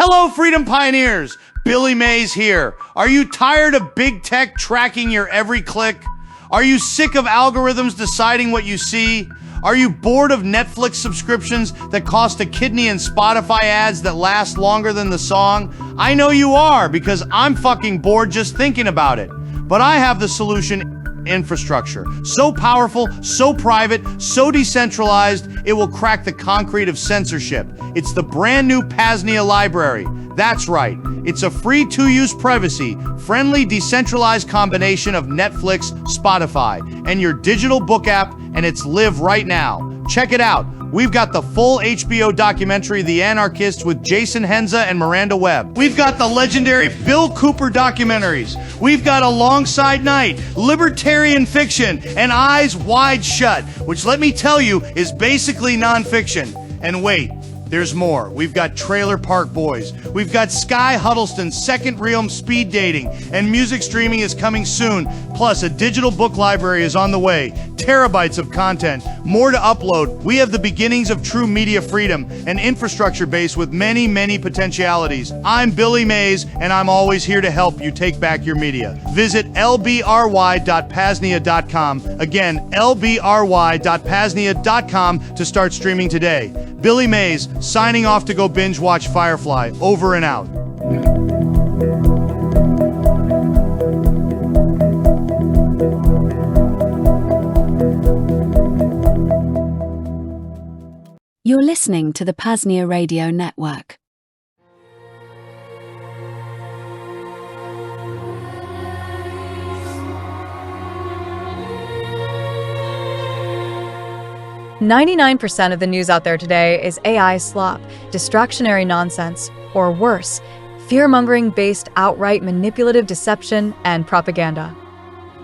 Hello, Freedom Pioneers! Billy Mays here. Are you tired of big tech tracking your every click? Are you sick of algorithms deciding what you see? Are you bored of Netflix subscriptions that cost a kidney and Spotify ads that last longer than the song? I know you are, because I'm fucking bored just thinking about it. But I have the solution: infrastructure. So powerful, so private, so decentralized, it will crack the concrete of censorship. It's the brand new PAZNIA library. That's right. It's a free to-use privacy, friendly, decentralized combination of Netflix, Spotify, and your digital book app, and it's live right now. Check it out. We've got the full HBO documentary, The Anarchist, with Jason Henza and Miranda Webb. We've got the legendary Bill Cooper documentaries. We've got Alongside Night, libertarian fiction, and Eyes Wide Shut, which, let me tell you, is basically nonfiction. And wait, there's more. We've got Trailer Park Boys. We've got Sky Huddleston's Second Realm Speed Dating, and music streaming is coming soon. Plus, a digital book library is on the way. Terabytes of content, more to upload. We have the beginnings of true media freedom, an infrastructure base with many, many potentialities. I'm Billy Mays, and I'm always here to help you take back your media. Visit lbry.paznia.com. Again, lbry.paznia.com to start streaming today. Billy Mays, signing off to go binge watch Firefly. Over and out. You're listening to the PAZNIA Radio Network. "99% of the news out there today is AI slop, distractionary nonsense, or worse, fear-mongering based outright manipulative deception and propaganda.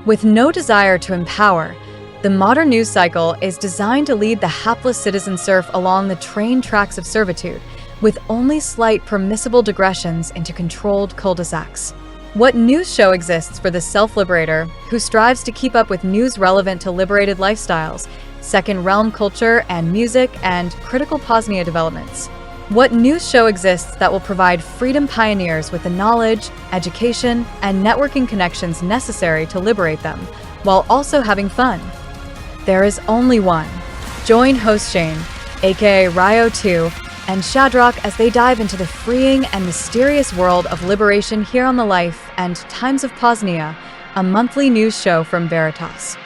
With no desire to empower, the modern news cycle is designed to lead the hapless citizen serf along the train tracks of servitude, with only slight permissible digressions into controlled cul-de-sacs. What news show exists for the self-liberator who strives to keep up with news relevant to liberated lifestyles, second realm culture and music, and critical PAZNIA developments? What news show exists that will provide freedom pioneers with the knowledge, education, and networking connections necessary to liberate them, while also having fun? There is only one. Join host Shane, aka Rayo2, and Shadrach as they dive into the freeing and mysterious world of liberation here on the Life and Times of P.A.Z.NIA, a monthly news show from Veritas.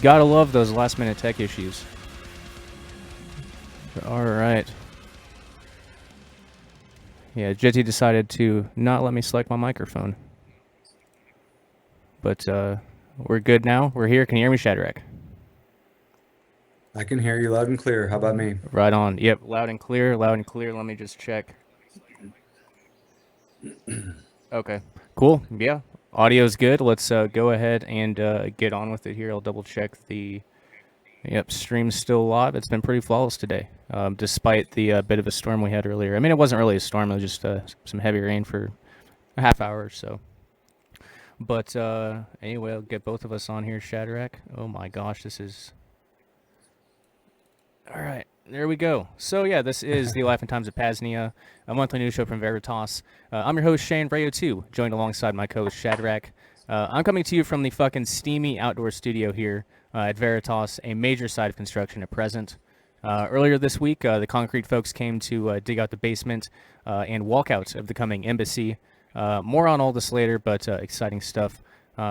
Gotta love those last minute tech issues. Alright. Yeah, Jitty decided to not let me select my microphone. But we're good now. We're here. Can you hear me, Shadrach? I can hear you loud and clear. How about me? Right on. Yep, loud and clear, loud and clear. Let me just check. Okay, cool. Yeah, audio's good. Let's go ahead and get on with it here. I'll double check the... Yep, stream's still live. It's been pretty flawless today, despite the bit of a storm we had earlier. I mean, it wasn't really a storm. It was just some heavy rain for a half hour or so. But anyway, I'll get both of us on here, Shadrach. Oh my gosh, this is... All right, there we go. So yeah, this is the Life and Times of P.A.Z.NIA, a monthly news show from Veritas. I'm your host, Shane, Rayo2, joined alongside my co-host, Shadrach. I'm coming to you from the fucking steamy outdoor studio here at Veritas, a major site of construction at present. Earlier this week, the concrete folks came to dig out the basement and walkout of the coming embassy. More on all this later, but exciting stuff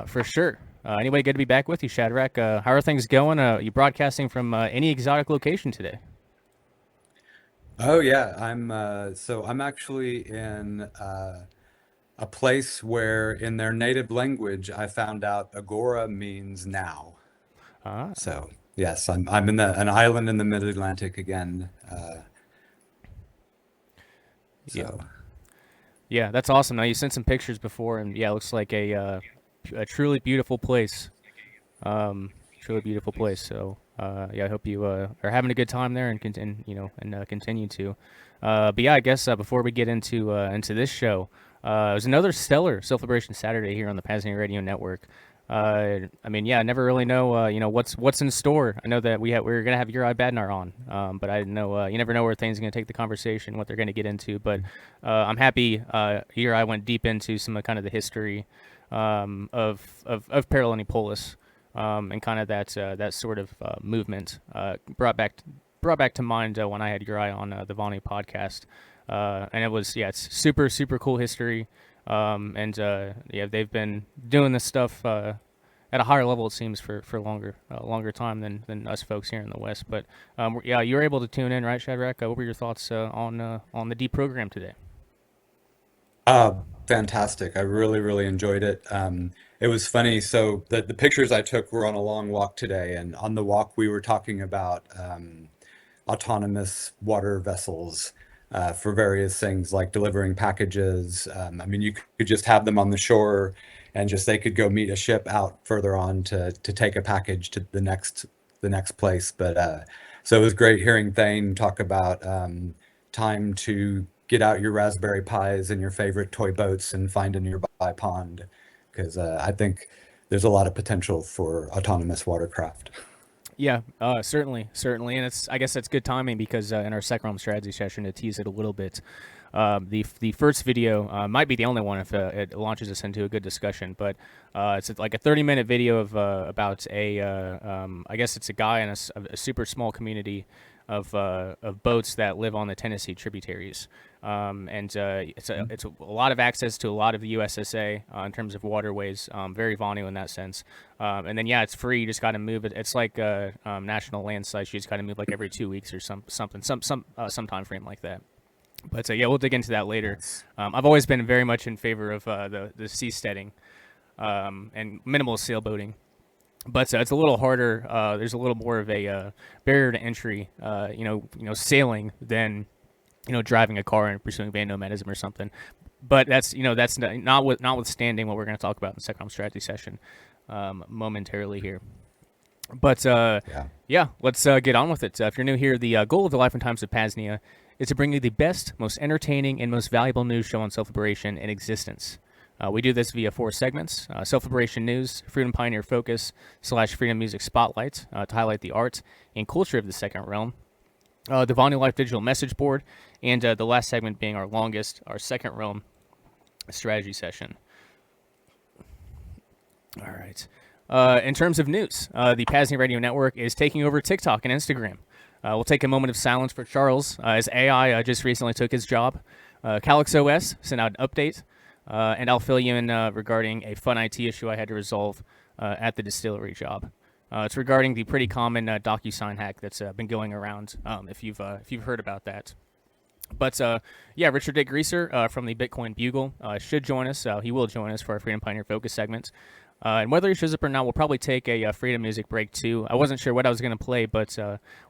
for sure. Anyway, good to be back with you, Shadrach. How are things going? You broadcasting from any exotic location today? Oh yeah, I'm actually in a place where in their native language I found out agora means now. So yes, I'm in an island in the mid-Atlantic again. Yeah. Yeah, that's awesome. Now you sent some pictures before, and yeah, it looks like a truly beautiful place. Truly beautiful place. So yeah, I hope you are having a good time there and continue to. But yeah, I guess before we get into this show, it was another stellar Celebration Saturday here on the PAZNIA Radio Network. I mean, yeah, I never really know, what's in store. I know that we're gonna have Uri Badnar on, but I didn't know. You never know where things are gonna take the conversation, what they're gonna get into. But I'm happy. Uri went deep into some of kind of the history of Parallelpolis, and kind of that sort of movement. Brought back to mind when I had Uri on the Vonu podcast, and it was it's super super cool history. And yeah, they've been doing this stuff at a higher level, it seems, for longer time than us folks here in the West. But yeah, you were able to tune in, right, Shadrach? What were your thoughts on the deprogram today? Fantastic. I really, really enjoyed it. It was funny. So the pictures I took were on a long walk today, and on the walk we were talking about autonomous water vessels for various things like delivering packages. I mean, you could just have them on the shore and just they could go meet a ship out further on to take a package to the next place. But so it was great hearing Thane talk about time to get out your Raspberry Pis and your favorite toy boats and find a nearby pond, because I think there's a lot of potential for autonomous watercraft. Yeah, certainly, and I guess that's good timing because in our second realm strategy session, to tease it a little bit, the first video might be the only one if it launches us into a good discussion, but it's like a 30-minute video of about I guess it's a guy in a super small community of boats that live on the Tennessee tributaries, and it's a lot of access to a lot of the USSA in terms of waterways, very Vonu in that sense, and then it's free. You just got to move it. It's like national land sites. You just got to move like every 2 weeks or some time frame like that. But yeah, we'll dig into that later. I've always been very much in favor of the seasteading and minimal sailboating. But it's a little harder. There's a little more of a barrier to entry, sailing than, driving a car and pursuing van nomadism or something. But that's notwithstanding what we're going to talk about in the second strategy session momentarily here. But yeah, let's get on with it. If you're new here, the goal of the Life and Times of P.A.Z.NIA is to bring you the best, most entertaining, and most valuable news show on self-liberation in existence. We do this via 4 segments: self-liberation news, freedom pioneer focus / freedom music spotlight to highlight the art and culture of the second realm, the Vonu Life digital message board, and the last segment being our longest, our second realm strategy session. All right. In terms of news, the PAZNIA Radio Network is taking over TikTok and Instagram. We'll take a moment of silence for Charles, as AI just recently took his job. Calyx OS sent out an update. And I'll fill you in regarding a fun IT issue I had to resolve at the distillery job. It's regarding the pretty common DocuSign hack that's been going around. If you've heard about that. But yeah, Richard Dick Greaser from the Bitcoin Bugle should join us. He will join us for our Freedom Pioneer Focus segments. And whether he shows up or not, we'll probably take a freedom music break too. I wasn't sure what I was going to play, but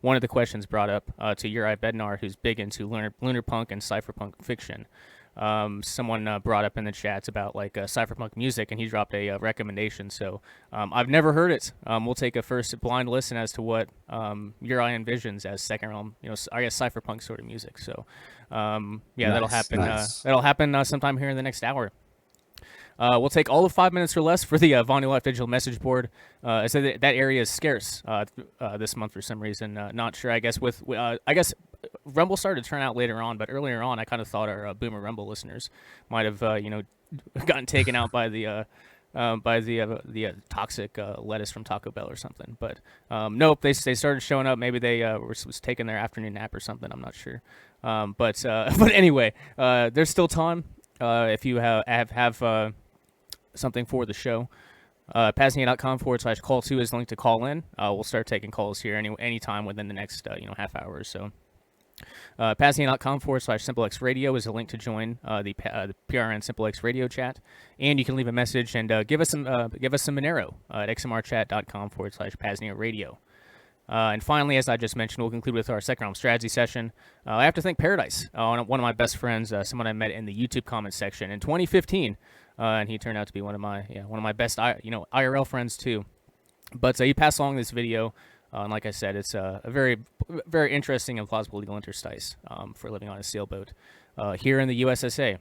one of the questions brought up to Uri Badnar, who's big into lunar punk and cypherpunk fiction. Someone brought up in the chats about like cypherpunk music, and he dropped a recommendation. So I've never heard it. We'll take a first blind listen as to what Uri envisions as second realm, I guess cypherpunk sort of music. So yeah, Nice, that'll happen. nice. That'll happen sometime here in the next hour. We'll take all of 5 minutes or less for the Vonu Life digital message board. I said that area is scarce this month for some reason. Not sure. I guess I guess Rumble started to turn out later on, but earlier on, I kind of thought our Boomer Rumble listeners might have gotten taken out by the toxic lettuce from Taco Bell or something. But nope, they started showing up. Maybe they was taking their afternoon nap or something. I'm not sure. But anyway, there's still time if you have something for the show. PAZNIA.com/call2 is linked to call in. We'll start taking calls here any time within the next half hour or so. PAZNIA.com/SimpleX Radio is a link to join the PRN SimpleX Radio chat, and you can leave a message and give us some Monero at xmrchat.com/PAZNIA Radio. And finally, as I just mentioned, we'll conclude with our second round strategy session. I have to thank Paradise, one of my best friends, someone I met in the YouTube comment section in 2015, and he turned out to be one of my best IRL friends too. But he passed along this video, and like I said, it's a very interesting and plausible legal interstice for living on a sailboat here in the USSA.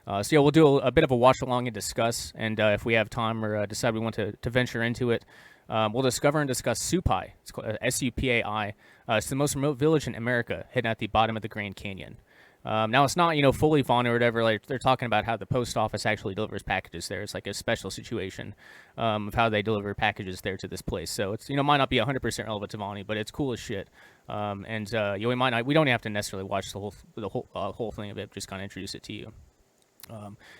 So yeah, we'll do a bit of a watch along and discuss, and if we have time or decide we want to venture into it, we'll discover and discuss Supai. It's called Supai. It's the most remote village in America, hidden at the bottom of the Grand Canyon. Now it's not fully Vonu or whatever. Like they're talking about how the post office actually delivers packages there. It's like a special situation of how they deliver packages there to this place. So it's might not be 100% relevant to Vonu, but it's cool as shit. We don't have to necessarily watch the whole thing of it. Just kind of introduce it to you.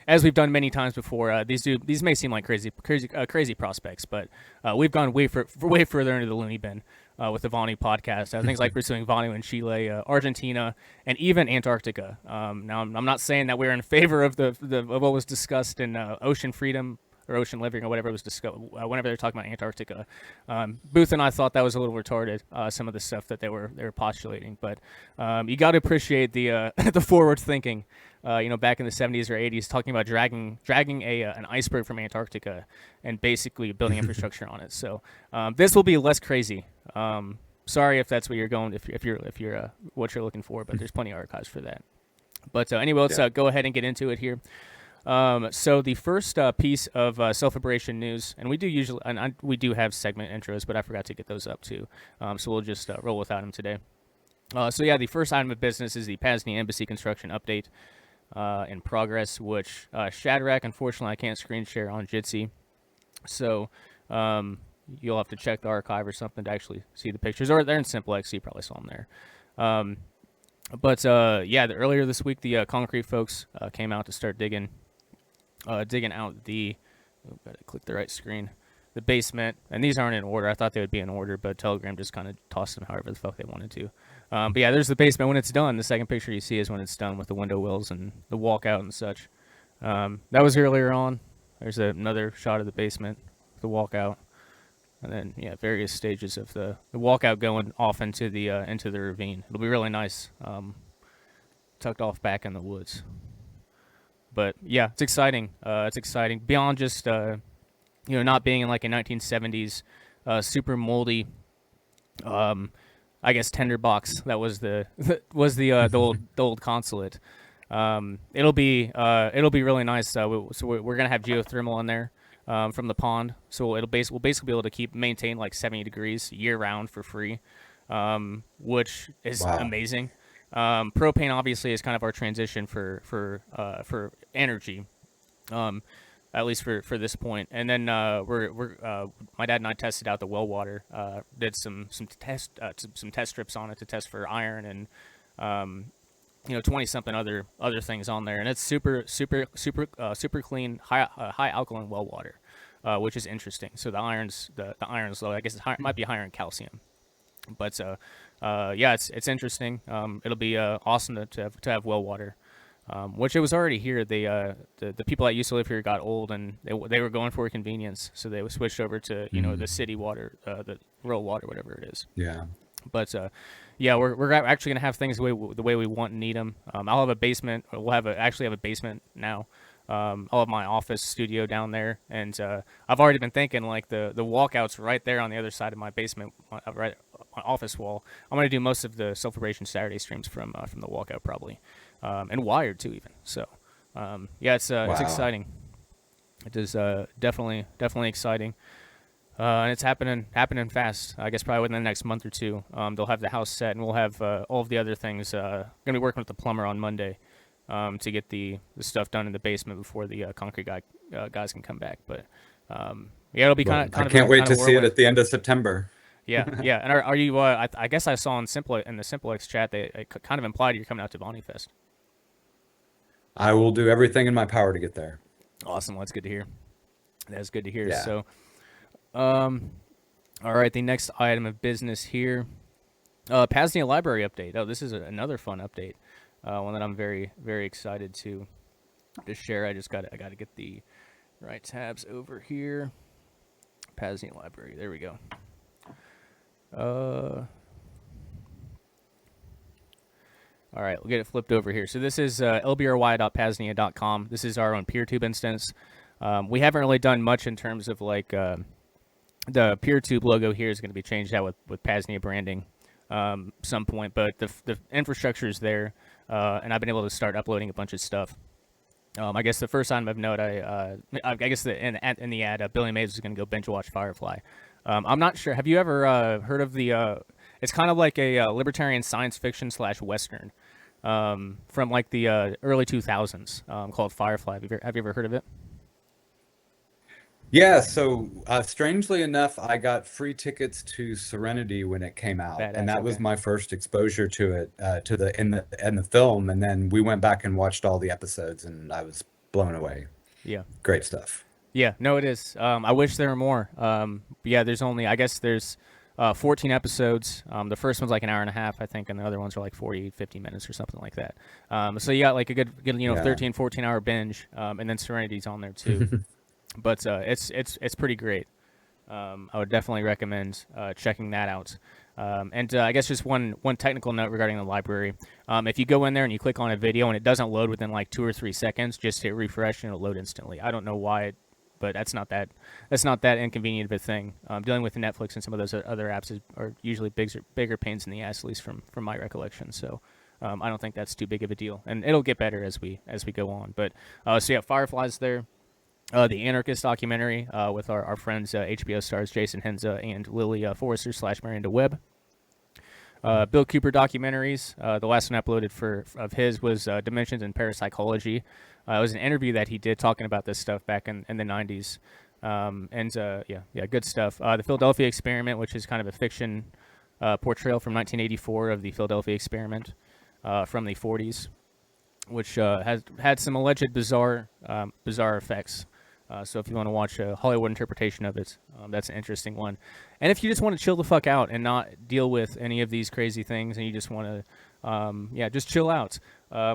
As we've done many times before, these may seem like crazy prospects, but we've gone way further into the loony bin with the Vonu podcast. Things like pursuing Vonu in Chile, Argentina, and even Antarctica. Now, I'm not saying that we're in favor of of what was discussed in Ocean Freedom or Ocean Living or whatever was discussed whenever they're talking about Antarctica. Booth and I thought that was a little retarded, some of the stuff that they were postulating, but you got to appreciate the the forward thinking. Back in the 70s or 80s, talking about dragging an iceberg from Antarctica and basically building infrastructure on it. So this will be less crazy. Sorry if that's what you're going, if you're what you're looking for, but there's plenty of archives for that. But anyway, let's go ahead and get into it here. So the first piece of self-liberation news, and we do have segment intros, but I forgot to get those up too. So we'll just roll without them today. The first item of business is the PAZNIA Embassy Construction update. In progress, which Shadrach, unfortunately, I can't screen share on Jitsi, so you'll have to check the archive or something to actually see the pictures, or they're in Simplex, so you probably saw them there. Earlier this week, the concrete folks came out to start digging out the. Oh, gotta click the right screen. The basement, and these aren't in order. I thought they would be in order, but Telegram just kind of tossed them however the fuck they wanted to. There's the basement when it's done. The second picture you see is when it's done with the window wells and the walkout and such. That was earlier on. There's another shot of the basement, the walkout, and then various stages of the walkout going off into the ravine. It'll be really nice, tucked off back in the woods. But yeah, it's exciting. It's exciting beyond just not being in like a 1970s super moldy. I guess tinderbox that was the old consulate. It'll be really nice. We're gonna have geothermal in there from the pond, so we'll basically be able to maintain like 70 degrees year round for free, which is amazing. Propane obviously is kind of our transition for energy. At least for this point, and then my dad and I tested out the well water. Did some test strips on it to test for iron and 20-something other things on there, and it's super clean, high alkaline well water, which is interesting. So the iron's low. I guess it might be higher in calcium, but it's interesting. It'll be awesome to have well water. Which it was already here. The people that used to live here got old, and they were going for convenience, so they switched over to the city water, the rural water, whatever it is. Yeah. But we're actually gonna have things the way we want and need them. I'll have a basement. We'll actually have a basement now. I'll have my office studio down there, and I've already been thinking like the walkout's right there on the other side of my basement, right my office wall. I'm gonna do most of the self-liberation Saturday streams from the walkout probably. And wired too, even. So, it's exciting. It is definitely exciting, and it's happening fast. I guess probably within the next month or two, they'll have the house set, and we'll have all of the other things. Gonna be working with the plumber on Monday to get the stuff done in the basement before the concrete guys can come back. But it'll be kind of. I can't wait to see it at the end of September. Yeah. And are you? I guess I saw in the Simplex chat they kind of implied you're coming out to Bonnie Fest. I will do everything in my power to get there. Awesome. Well, that's good to hear. That's good to hear. Yeah. So, all right. The next item of business here, PAZNIA Lbry update. Oh, this is another fun update. One that I'm very, very excited to share. I got to get the right tabs over here. PAZNIA Lbry. There we go. All right, we'll get it flipped over here. So this is lbry.PAZNIA.com. This is our own PeerTube instance. We haven't really done much in terms of like the PeerTube logo here is going to be changed out with PAZNIA branding some point, but the infrastructure is there, and I've been able to start uploading a bunch of stuff. I guess the first item of note, I guess in the ad, Billy Mays is going to go binge watch Firefly. I'm not sure. Have you ever heard of the? It's kind of like a libertarian science fiction / western from like the early 2000s called Firefly. Have you ever heard of it? Yeah, so strangely enough, I got free tickets to Serenity when it came out, and Badass. that was Okay. my first exposure to it, to the in the film. And then we went back and watched all the episodes, and I was blown away. Yeah. Great stuff. Yeah. No, it is. I wish there were more. Yeah. I guess there's 14 episodes. The first one's like an hour and a half, I think, and the other ones are like 40, 50 minutes or something like that. So you got like a good Yeah. 13, 14-hour binge, and then Serenity's on there too. But it's pretty great. I would definitely recommend checking that out. And I guess just one technical note regarding the library. If you go in there and you click on a video and it doesn't load within like 2 or 3 seconds, just hit refresh and it'll load instantly. I don't know why, but that's not that inconvenient of a thing. Dealing with Netflix and some of those other apps are usually bigger pains in the ass, at least from my recollection. So I don't think that's too big of a deal, and it'll get better as we go on. But so yeah, Firefly's there. The Anarchist documentary with our friends HBO stars Jason Henza and Lily Forrester / Miranda Webb. Bill Cooper documentaries. The last one uploaded of his was Dimensions in Parapsychology. It was an interview that he did talking about this stuff back in the 90s. Yeah, good stuff. The Philadelphia Experiment, which is kind of a fiction portrayal from 1984 of the Philadelphia Experiment from the 40s, which has had some alleged bizarre effects. So if you want to watch a Hollywood interpretation of it, that's an interesting one. And if you just want to chill the fuck out and not deal with any of these crazy things, and you just want to, just chill out,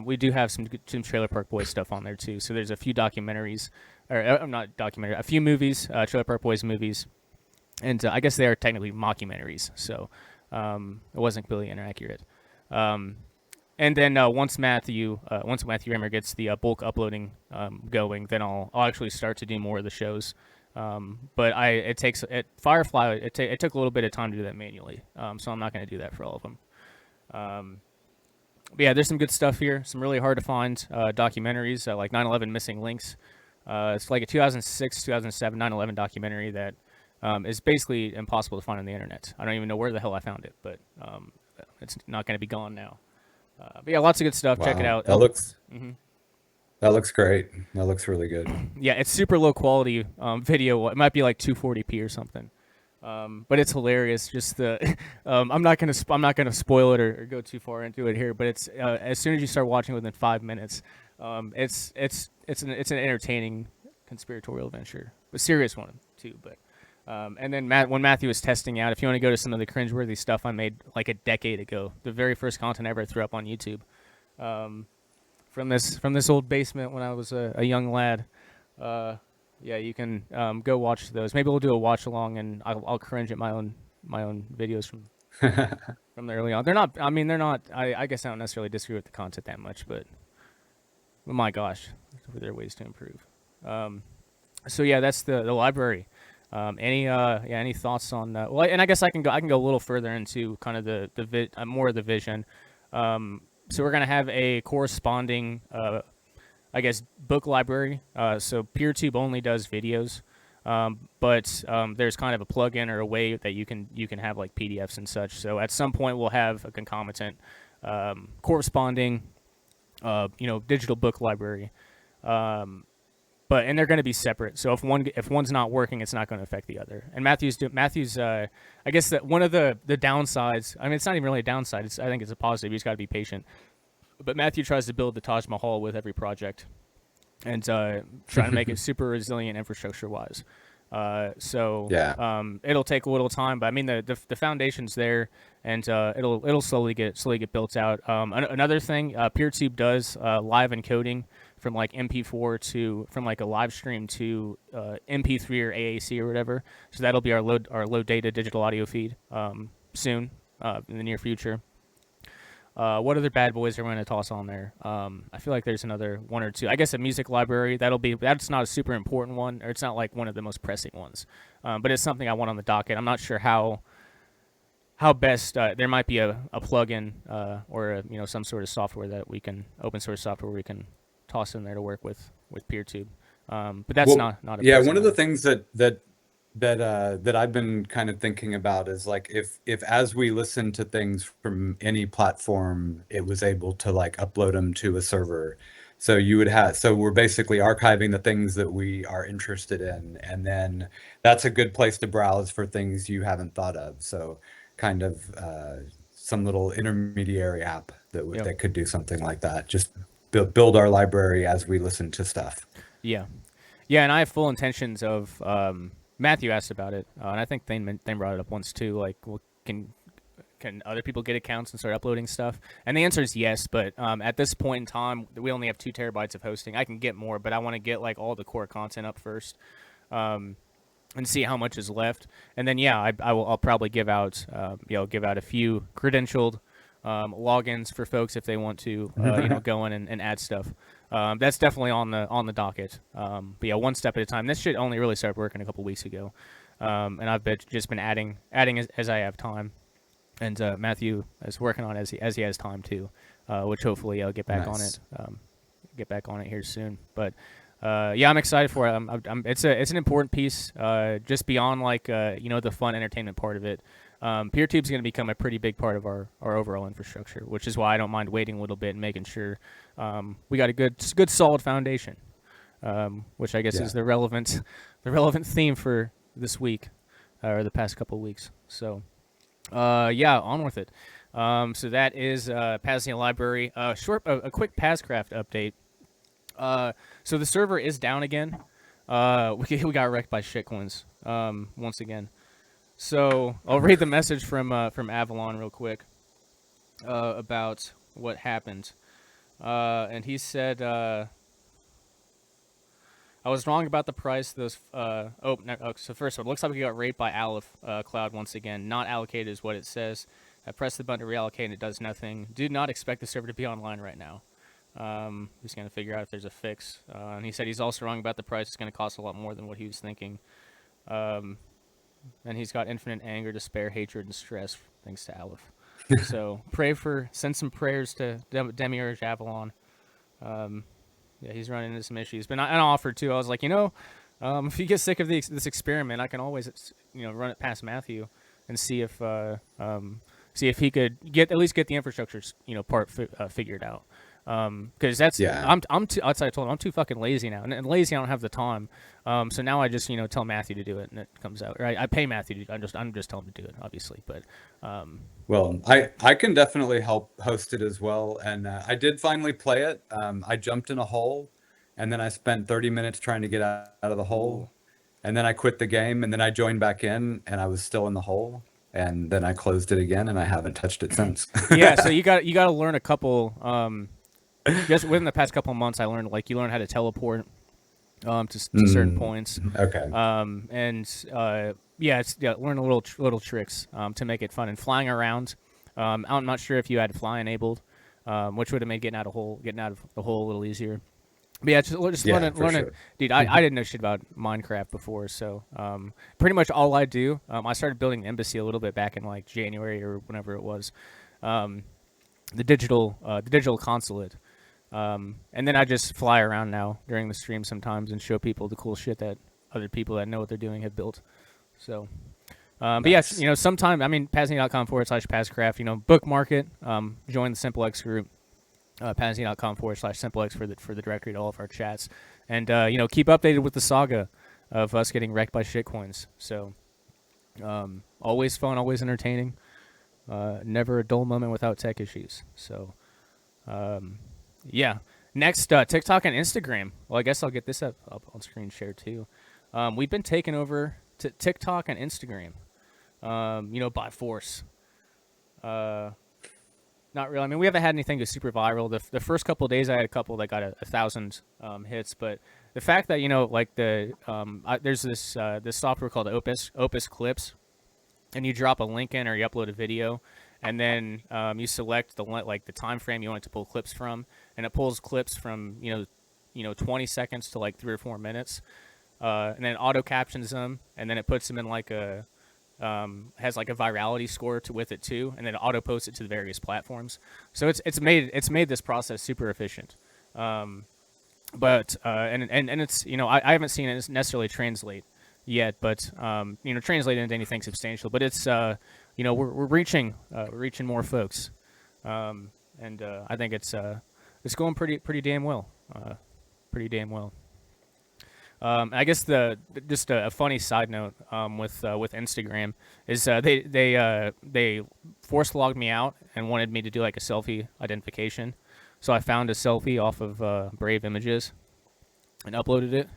we do have some Trailer Park Boys stuff on there too. So there's a few documentaries, or a few movies, Trailer Park Boys movies, and I guess they are technically mockumentaries. So it wasn't completely inaccurate. And then once Matthew Emmer gets the bulk uploading going, then I'll actually start to do more of the shows. But Firefly, it took a little bit of time to do that manually, so I'm not going to do that for all of them. But yeah, there's some good stuff here. Some really hard to find documentaries like 9/11 Missing Links. It's like a 2006, 2007 9/11 documentary that is basically impossible to find on the internet. I don't even know where the hell I found it, but it's not going to be gone now. But yeah, lots of good stuff. Wow. Check it out. That looks great. That looks really good. Yeah, it's super low quality video. It might be like 240p or something, but it's hilarious. Just the I'm not gonna spoil it or go too far into it here. But it's as soon as you start watching within 5 minutes, it's an entertaining conspiratorial venture, a serious one too. But and then when Matthew was testing out, if you want to go to some of the cringeworthy stuff I made like a decade ago, the very first content I ever threw up on YouTube, from this old basement when I was a young lad, yeah, you can go watch those. Maybe we'll do a watch along, and I'll cringe at my own videos from the early on. They're not. I guess I don't necessarily disagree with the content that much, but my gosh, there are ways to improve. So yeah, that's the library. Any thoughts on that? Well, and I guess I can go a little further into kind of more of the vision. So we're gonna have a corresponding, I guess, book library. So PeerTube only does videos, but there's kind of a plugin or a way that you can have like PDFs and such. So at some point we'll have a concomitant, corresponding, digital book library. And they're going to be separate. So if one's not working, it's not going to affect the other. And Matthew's, I guess that one of the downsides. I mean, it's not even really a downside. I think it's a positive. You just got to be patient. But Matthew tries to build the Taj Mahal with every project, and trying to make it super resilient infrastructure wise. So Yeah. It'll take a little time, but I mean the foundation's there, and it'll slowly get built out. Another thing, PeerTube does live encoding from like MP4 from like a live stream to MP3 or AAC or whatever. So that'll be our low data digital audio feed. soon, in the near future. What other bad boys are we going to toss on there? I feel like there's another one or two. I guess a music library. That's not a super important one, or it's not like one of the most pressing ones. But it's something I want on the docket. I'm not sure how best there might be a plugin or some sort of software that we can open source software we can toss in there to work with PeerTube. But that's not a yeah. pressing One of the one. things that I've been kind of thinking about is like if as we listen to things from any platform, it was able to like upload them to a server. So we're basically archiving the things that we are interested in, and then that's a good place to browse for things you haven't thought of. So kind of some little intermediary app Yep. that could do something like that. Just build our library as we listen to stuff. Yeah, and I have full intentions of. Matthew asked about it, and I think they brought it up once too. Like, well, can other people get accounts and start uploading stuff? And the answer is yes, but at this point in time, we only have 2 terabytes of hosting. I can get more, but I want to get like all the core content up first, and see how much is left. And then I'll probably give out a few credentialed logins for folks if they want to go in and add stuff. That's definitely on the docket. But yeah, one step at a time. This shit only really started working a couple weeks ago, and I've just been adding as I have time. And Matthew is working on it as he has time too, which hopefully I'll get back on it. Get back on it here soon. But I'm excited for it. It's an important piece, just beyond like the fun entertainment part of it. PeerTube's going to become a pretty big part of our overall infrastructure, which is why I don't mind waiting a little bit and making sure we got a good solid foundation, which I guess is the relevant theme for this week or the past couple of weeks. So on with it. So that is PAZNIA Library. A quick PAZcraft update. So the server is down again. We got wrecked by shitcoins once again. So I'll read the message from Avalon real quick about what happened. And he said, I was wrong about the price. So first one, looks like we got raped by Aleph Cloud once again. Not allocated is what it says. I pressed the button to reallocate and it does nothing. Do not expect the server to be online right now. He's going to figure out if there's a fix. And he said he's also wrong about the price. It's going to cost a lot more than what he was thinking. And he's got infinite anger, despair, hatred, and stress thanks to Aleph. So send some prayers to Demiurge Avalon. He's running into some issues. But I offered too. I was like, if you get sick of this experiment, I can always run it past Matthew and see if he could at least get the infrastructure part figured out. Because that's I told him I'm too fucking lazy now, and lazy I don't have the time. So now I just tell Matthew to do it, and it comes out. Right? I pay Matthew to do it. I'm just telling him to do it, obviously. But well, I can definitely help host it as well, and I did finally play it. I jumped in a hole, and then I spent 30 minutes trying to get out of the hole, and then I quit the game, and then I joined back in, and I was still in the hole. And then I closed it again, and I haven't touched it since. Yeah, so you got to learn a couple. Just within the past couple of months, I learned you learn how to teleport to certain points. Okay. Learn a little tricks to make it fun and flying around. I'm not sure if you had fly enabled, which would have made getting out of the hole a little easier. But yeah, just learn sure. it. Dude, I didn't know shit about Minecraft before, so pretty much all I do, I started building the embassy a little bit back in like January or whenever it was, the digital consulate, and then I just fly around now during the stream sometimes and show people the cool shit that other people that know what they're doing have built. So, nice. But yeah, sometime PAZNIA.com/PAZcraft, bookmark it, join the SimpleX group. PAZNIA.com/SimpleX for the directory to all of our chats, and keep updated with the saga of us getting wrecked by shitcoins. So always fun, always entertaining, never a dull moment without tech issues. So next TikTok and Instagram. Well, I guess I'll get this up on screen share too. We've been taken over to TikTok and Instagram, by force. Not really. I mean, we haven't had anything go super viral. The first couple of days, I had a couple that got 1,000 hits. But the fact that there's this software called Opus Clips, and you drop a link in or you upload a video, and then you select the time frame you want it to pull clips from, and it pulls clips from 20 seconds to like 3 or 4 minutes, and then auto captions them, and then it puts them in like a has like a virality score with it too, and then auto posts it to the various platforms. So it's made this process super efficient. But it's I haven't seen it necessarily translate yet, but translate into anything substantial. But it's we're reaching more folks, and I think it's going pretty damn well, pretty damn well. I guess just a funny side note with Instagram is they force logged me out and wanted me to do like a selfie identification. So I found a selfie off of Brave Images and uploaded it,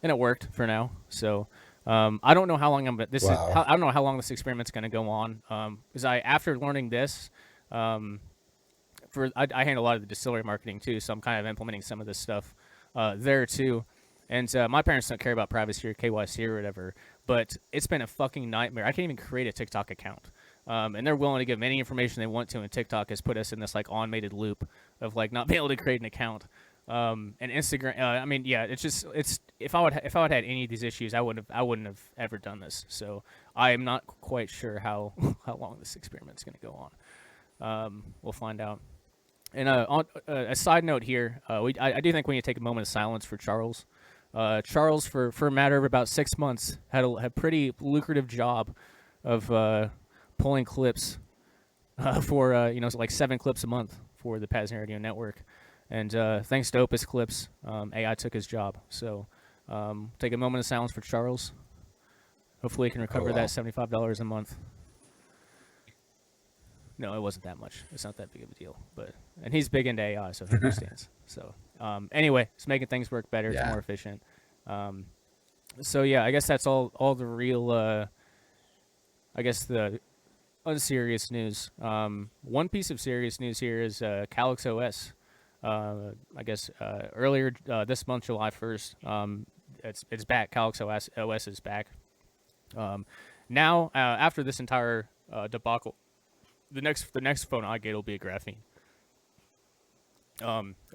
and it worked for now. So I don't know how long I don't know how long this experiment's going to go on. Because after learning this, I handle a lot of the distillery marketing too, so I'm kind of implementing some of this stuff there too. And my parents don't care about privacy or KYC or whatever, but it's been a fucking nightmare. I can't even create a TikTok account. And they're willing to give any information they want to, and TikTok has put us in this like automated loop of like not being able to create an account. And Instagram, it's if I would had any of these issues, I wouldn't have ever done this. So I am not quite sure how long this experiment's going to go on. We'll find out. And on a side note here, I do think we need to take a moment of silence for Charles. Charles, for a matter of about 6 months, had a pretty lucrative job of pulling clips for like 7 clips a month for the PAZNIA Radio Network, and thanks to Opus Clips, AI took his job. So take a moment of silence for Charles. Hopefully, he can recover that $75 a month. No, it wasn't that much. It's not that big of a deal, and he's big into AI, so he understands. So anyway, it's making things work better. It's more efficient. So yeah, I guess that's all the real. I guess the unserious news. One piece of serious news here is Calyx OS. I guess earlier this month, July 1st, it's back. Calyx OS is back. Now after this entire debacle, the next phone I get will be a graphene.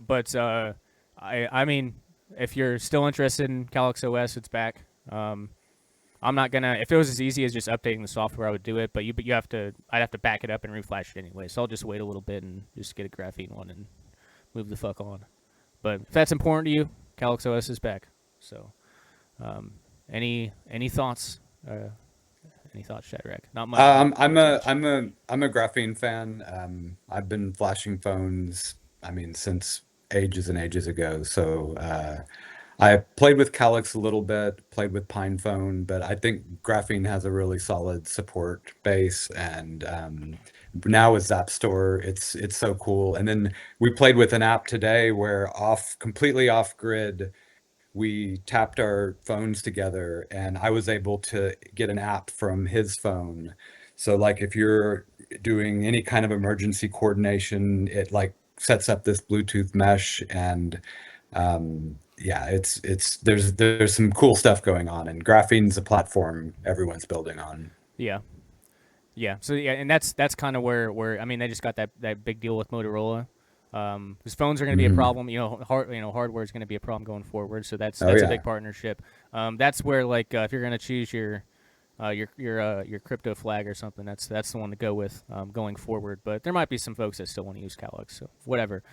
But I mean, if you're still interested in Calyx OS, it's back. I'm not gonna. If it was as easy as just updating the software, I would do it. But I'd have to back it up and reflash it anyway. So I'll just wait a little bit and just get a graphene one and move the fuck on. But if that's important to you, Calyx OS is back. So, any thoughts? Any thoughts, Shadrach? Not much. I'm a graphene fan. I've been flashing phones, since ages and ages ago. So I played with Calyx a little bit, played with PinePhone, but I think graphene has a really solid support base, and now with Zap.Store, it's so cool. And then we played with an app today where completely off grid, we tapped our phones together, and I was able to get an app from his phone. So like if you're doing any kind of emergency coordination, it like sets up this Bluetooth mesh, and there's some cool stuff going on, and graphene's a platform everyone's building on. Yeah. So yeah, and that's kind of where they just got that big deal with Motorola. Because phones are going to be a problem, hardware is going to be a problem going forward. So that's a big partnership. That's where if you're going to choose your crypto flag or something, that's the one to go with going forward. But there might be some folks that still want to use Calyx, so whatever.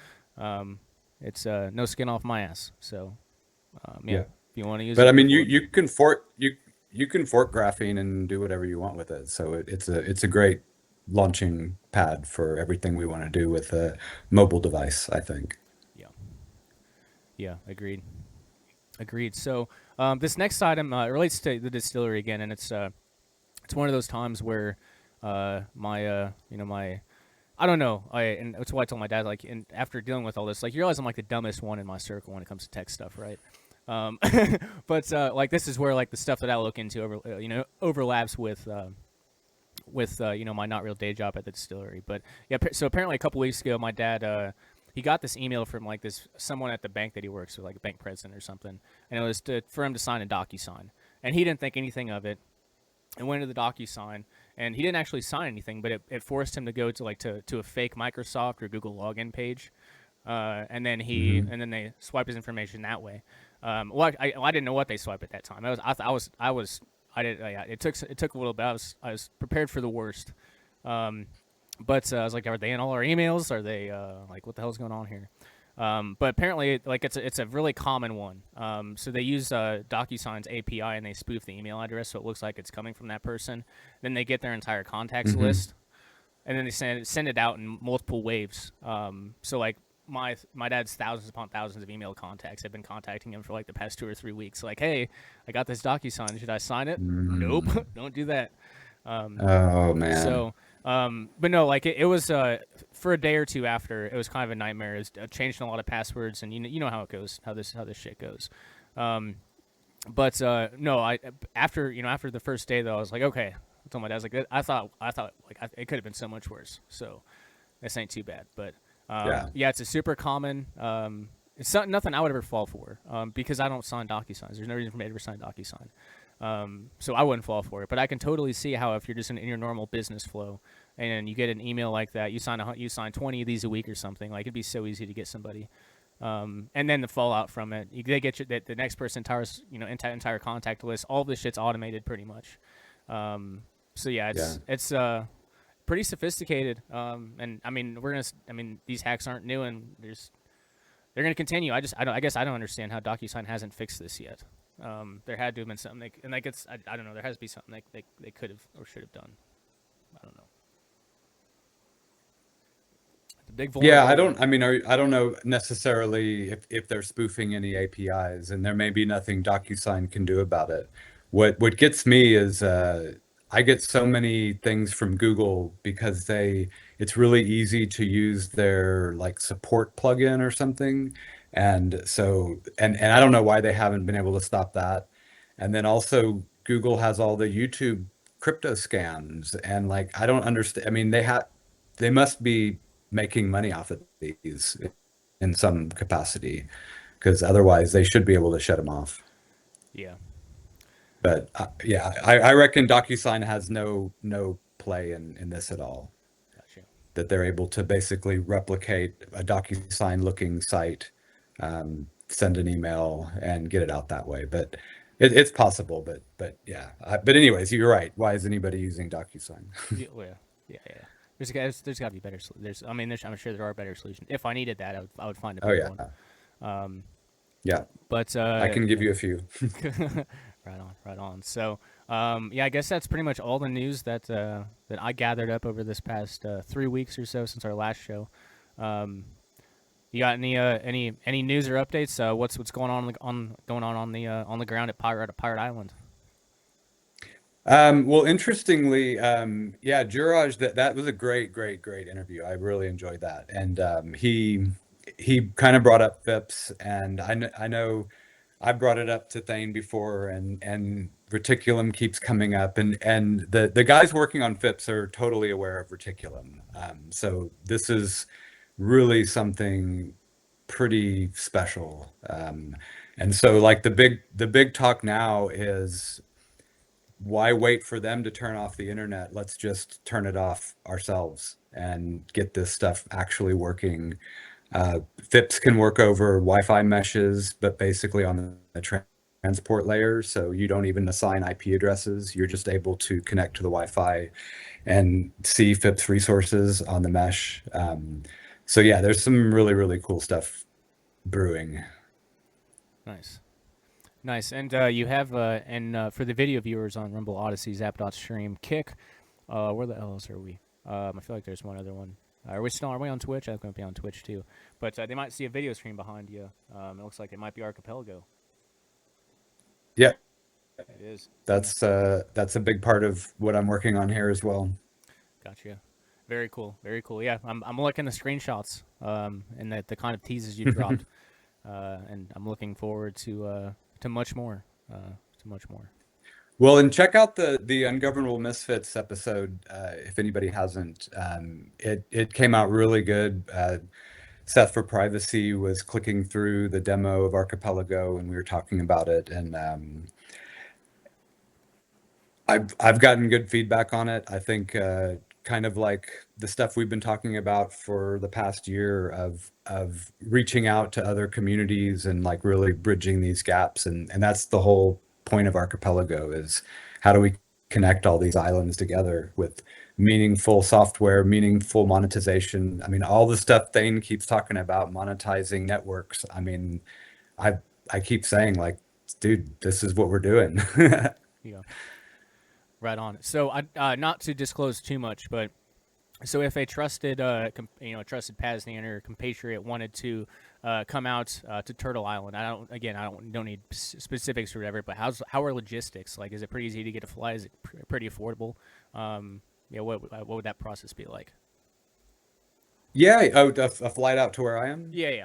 It's no skin off my ass. So if you want to use but it. But you can fork graphene and do whatever you want with it. So it's a great launching pad for everything we want to do with a mobile device, I think. Yeah, agreed. So this next item relates to the distillery again, and it's one of those times where my I don't know, and that's why I told my dad, and after dealing with all this, you realize I'm the dumbest one in my circle when it comes to tech stuff, right? But this is where the stuff that I look into overlaps with my not real day job at the distillery. But yeah, so apparently a couple weeks ago, my dad he got this email from someone at the bank that he works with, a bank president or something, and it was for him to sign a DocuSign, and he didn't think anything of it, and went to the DocuSign, and he didn't actually sign anything, but it forced him to go to to a fake Microsoft or Google login page, and then they swipe his information that way. Well, I didn't know what they swiped at that time. It took a little bit. I was prepared for the worst. But I was like, are they in all our emails? Are they like, what the hell's going on here? But apparently, like, it's a really common one. So they use DocuSign's API and they spoof the email address so it looks like it's coming from that person. Then they get their entire contacts list, and then they send it out in multiple waves. So like my dad's thousands upon thousands of email contacts have been contacting him for like the past 2 or 3 weeks. Like, hey, I got this DocuSign. Should I sign it? Nope, don't do that. Oh man. So, but no, like it was for a day or two after, it was kind of a nightmare. It was changing a lot of passwords, and you know how it goes, how this shit goes. But no, after the first day though, I was like, okay. I told my dad, I was like, I thought like it could have been so much worse. So this ain't too bad. But yeah, it's a super common. It's nothing I would ever fall for, because I don't sign DocuSigns. There's no reason for me to ever sign DocuSign. So I wouldn't fall for it, but I can totally see how if you're just in your normal business flow and you get an email like that, you sign 20 of these a week or something, like it'd be so easy to get somebody. And then the fallout from it, they get the next person entire contact list. All this shit's automated pretty much. So yeah, it's pretty sophisticated. And I mean, these hacks aren't new, and they're going to continue. I guess I don't understand how DocuSign hasn't fixed this yet. There had to have been something, I don't know. There has to be something they could have or should have done. I don't know. It's a big vulnerability. I don't know necessarily if they're spoofing any APIs, and there may be nothing DocuSign can do about it. What gets me is I get so many things from Google because it's really easy to use their like support plugin or something. And so, and I don't know why they haven't been able to stop that. And then also Google has all the YouTube crypto scams, and like, I don't understand. I mean, they must be making money off of these in some capacity, because otherwise they should be able to shut them off. Yeah. But yeah, I reckon DocuSign has no play in this at all. Gotcha. That they're able to basically replicate a DocuSign looking site, send an email and get it out that way. But it's possible. But yeah. But anyways, you're right. Why is anybody using DocuSign? Yeah. There's got to be better. I'm sure there are better solutions. If I needed that, I would find a Oh better yeah. one. Yeah. But I can give you a few. Right on. So, yeah, I guess that's pretty much all the news that I gathered up over this past 3 weeks or so since our last show. You got any news or updates? What's going on on the ground at Pirate Island? Well, interestingly, yeah, Juraj, that was a great interview. I really enjoyed that, and he kind of brought up FIPS, and I know I brought it up to Thane before, and reticulum keeps coming up, and the guys working on FIPS are totally aware of reticulum. So this is really something pretty special. And so like the big talk now is, why wait for them to turn off the internet? Let's just turn it off ourselves and get this stuff actually working. FIPS can work over Wi-Fi meshes, but basically on the transport layer. So you don't even assign IP addresses. You're just able to connect to the Wi-Fi and see FIPS resources on the mesh. So yeah, there's some really cool stuff brewing. Nice. And you have for the video viewers on Rumble, Odysee, Zap.stream, Kick. Where the hell else are we? I feel like there's one other one. Are we on Twitch? I'm going to be on Twitch too. But they might see a video screen behind you. It looks like it might be Archipelago. Yeah. It is. That's a big part of what I'm working on here as well. Gotcha. Very cool. Yeah, I'm looking at the screenshots and the kind of teases you dropped, and I'm looking forward to much more. Well, and check out the Ungovernable Misfits episode if anybody hasn't. It came out really good. Seth for Privacy was clicking through the demo of Archipelago, and we were talking about it, and I've gotten good feedback on it. I think kind of like the stuff we've been talking about for the past year of reaching out to other communities and like really bridging these gaps, and that's the whole point of Archipelago is how do we connect all these islands together with meaningful software, meaningful monetization. I mean, all the stuff Thane keeps talking about, monetizing networks. I mean, I I keep saying like, dude, this is what we're doing. Yeah, right on. So, not to disclose too much, but so if a trusted, a trusted PAZNIAN or compatriot wanted to come out to Turtle Island, I don't need specifics or whatever, but how are logistics? Like, is it pretty easy to get a flight? Is it pretty affordable? What would that process be like? Yeah, oh, a flight out to where I am. Yeah, yeah.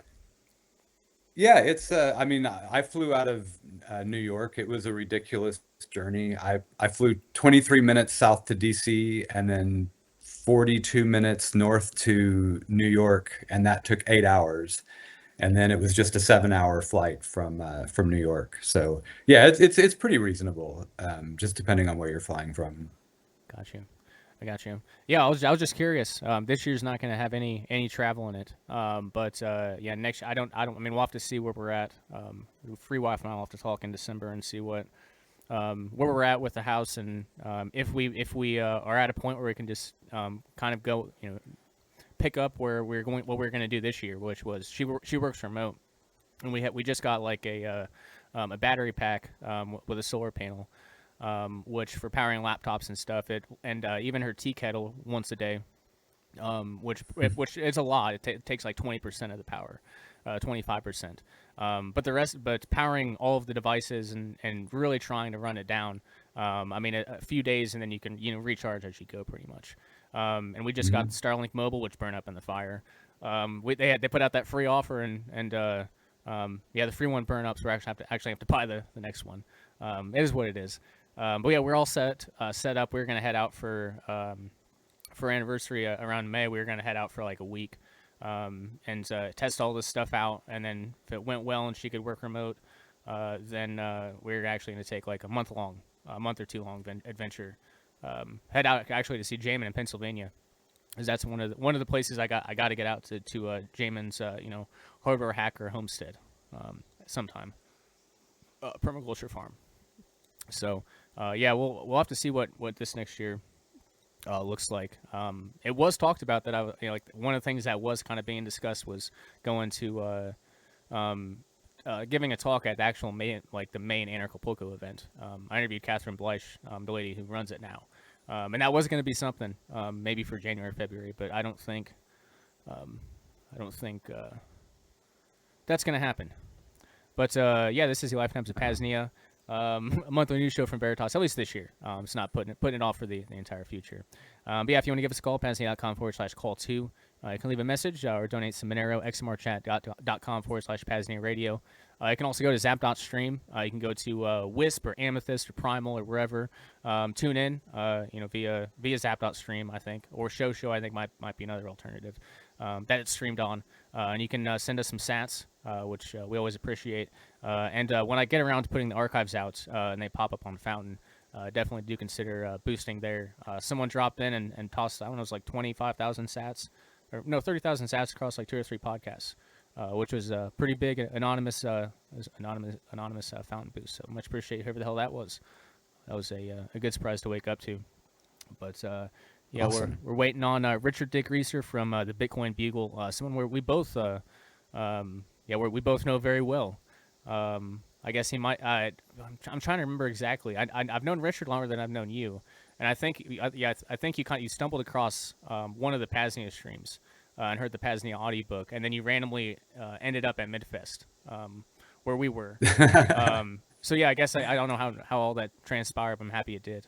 Yeah, it's I mean, I flew out of New York. It was a ridiculous journey. I flew 23 minutes south to DC and then 42 minutes north to New York, and that took 8 hours. And then it was just a 7 hour flight from New York. So yeah, it's pretty reasonable, just depending on where you're flying from. Got you. I got you. Yeah, I was just curious. This year's not going to have any travel in it. But yeah, next I mean we'll have to see where we're at. Free Wi-Fi and I'll have to talk in December and see what where we're at with the house and if we are at a point where we can just kind of go pick up where we're going what we're going to do this year, which was she works remote and we just got like a battery pack with a solar panel. Which for powering laptops and stuff, even her tea kettle once a day, which is a lot. It takes like 20% of the power, 25%. But the rest, but powering all of the devices and really trying to run it down. I mean, a few days and then you can recharge as you go pretty much. And we just got Starlink Mobile, which burned up in the fire. They put out that free offer and the free one burned up, so we actually have to buy the next one. It is what it is. But yeah, we're all set up. We're gonna head out for anniversary around May. We were gonna head out for like a week, and test all this stuff out. And then if it went well and she could work remote, then we're actually gonna take like a month or two long adventure. Head out actually to see Jamin in Pennsylvania, because that's one of the places I got to get out to Jamin's hardware hacker homestead sometime, permaculture farm. So yeah, we'll have to see what this next year looks like. It was talked about that like one of the things that was kind of being discussed was going to giving a talk at the actual the main Anarchapulco event. I interviewed Catherine Bleich, the lady who runs it now, and that was going to be something maybe for January, February, but I don't think that's going to happen. But yeah, this is the Life Times of P.A.Z.NIA. A monthly news show from Veritas, at least this year. It's not putting it off for the entire future. But yeah, if you want to give us a call, PAZNIA.com/call2. You can leave a message or donate some Monero, xmrchat.com/PAZNIA radio. You can also go to Zap.stream. You can go to Wisp or Amethyst or Primal or wherever. Tune in, via Zap.stream, I think, or Show, I think might be another alternative that it's streamed on. And you can send us some sats, which we always appreciate. And when I get around to putting the archives out and they pop up on Fountain, definitely do consider boosting there. Someone dropped in and tossed, I don't know, it was like 25,000 sats, or no, 30,000 sats across like 2 or 3 podcasts, which was a pretty big anonymous Fountain boost. So much appreciate whoever the hell that was. That was a good surprise to wake up to. But yeah, awesome. We're waiting on Richard Dick Reeser from the Bitcoin Bugle, someone where we both we both know very well. I guess he might. I'm trying to remember exactly. I've known Richard longer than I've known you, and I think you stumbled across one of the PAZNIA streams and heard the PAZNIA audiobook, and then you randomly ended up at Midfest, where we were. So yeah, I guess I don't know how all that transpired, but I'm happy it did.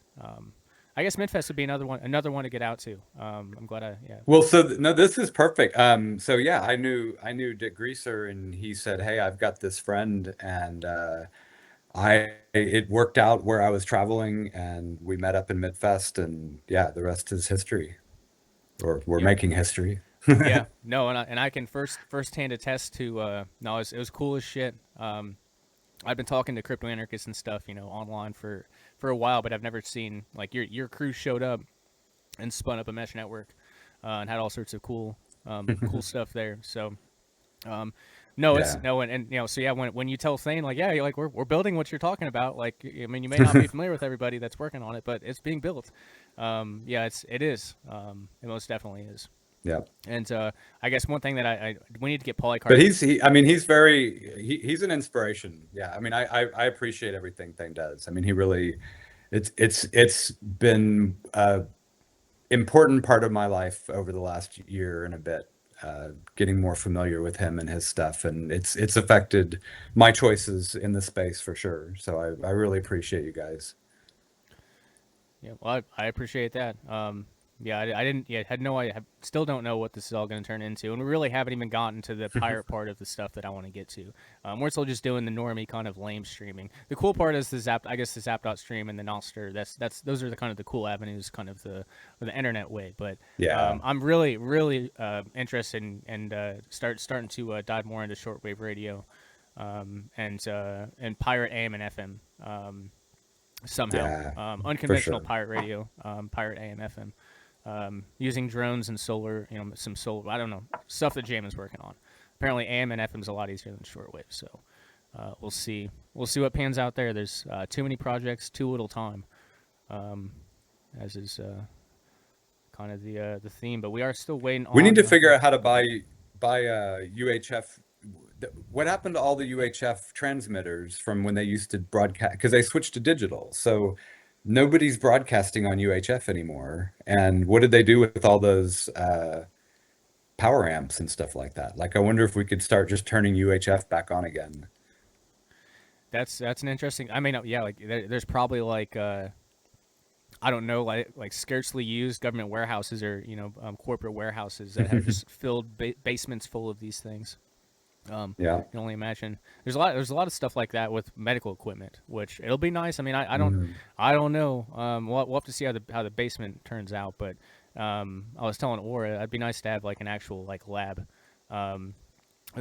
I guess Midfest would be another one to get out to. I'm glad yeah. Well, no, this is perfect. So yeah, I knew Dick Greaser, and he said, "Hey, I've got this friend," and it worked out where I was traveling, and we met up in Midfest, and yeah, the rest is history. Or we're making history. Yeah, no, and I can firsthand attest to no, it was cool as shit. I've been talking to crypto anarchists and stuff, online for for a while, but I've never seen like your crew showed up and spun up a mesh network and had all sorts of cool cool stuff there. So no, it's Yeah. no, and you know, so yeah, when you tell Thane like, yeah, you're like we're building what you're talking about. Like, I mean, you may not be familiar with everybody that's working on it, but it's being built. Yeah, it is. It most definitely is. Yeah. And I guess one thing that we need to get But polycarbonate. I mean, he's an inspiration. Yeah. I mean, I appreciate everything Thane does. I mean, he really, it's been a important part of my life over the last year and a bit, getting more familiar with him and his stuff. And it's affected my choices in the space for sure. So I really appreciate you guys. Yeah, well, I appreciate that. Yeah, I didn't. Yeah, had no idea. Still don't know what this is all going to turn into, and we really haven't even gotten to the pirate part of the stuff that I want to get to. We're still just doing the normie kind of lame streaming. The cool part is the Zap. I guess the Zap.stream and the Nostr. Those are the kind of the cool avenues, kind of the internet way. But Yeah. I'm really interested in starting to dive more into shortwave radio, and pirate AM and FM. Somehow, Yeah, for unconventional sure. pirate radio, pirate AM FM. Using drones and solar, you know, some solar, I don't know, stuff that Jamin's working on. Apparently AM and FM is a lot easier than shortwave, so we'll see what pans out there. There's too many projects, too little time, as is kind of the theme, but we are still waiting We need to on figure out how to buy UHF. What happened to all the UHF transmitters from when they used to broadcast? Because they switched to digital, so nobody's broadcasting on UHF anymore. And what did they do with all those power amps and stuff like that? Like, I wonder if we could start just turning UHF back on again. that's an interesting. I mean, yeah, like there's probably like I don't know, like scarcely used government warehouses or corporate warehouses that have just filled basements full of these things. Yeah. You can only imagine. There's a lot of stuff like that with medical equipment, which it'll be nice. I mean, Mhm. I don't know. We'll have to see how the basement turns out. But I was telling Aura, it'd be nice to have like an actual like lab. And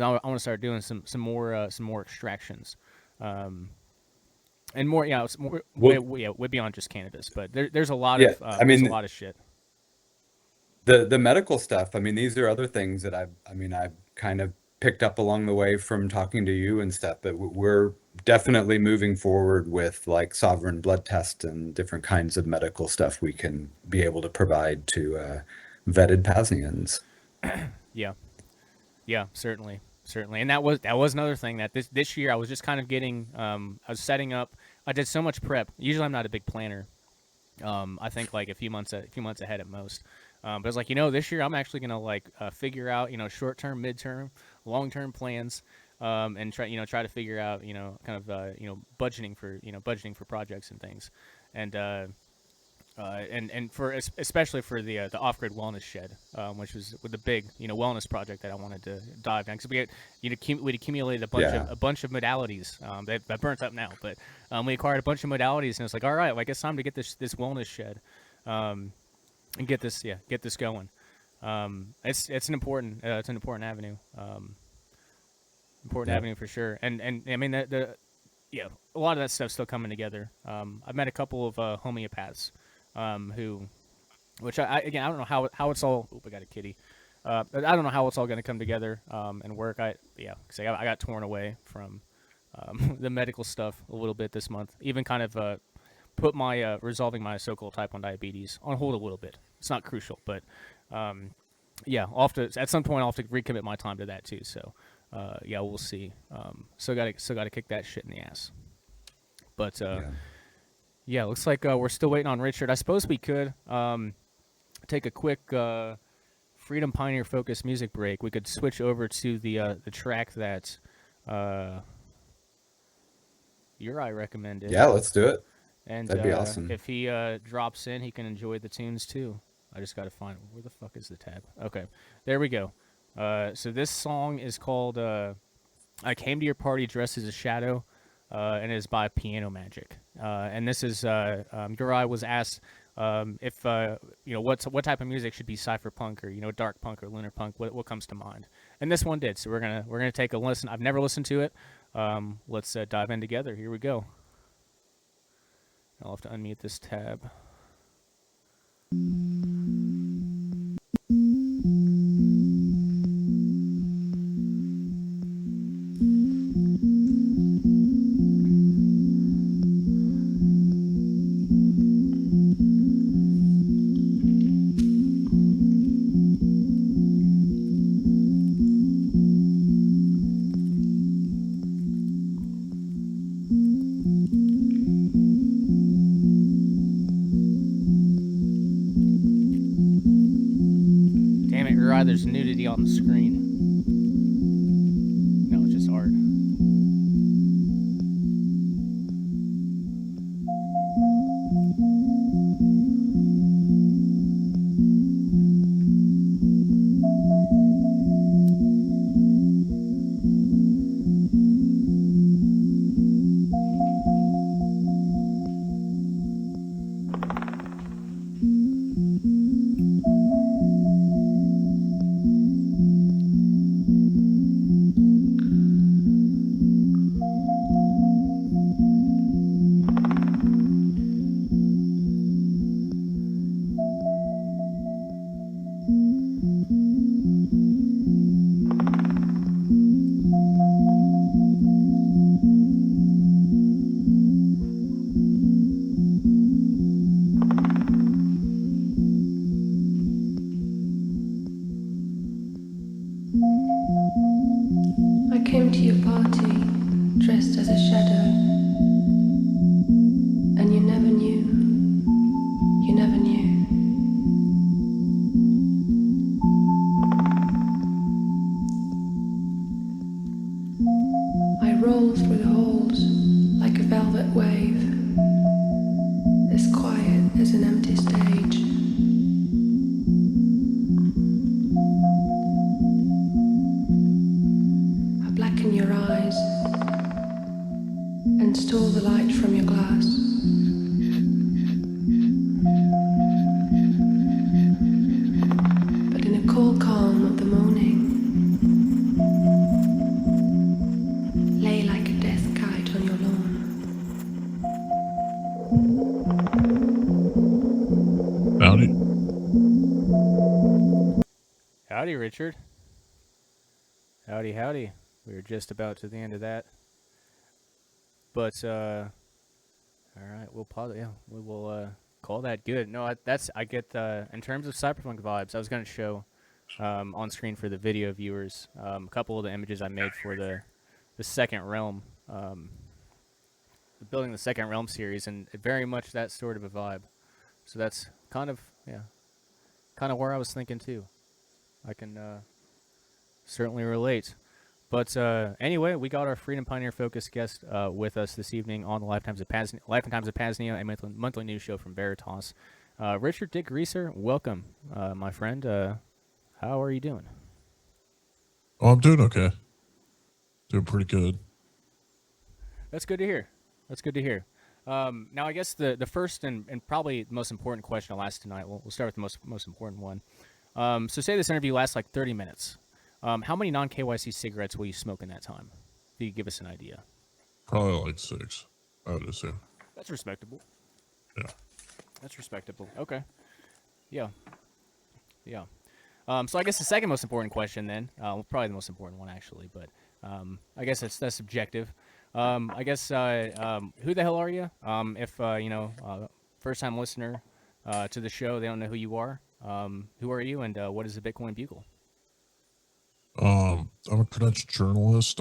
I want to start doing some more extractions. And more, it's more, Well, way beyond just cannabis. But there's a lot yeah. of I there's a mean, lot of shit. the medical stuff. I mean, these are other things that I've kind of picked up along the way from talking to you and stuff. But we're definitely moving forward with like sovereign blood tests and different kinds of medical stuff we can be able to provide to vetted PAZNIANs. Yeah. Yeah, certainly, and that was another thing that this year I was just kind of getting. I was setting up. I did so much prep. Usually I'm not a big planner. I think like a few months ahead at most. But I was like, this year I'm actually gonna like figure out short term, mid term, long term plans, and try to figure out kind of budgeting for projects and things, and for especially for the off-grid wellness shed, which was with the big wellness project that I wanted to dive in, because we'd accumulated Yeah. a bunch of modalities that burnt up now, but we acquired a bunch of modalities, and it's like, all right, well, I guess it's time to get this wellness shed, and get this going. It's an important avenue, avenue for sure, and I mean a lot of that stuff's still coming together. I've met a couple of homeopaths. Which I again, I don't know how it's all. Oh, I got a kitty. I don't know how it's all going to come together and work. Because I got torn away from the medical stuff a little bit this month. Even kind of put my resolving my so-called type 1 diabetes on hold a little bit. It's not crucial, but I'll have to, at some point I'll have to recommit my time to that too. So we'll see. Still got to kick that shit in the ass. But yeah, looks like we're still waiting on Richard. I suppose we could take a quick Freedom Pioneer focused music break. We could switch over to the track that Uri recommended. Yeah, let's do it. And That'd be awesome. if he drops in, he can enjoy the tunes too. I just got to find where the fuck is the tab. Okay, there we go. So this song is called "I Came to Your Party Dressed as a Shadow." And it is by Piano Magic. And this is Uri was asked if what type of music should be cypherpunk or dark punk or lunar punk. What comes to mind? And this one did. So we're gonna take a listen. I've never listened to it. Let's dive in together. Here we go. I'll have to unmute this tab. Damn it, Uri, there's nudity on the screen. No, it's just art. I came to your party dressed as a shadow, and you never knew, you never knew. I roll through the halls like a velvet wave, as quiet as an empty stage. Blacken your eyes and stole the light from your glass. But in a cold calm of the morning, lay like a death kite on your lawn. Howdy. Howdy, Richard. Howdy, howdy. We were just about to the end of that. But, all right, we'll pause it. Yeah, we will call that good. No, I get, in terms of cyberpunk vibes, I was going to show on screen for the video viewers a couple of the images I made for the Second Realm, building the Second Realm series, and very much that sort of a vibe. So that's kind of, yeah, kind of where I was thinking too. I can certainly relate. But anyway, we got our Freedom Pioneer focused guest with us this evening on the Life Times of P.A.Z.NIA, a monthly news show from Veritas. Richard Dick Reeser, welcome, my friend. How are you doing? Oh, I'm doing okay. Doing pretty good. That's good to hear. That's good to hear. Now, I guess the first and probably the most important question I'll ask tonight, we'll start with the most important one. So say this interview lasts like 30 minutes. How many non-KYC cigarettes will you smoke in that time? If you give us an idea. Probably like 6, I would assume. That's respectable. Yeah. That's respectable. Okay. Yeah. Yeah. So I guess the second most important question then, probably the most important one actually, but I guess that's subjective. I guess who the hell are you? If first-time listener to the show, they don't know who you are. Who are you, and what is the Bitcoin Bugle? I'm a credentialed journalist.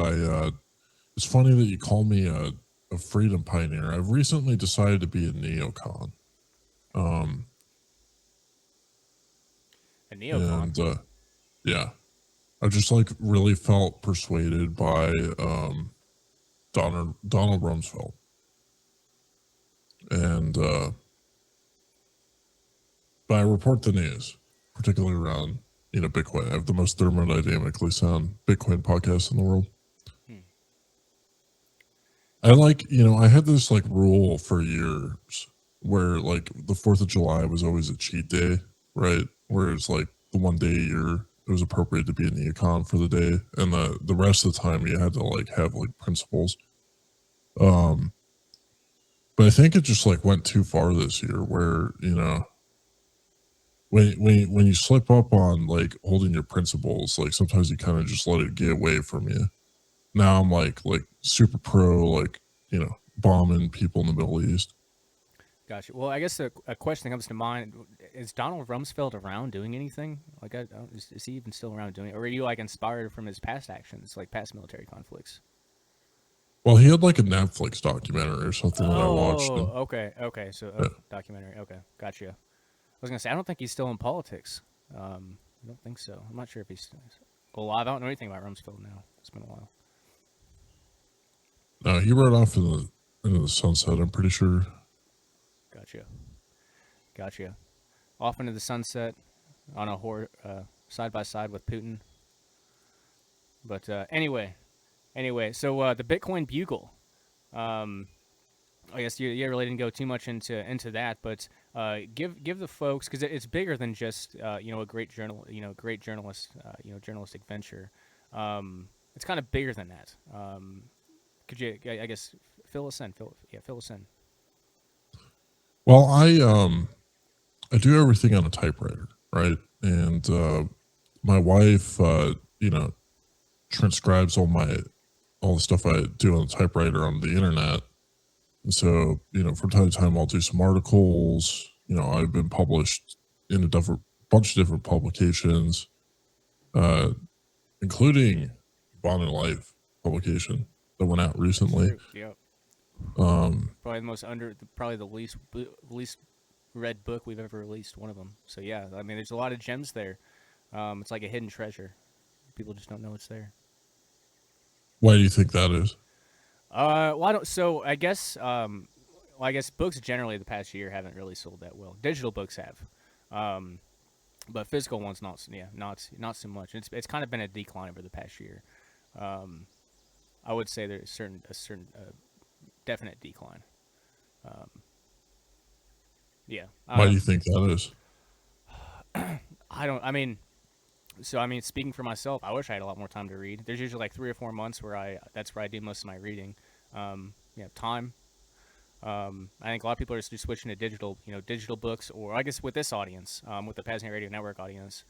It's funny that you call me a freedom pioneer. I've recently decided to be a neocon. A neocon? And yeah, I just like really felt persuaded by Donald Rumsfeld. And but I report the news, particularly around Bitcoin. I have the most thermodynamically sound Bitcoin podcast in the world. I I had this like rule for years where like the 4th of July was always a cheat day, right? Where it's like the one day a year it was appropriate to be a neocon for the day, and the rest of the time you had to like have like principles. But I think it just like went too far this year where, you know, when you slip up on like holding your principles, like sometimes you kind of just let it get away from you. Now I'm like super pro, like, you know, bombing people in the Middle East. Gotcha. Well, I guess a question that comes to mind is Donald Rumsfeld around doing anything? Like, is he even still around doing it? Or are you like inspired from his past actions, like past military conflicts? Well, he had like a Netflix documentary or something that I watched. Oh, And, okay. So, yeah. documentary. Okay, gotcha. I was gonna say I don't think he's still in politics. I don't think so. I'm not sure if he's alive. I don't know anything about Rumsfeld now. It's been a while. No, he rode off into the sunset, I'm pretty sure. Gotcha. Off into the sunset on a side by side with Putin. But anyway, so the Bitcoin Bugle. I guess you really didn't go too much into that, but give the folks, because it's bigger than just a great journalist journalistic venture. It's kind of bigger than that. Could you, I guess, fill us in? Fill us in. Well, I do everything on a typewriter, right? And my wife, you know, transcribes all the stuff I do on the typewriter on the internet. And so, you know, from time to time, I'll do some articles. You know, I've been published in a bunch of different publications, including Vonu Life publication that went out recently. Yep. Um, probably the least read book we've ever released. One of them. So yeah, I mean, there's a lot of gems there. It's like a hidden treasure. People just don't know it's there. why do you think that is? Well, I guess books generally the past year haven't really sold that well. Digital books have, but physical ones not so much. It's kind of been a decline over the past year. I would say there's a certain definite decline. Yeah. Why do you think that is? Speaking for myself, I wish I had a lot more time to read. There's usually like 3 or 4 months that's where I do most of my reading. Time. I think a lot of people are just switching to digital books, or I guess with this audience, with the PAZNIA Radio Network audience,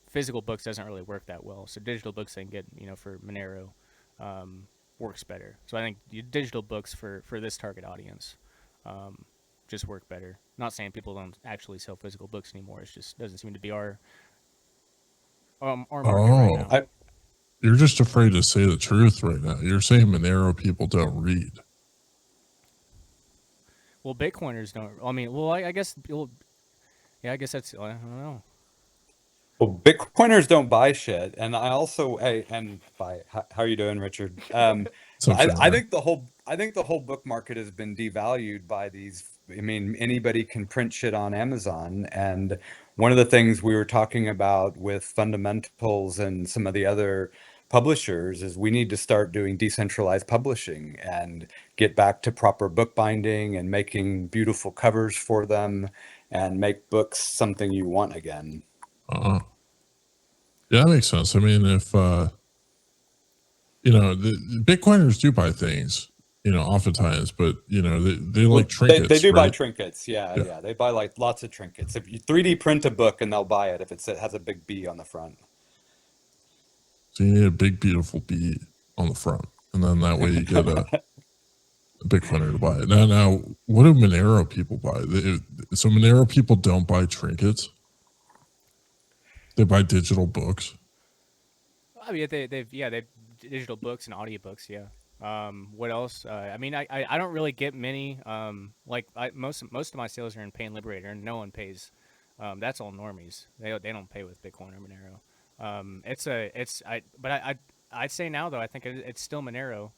physical books doesn't really work that well. So digital books they can get, for Monero, works better. So I think digital books for this target audience, just work better. Not saying people don't actually sell physical books anymore. It just doesn't seem to be our market right now. You're just afraid to say the truth right now. You're saying Monero people don't read. Well, Bitcoiners don't. I mean, well, I guess. I guess that's. I don't know. Well, Bitcoiners don't buy shit, and I also how are you doing, Richard? I think the whole book market has been devalued by these. I mean, anybody can print shit on Amazon, and one of the things we were talking about with Fundamentals and some of the other publishers is we need to start doing decentralized publishing and get back to proper bookbinding and making beautiful covers for them and make books something you want again. Yeah, that makes sense. I mean, if the Bitcoiners do buy things, oftentimes, but they like trinkets. They do right? buy trinkets. Yeah. They buy like lots of trinkets. If you 3D print a book and they'll buy it if it has a big B on the front. So you need a big, beautiful bee on the front, and then that way you get a Bitcoiner to buy it. Now, what do Monero people buy? So Monero people don't buy trinkets. They buy digital books. I mean, they've digital books and audiobooks. Yeah. What else? I don't really get many. Most of my sales are in Pay and Liberator, and no one pays. That's all normies. They don't pay with Bitcoin or Monero. I'd say now though I think it's still Monero.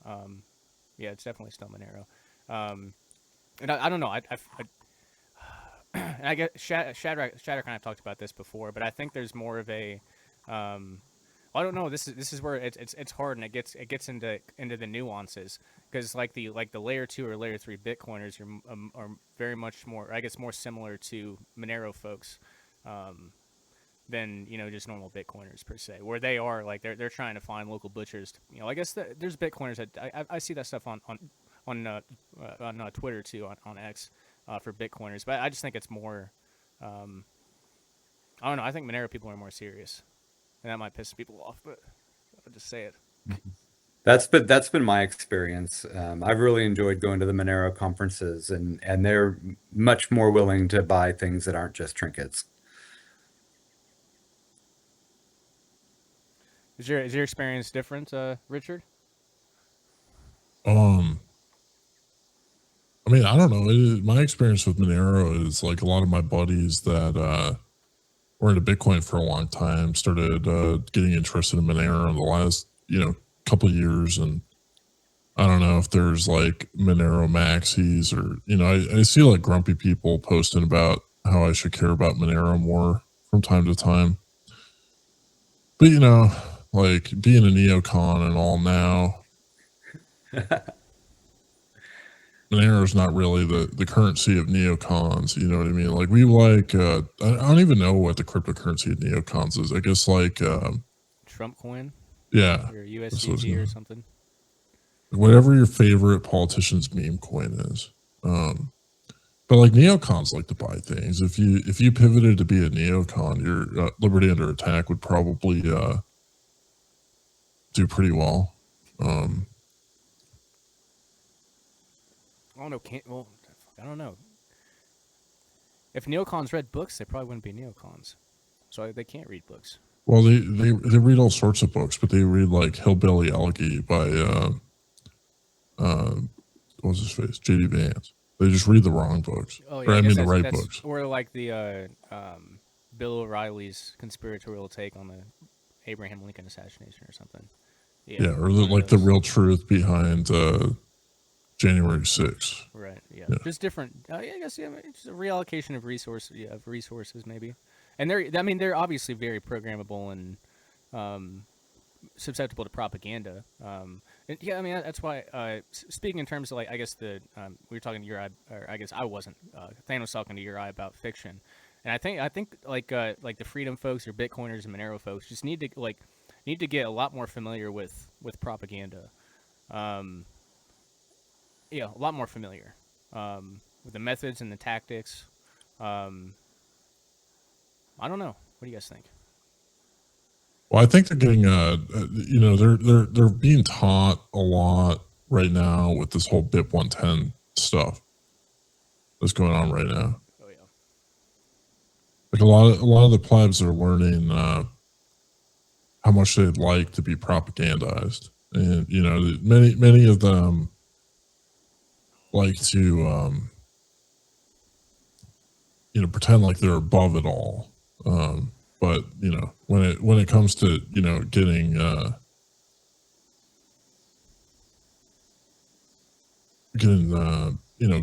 Yeah, it's definitely still Monero. And I don't know. And I get Shadrach and I've talked about this before, but I think there's more of a. I don't know. This is where it's hard, and it gets into the nuances, because like the layer 2 or layer 3 Bitcoiners are very much more, I guess, more similar to Monero folks. Than just normal Bitcoiners per se, where they are like they're trying to find local butchers. I guess there's Bitcoiners that I see that stuff on on Twitter too, on X, for Bitcoiners. But I just think it's more. I don't know. I think Monero people are more serious, and that might piss people off. But I'll just say it. That's been my experience. I've really enjoyed going to the Monero conferences, and they're much more willing to buy things that aren't just trinkets. Is your experience different, Richard? I mean, I don't know. My experience with Monero is like a lot of my buddies that were into Bitcoin for a long time started getting interested in Monero in the last, couple of years. And I don't know if there's like Monero maxis or, I see like grumpy people posting about how I should care about Monero more from time to time. But, like being a neocon and all now, Monero is not really the currency of neocons. You know what I mean? Like we like, I don't even know what the cryptocurrency of neocons is. I guess like Trump coin. Yeah, Or USDT or something. Whatever your favorite politician's meme coin is. But like neocons like to buy things. If you pivoted to be a neocon, your Liberty Under Attack would probably do pretty well. I don't know. I don't know. If neocons read books, they probably wouldn't be neocons. So they can't read books. Well, they read all sorts of books, but they read like Hillbilly Elegy by what's his face, J.D. Vance. They just read the wrong books. Oh, yeah, or I mean the right books. Or like the Bill O'Reilly's conspiratorial take on the Abraham Lincoln assassination or something. Yeah, or the real truth behind January 6th. Right. Yeah. Just different. I guess it's a reallocation of resources maybe. And they're obviously very programmable and susceptible to propaganda. That's why. Speaking in terms of like, I guess we were talking to Uri, or I guess I wasn't. Thanos was talking to Uri about fiction, and I think like the Freedom folks or Bitcoiners and Monero folks just need to get a lot more familiar with propaganda. A lot more familiar with the methods and the tactics. I don't know. What do you guys think? Well, I think they're getting, they're being taught a lot right now with this whole BIP 110 stuff that's going on right now. Oh yeah. Like a lot of the plebs are learning how much they'd like to be propagandized, and many of them like to pretend like they're above it all. But when it comes to getting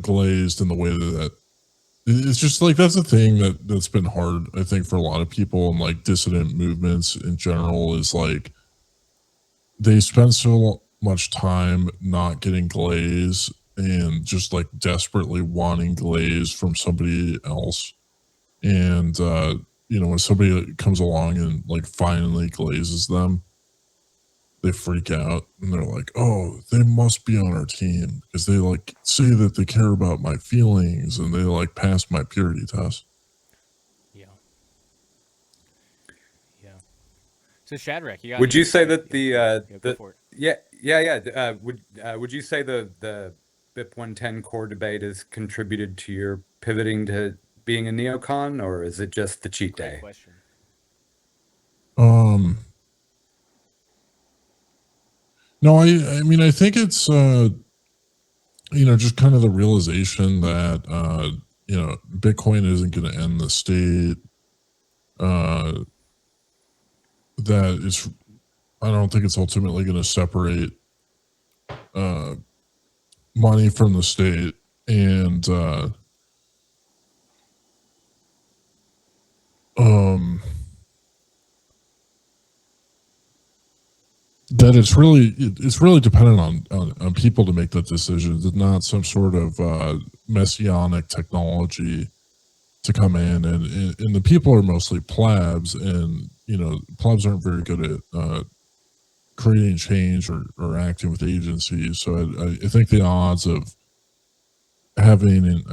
glazed in the way that it's just like, that's a thing that's been hard, I think, for a lot of people, and like dissident movements in general, is like they spend so much time not getting glaze and just like desperately wanting glaze from somebody else. And when somebody comes along and like finally glazes them, they freak out and they're like, oh, they must be on our team because they like say that they care about my feelings and they like pass my purity test. Yeah. So Shadrach, would you say that would you say the BIP 110 core debate has contributed to your pivoting to being a neocon, or is it just the cheat day? Great question. No, I mean, I think it's, just kind of the realization that, Bitcoin isn't going to end the state. That it's, I don't think it's ultimately going to separate money from the state. And, that it's really dependent on people to make that decision. It's not some sort of messianic technology to come in, and the people are mostly plebs, and plebs aren't very good at creating change or acting with agencies. So I think the odds of having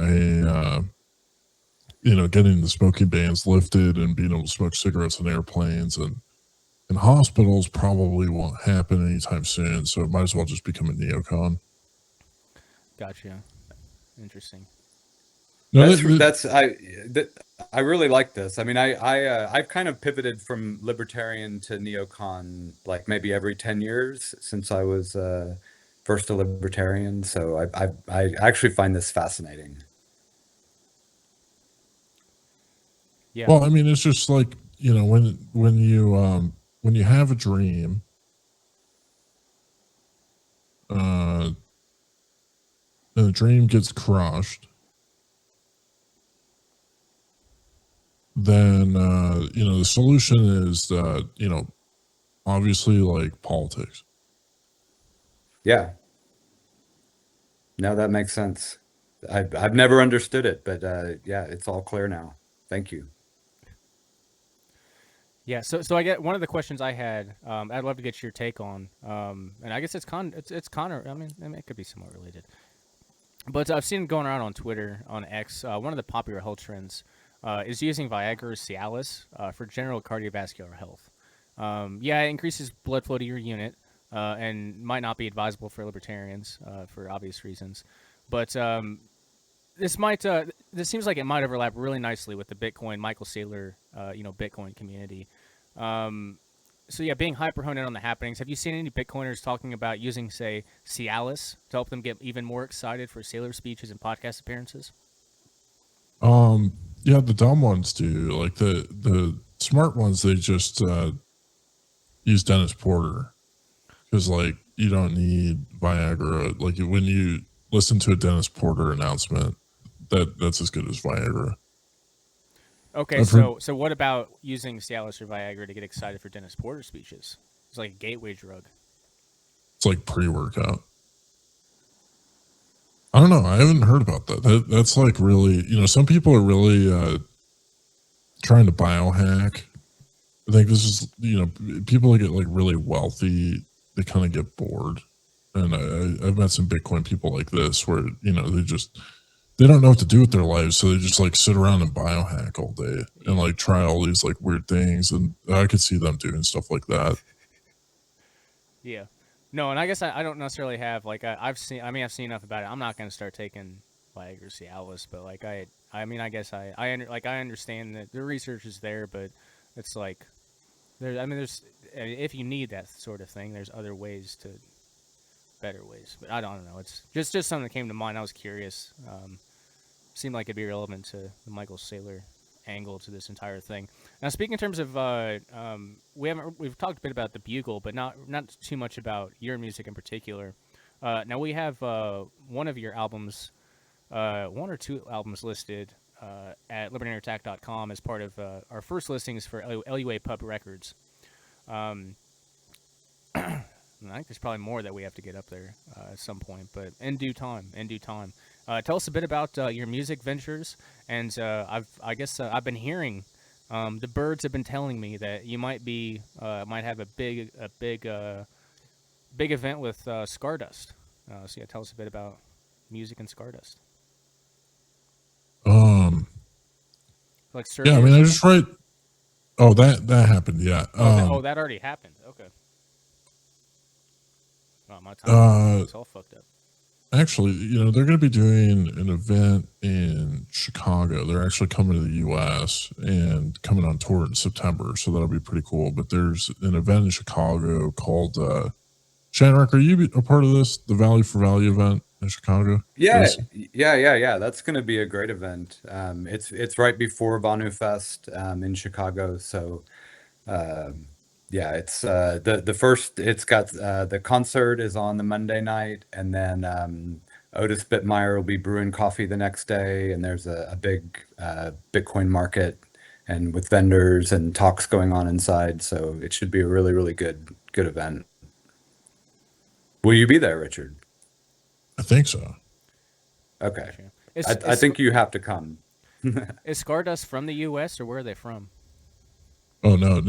getting the smoking bans lifted and being able to smoke cigarettes in airplanes and in hospitals probably won't happen anytime soon. So it might as well just become a neocon. Gotcha. Interesting. No, I really like this. I mean, I've kind of pivoted from libertarian to neocon like maybe every 10 years since I was first a libertarian. So I actually find this fascinating. Yeah. Well, I mean, it's just like, when you have a dream, and the dream gets crushed, then the solution is that, obviously, like, politics. Yeah. No, that makes sense. I've never understood it, but yeah, it's all clear now. Thank you. Yeah, so I get one of the questions I had. I'd love to get your take on, and I guess it's Connor. I mean, it could be somewhat related, but I've seen going around on Twitter, on X. One of the popular health trends is using Viagra or Cialis for general cardiovascular health. Yeah, it increases blood flow to your unit, and might not be advisable for libertarians for obvious reasons, but this seems like it might overlap really nicely with the Bitcoin Michael Saylor, Bitcoin community. So yeah, being hyper honed in on the happenings. Have you seen any Bitcoiners talking about using, say, Cialis to help them get even more excited for Saylor speeches and podcast appearances? Yeah, the dumb ones do. Like the smart ones, they just use Dennis Porter, because like you don't need Viagra. Like when you listen to a Dennis Porter announcement, that's as good as Viagra. Okay, so what about using Cialis or Viagra to get excited for Dennis Porter speeches? It's like a gateway drug. It's like pre-workout. I don't know. I haven't heard about that. That's like really, some people are really trying to biohack. I think this is, people that get like really wealthy, they kind of get bored. And I've met some Bitcoin people like this where, they don't know what to do with their lives. So they just like sit around and biohack all day and like try all these like weird things. And I could see them doing stuff like that. Yeah. No, and I guess I don't necessarily have like I've seen enough about it. I'm not going to start taking Viagra or Cialis, but like I guess I understand that the research is there, but it's like there's if you need that sort of thing, there's other ways better ways. But I don't know. It's just something that came to mind. I was curious. Seemed like it'd be relevant to the Michael Saylor angle to this entire thing. Now, speaking in terms of we've talked a bit about the Bugle, but not too much about your music in particular. Now we have one of your albums, one or two albums listed at libertarianattack.com as part of our first listings for LUA Pub Records. I think there's probably more that we have to get up there at some point, but in due time. Tell us a bit about your music ventures, and I've been hearing the birds have been telling me that you might have a big event with Stardust. So yeah, tell us a bit about music and Stardust. Like yeah, I mean, I just write. Oh, that happened. Yeah. That already happened. Okay. Oh, my time it's all fucked up. Actually, they're going to be doing an event in Chicago. They're actually coming to the U.S. and coming on tour in September, so that'll be pretty cool. But there's an event in Chicago called Shadrach, are you a part of this? The Value for Value event in Chicago? Yeah. That's going to be a great event. It's right before Vonu Fest in Chicago, so yeah, it's the first. It's got the concert is on the Monday night, and then Otis Bittmeyer will be brewing coffee the next day, and there's a big Bitcoin market and with vendors and talks going on inside. So it should be a really, really good event. Will you be there, Richard? I think so. Okay. I think you have to come. Is Stardust from the U.S. or where are they from? Oh no.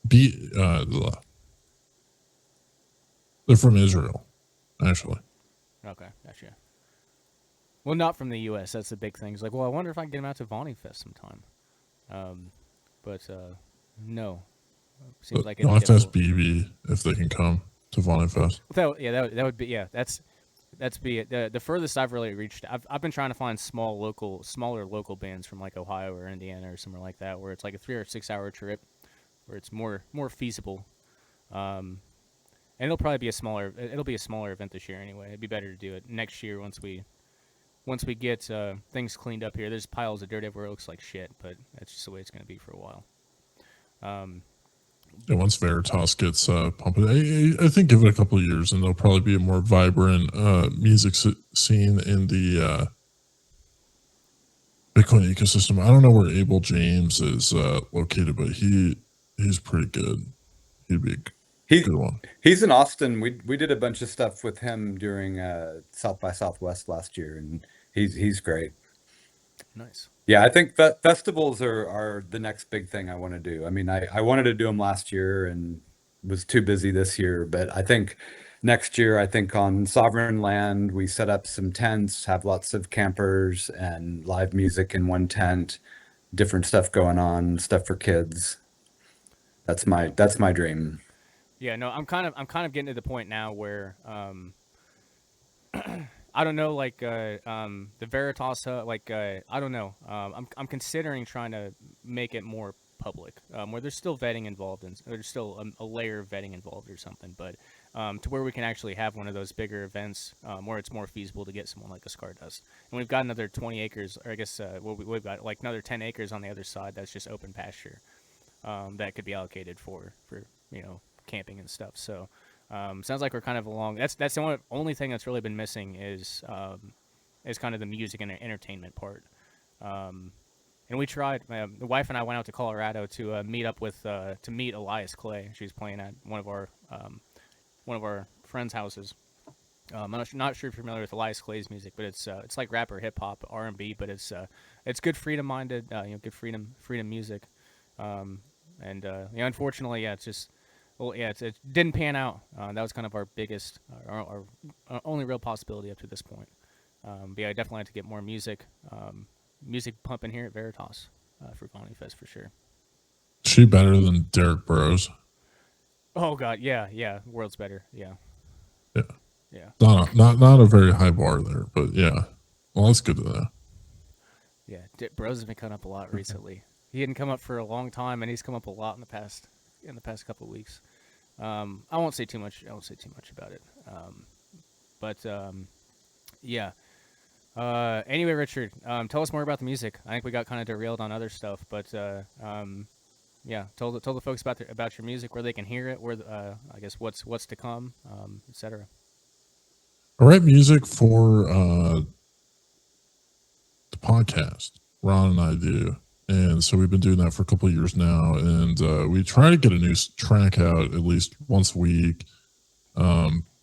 They're from Israel, actually. Okay, gotcha. Well, not from the U.S. That's the big thing. It's like, well, I wonder if I can get them out to Vonnie Fest sometime. But no, seems like it'd You'll be have to ask difficult. BB if they can come to Vonnie Fest. That would be that's be it. The furthest I've really reached. I've been trying to find smaller local bands from like Ohio or Indiana or somewhere like that, where it's like a 3 or 6 hour trip, where it's more feasible. And it'll probably be a smaller event this year anyway. It'd be better to do it next year once we get things cleaned up here. There's piles of dirt everywhere. It looks like shit, but that's just the way it's going to be for a while. Yeah, once Veritas gets pumping, I think give it a couple of years and there'll probably be a more vibrant music scene in the Bitcoin ecosystem. I don't know where Abel James is located, but he's pretty good. He'd be a good one. He's in Austin. We did a bunch of stuff with him during South by Southwest last year, and he's great. Nice. Yeah, I think festivals are the next big thing I want to do. I mean, I wanted to do them last year and was too busy this year, but I think next year, I think on sovereign land, we set up some tents, have lots of campers and live music in one tent, different stuff going on, stuff for kids. That's my dream. Yeah, no, I'm kind of getting to the point now where I don't know, like the Veritas, I don't know. I'm considering trying to make it more public, where there's still vetting involved, and there's still a layer of vetting involved or something, but to where we can actually have one of those bigger events where it's more feasible to get someone like a Stardust. And we've got another 20 acres, or I guess we've got like another 10 acres on the other side that's just open pasture that could be allocated for camping and stuff. So. Sounds like we're kind of along. That's the only thing that's really been missing is kind of the music and entertainment part. And we tried. The wife and I went out to Colorado to meet up with to meet Elias Clay. She was playing at one of our friends' houses. I'm not sure if you're familiar with Elias Clay's music, but it's like rap or hip hop, R&B, but it's good freedom-minded, good freedom music. Unfortunately, yeah, it's just. Well, yeah, it didn't pan out. That was kind of our biggest, our only real possibility up to this point. But yeah, I definitely had to get more music pumping here at Veritas for Vonnie Fest for sure. Is she better than Derek Burrows? Oh God, yeah, world's better, yeah. Not a very high bar there, but yeah. Well, that's good to know. Yeah, Burrows has been coming up a lot recently. He hadn't come up for a long time, and he's come up a lot in the past couple of weeks. I won't say too much about it. Yeah. Anyway, Richard, tell us more about the music. I think we got kind of derailed on other stuff, but yeah, tell the folks about your music, where they can hear it, where I guess what's to come, etc. I write music for the podcast. Ron and I do. And so we've been doing that for a couple of years now, and we try to get a new track out at least once a week.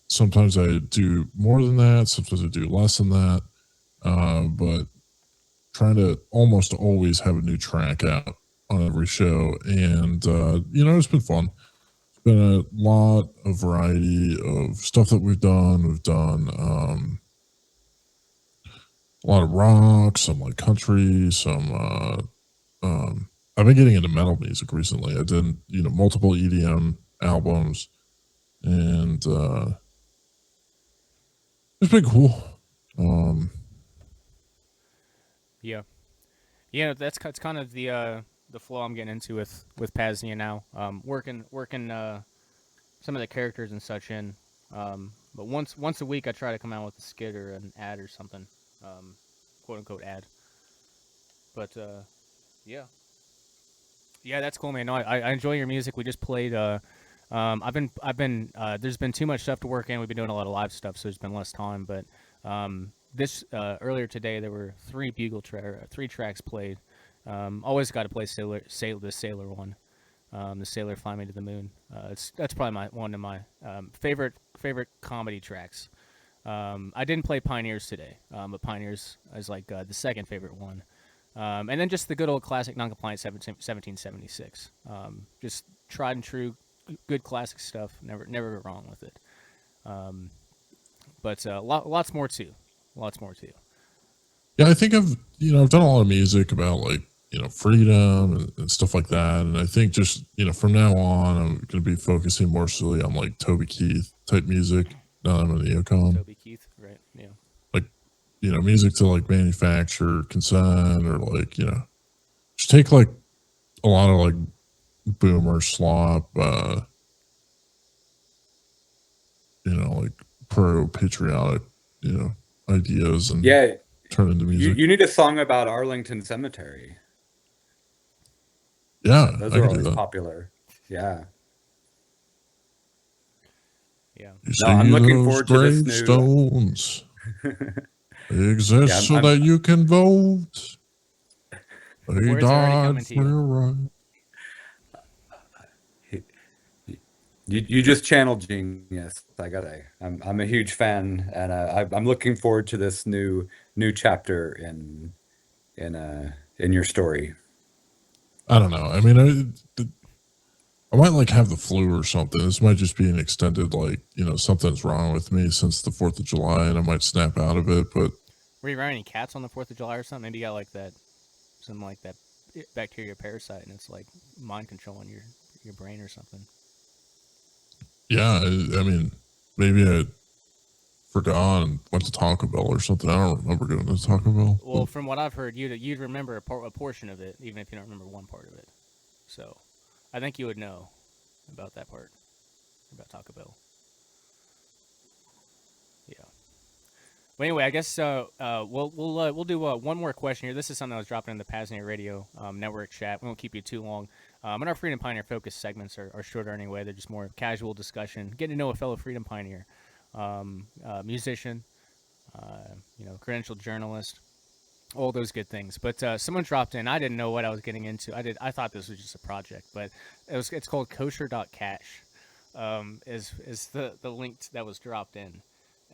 Sometimes I do more than that, sometimes I do less than that, but trying to almost always have a new track out on every show. And, it's been fun. It's been a lot of variety of stuff that we've done. We've done a lot of rock, some like country, some... I've been getting into metal music recently. I did, multiple EDM albums, and it's been cool. Yeah, that's kind of the flow I'm getting into with P.A.Z.NIA now. Working some of the characters and such in, but once a week I try to come out with a skit or an ad or something, quote unquote ad. But yeah, that's cool, man. No, I enjoy your music. We just played. I've been. There's been too much stuff to work in. We've been doing a lot of live stuff, so there's been less time. But this earlier today, there were three tracks played. Always got to play the Sailor one. The Sailor Fly Me to the Moon. That's probably one of my favorite comedy tracks. I didn't play Pioneers today, but Pioneers is like the second favorite one. And then just the good old classic Non-Compliant 1776. Just tried and true, good classic stuff. Never go wrong with it. But lots more too. Lots more too. Yeah, I think I've done a lot of music about like, freedom and stuff like that. And I think just, from now on, I'm going to be focusing more solely on like Toby Keith type music. Now that I'm a neocon. Toby Keith, right? Yeah. Like, music to like manufacture consent, or like, just take like a lot of like boomer slop, like pro-patriotic, ideas and turn into music. You need a song about Arlington Cemetery. Yeah, Those I are could do always that. popular. Yeah. Yeah. You No, I'm see looking those forward to this new. gravestones. They exist Yeah, so that you can vote. They Words are already died coming to for you. your right. You just channeled genius. I'm a huge fan, and I'm looking forward to this new chapter in your story. I don't know. I mean, I might like have the flu or something. This might just be an extended, like, something's wrong with me since the 4th of July, and I might snap out of it. But were you around any cats on the 4th of July or something? Maybe you got like that, something like that bacteria parasite, and it's like mind controlling your brain or something. yeah, I mean, maybe I forgot and went to Taco Bell or something. I don't remember going to Taco Bell. Well, from what I've heard, you'd remember a portion of it, even if you don't remember one part of it. So, I think you would know about that part, about Taco Bell. Yeah. But anyway, I guess we'll do one more question here. This is something I was dropping in the PAZNIA Radio network chat. We won't keep you too long. And our Freedom Pioneer focus segments are shorter anyway. They're just more casual discussion, getting to know a fellow Freedom Pioneer, musician, credentialed journalist, all those good things. But someone dropped in. I didn't know what I was getting into. I thought this was just a project, but it's called kosher.cash. Is the link that was dropped in,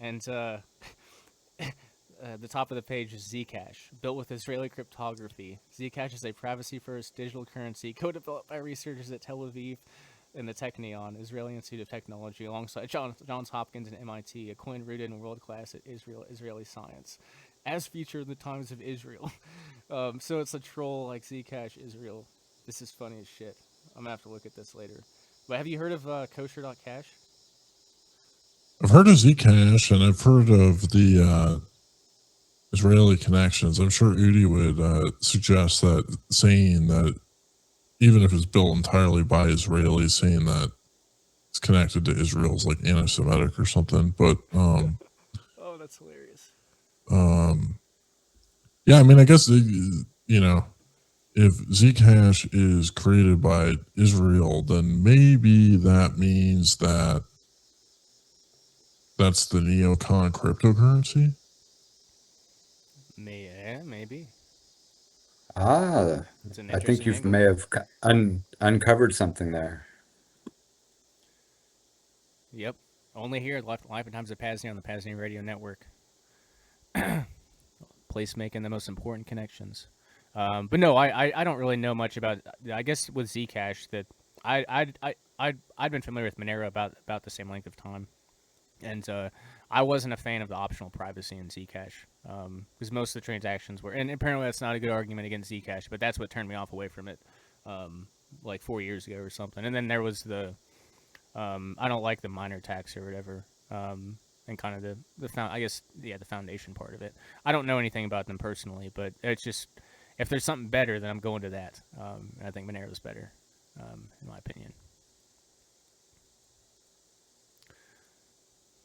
and the top of the page is Zcash, built with Israeli cryptography. Zcash is a privacy-first digital currency co-developed by researchers at Tel Aviv and the Technion, Israeli Institute of Technology, alongside Johns Hopkins and MIT, a coin rooted in world-class Israeli science, as featured in the Times of Israel. So it's a troll like Zcash Israel. This is funny as shit. I'm gonna have to look at this later. But have you heard of kosher.cash? I've heard of Zcash, and I've heard of the Israeli connections. I'm sure Udi would suggest that, saying that even if it's built entirely by Israelis, saying that it's connected to Israel's like anti-Semitic or something. But oh, that's hilarious. Yeah, I mean, I guess if Zcash is created by Israel, then maybe that means that that's the neocon cryptocurrency. Yeah, maybe. I think you may have uncovered something there. Yep. Only here at Life Times of P.A.Z.NIA on the PAZNIA Radio Network. Place making the most important connections. But no, I don't really know much about. I guess with Zcash that I'd been familiar with Monero about the same length of time, and I wasn't a fan of the optional privacy in Zcash because most of the transactions were, and apparently that's not a good argument against Zcash, but that's what turned me off away from it, like 4 years ago or something. And then there was the I don't like the miner tax or whatever. And kind of the foundation part of it. I don't know anything about them personally, but it's just, if there's something better, then I'm going to that. And I think Monero's better, in my opinion.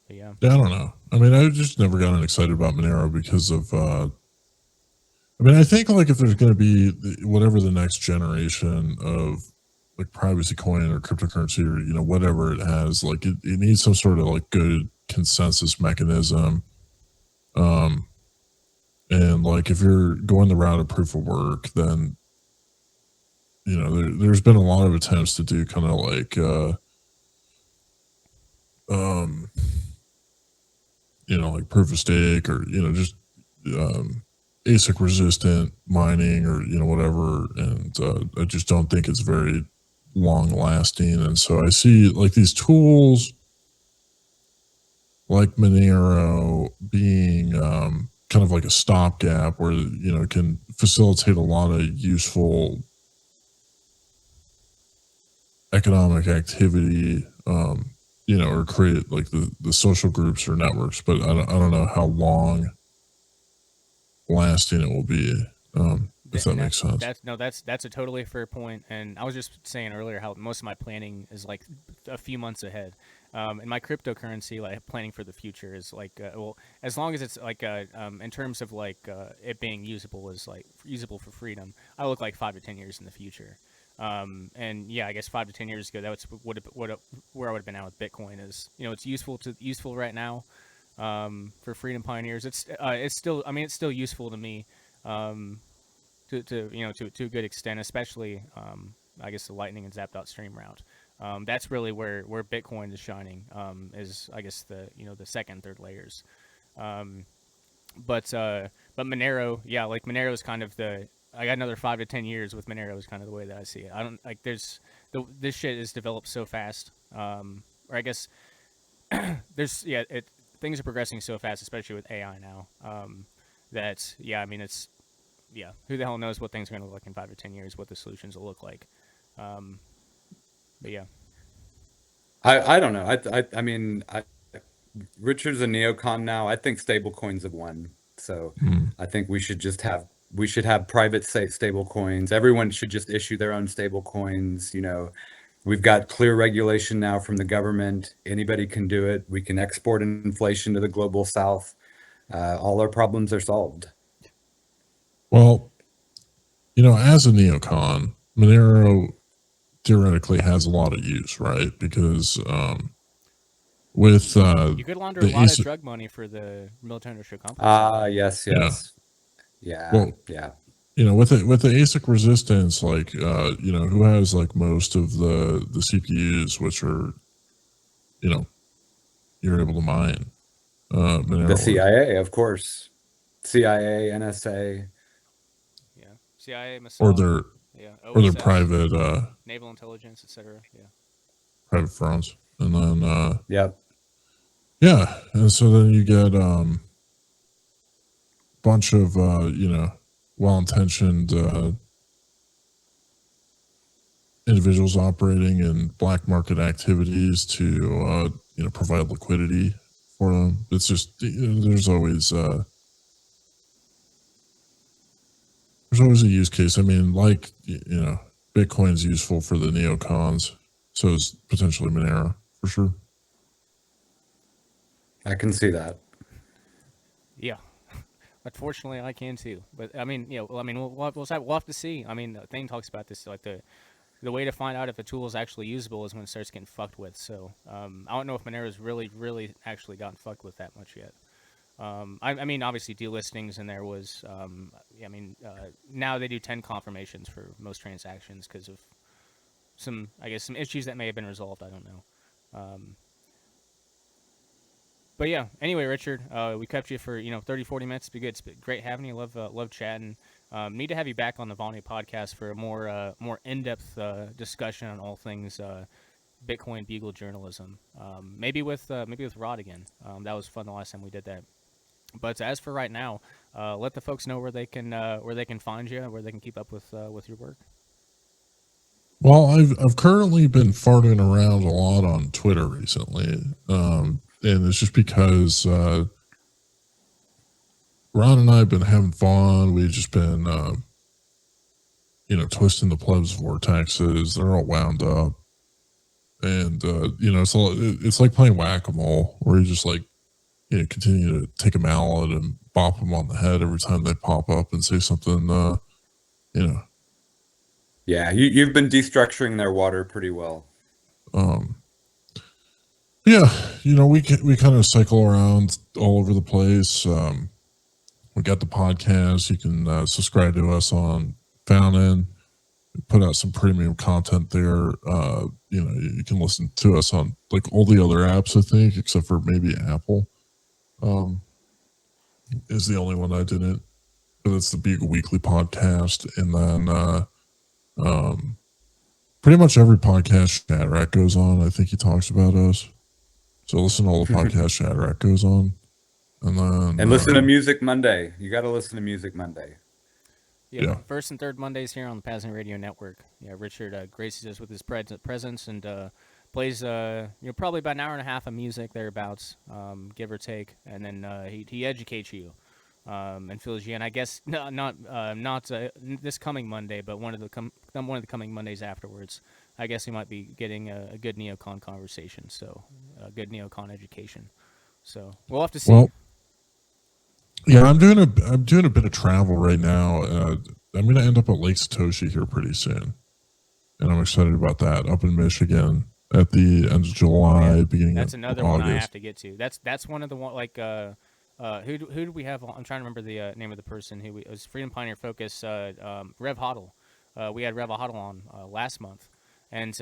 But yeah. Yeah, I don't know. I mean, I just never gotten excited about Monero because of, I mean, I think like if there's going to be whatever the next generation of like privacy coin or cryptocurrency or, whatever it has, like it needs some sort of like good consensus mechanism. And like if you're going the route of proof of work, then there's been a lot of attempts to do kind of like like proof of stake or just ASIC resistant mining or whatever, and I just don't think it's very long lasting. And so I see like these tools like Monero being kind of like a stopgap where, you know, it can facilitate a lot of useful economic activity, you know, or create like the social groups or networks, but I don't know how long lasting it will be. If that makes sense. That's a totally fair point. And I was just saying earlier how most of my planning is like a few months ahead. And my cryptocurrency, like planning for the future, is like well, as long as it's like in terms of like it being usable is like usable for freedom. I look like 5 to 10 years in the future. And yeah, I guess 5 to 10 years ago, that's where I would have been at with Bitcoin. Is, you know, it's useful right now for freedom pioneers. It's still, I mean, it's still useful to me. To you know, to a good extent, especially I guess the Lightning and Zap.stream route. That's really where Bitcoin is shining. Is, I guess, the, you know, the second, third layers. But Monero, yeah, like Monero is kind of I got another 5 to 10 years with Monero is kind of the way that I see it. I don't like this shit is developed so fast. Or I guess things are progressing so fast, especially with AI now. That, yeah, I mean, it's, yeah, who the hell knows what things are going to look like in 5 to 10 years, what the solutions will look like. But yeah. I don't know. I mean, Richard's a neocon now. I think stable coins have won. So I think we should have private stable coins. Everyone should just issue their own stable coins. You know, we've got clear regulation now from the government. Anybody can do it. We can export inflation to the global south. All our problems are solved. Well, you know, as a neocon, Monero theoretically has a lot of use, right? Because with you could launder a lot of drug money for the military industrial complex. Yes. Yeah. Well, yeah. You know, with the ASIC resistance, like you know, who has like most of the CPUs, which are, you know, you're able to mine. The CIA, of course. CIA, NSA. Yeah. CIA, Mossad, or their private naval intelligence, etc. Yeah. Private firms. And then yep. Yeah, and so then you get bunch of you know, well-intentioned individuals operating in black market activities to you know, provide liquidity for them. It's just, you know, there's always a use case. I mean, like, you know, Bitcoin's useful for the neocons, so is potentially Monero for sure. I can see that. Yeah. Unfortunately, I can too. But I mean, you know, I mean, we'll have to see. I mean, the thing talks about this, like the way to find out if a tool is actually usable is when it starts getting fucked with. So I don't know if Monero's really actually gotten fucked with that much yet. I mean, obviously delistings, and there was, I mean, now they do 10 confirmations for most transactions because of some issues that may have been resolved. I don't know. But yeah, anyway, Richard, we kept you for, you know, 30, 40 minutes. It's been great having you. Love chatting. Need to have you back on the Vonu podcast for a more in-depth discussion on all things Bitcoin Bugle journalism. Maybe with Rod again. That was fun the last time we did that. But as for right now, let the folks know where they can find you, where they can keep up with your work. Well, I've currently been farting around a lot on Twitter recently, and it's just because Ron and I have been having fun. We've just been, you know, twisting the plebs vortexes. They're all wound up, and you know, it's like playing whack-a-mole, where you just like, you know, continue to take a mallet and bop them on the head every time they pop up and say something, you know. Yeah, you've been destructuring their water pretty well. Yeah, you know, we kind of cycle around all over the place. We got the podcast. You can subscribe to us on Fountain. We put out some premium content there. You know, you can listen to us on like all the other apps, I think, except for maybe Apple. Is the only one I didn't. But it's the Bugle Weekly podcast, and then pretty much every podcast Shadrach goes on, I think he talks about us. So listen to all the podcasts Shadrach goes on. And then And listen to Music Monday. You got to listen to Music Monday. Yep. Yeah. First and third Mondays here on the PAZNIA Radio Network. Yeah, Richard graces us with his presence and plays probably about an hour and a half of music thereabouts, give or take, and then he educates you and fills you in. I guess not this coming Monday, but one of the coming Mondays afterwards. I guess he might be getting a good neocon conversation, so a good neocon education. So we'll have to see. Well, yeah, I'm doing a bit of travel right now. I'm going to end up at Lake Satoshi here pretty soon, and I'm excited about that. Up in Michigan at the end of July, beginning That's of another August. one I have to get to. That's one of the one like who do we have? I'm trying to remember the name of the person who was Freedom Pioneer Focus. Rev Hoddle. We had Rev Hoddle on last month, and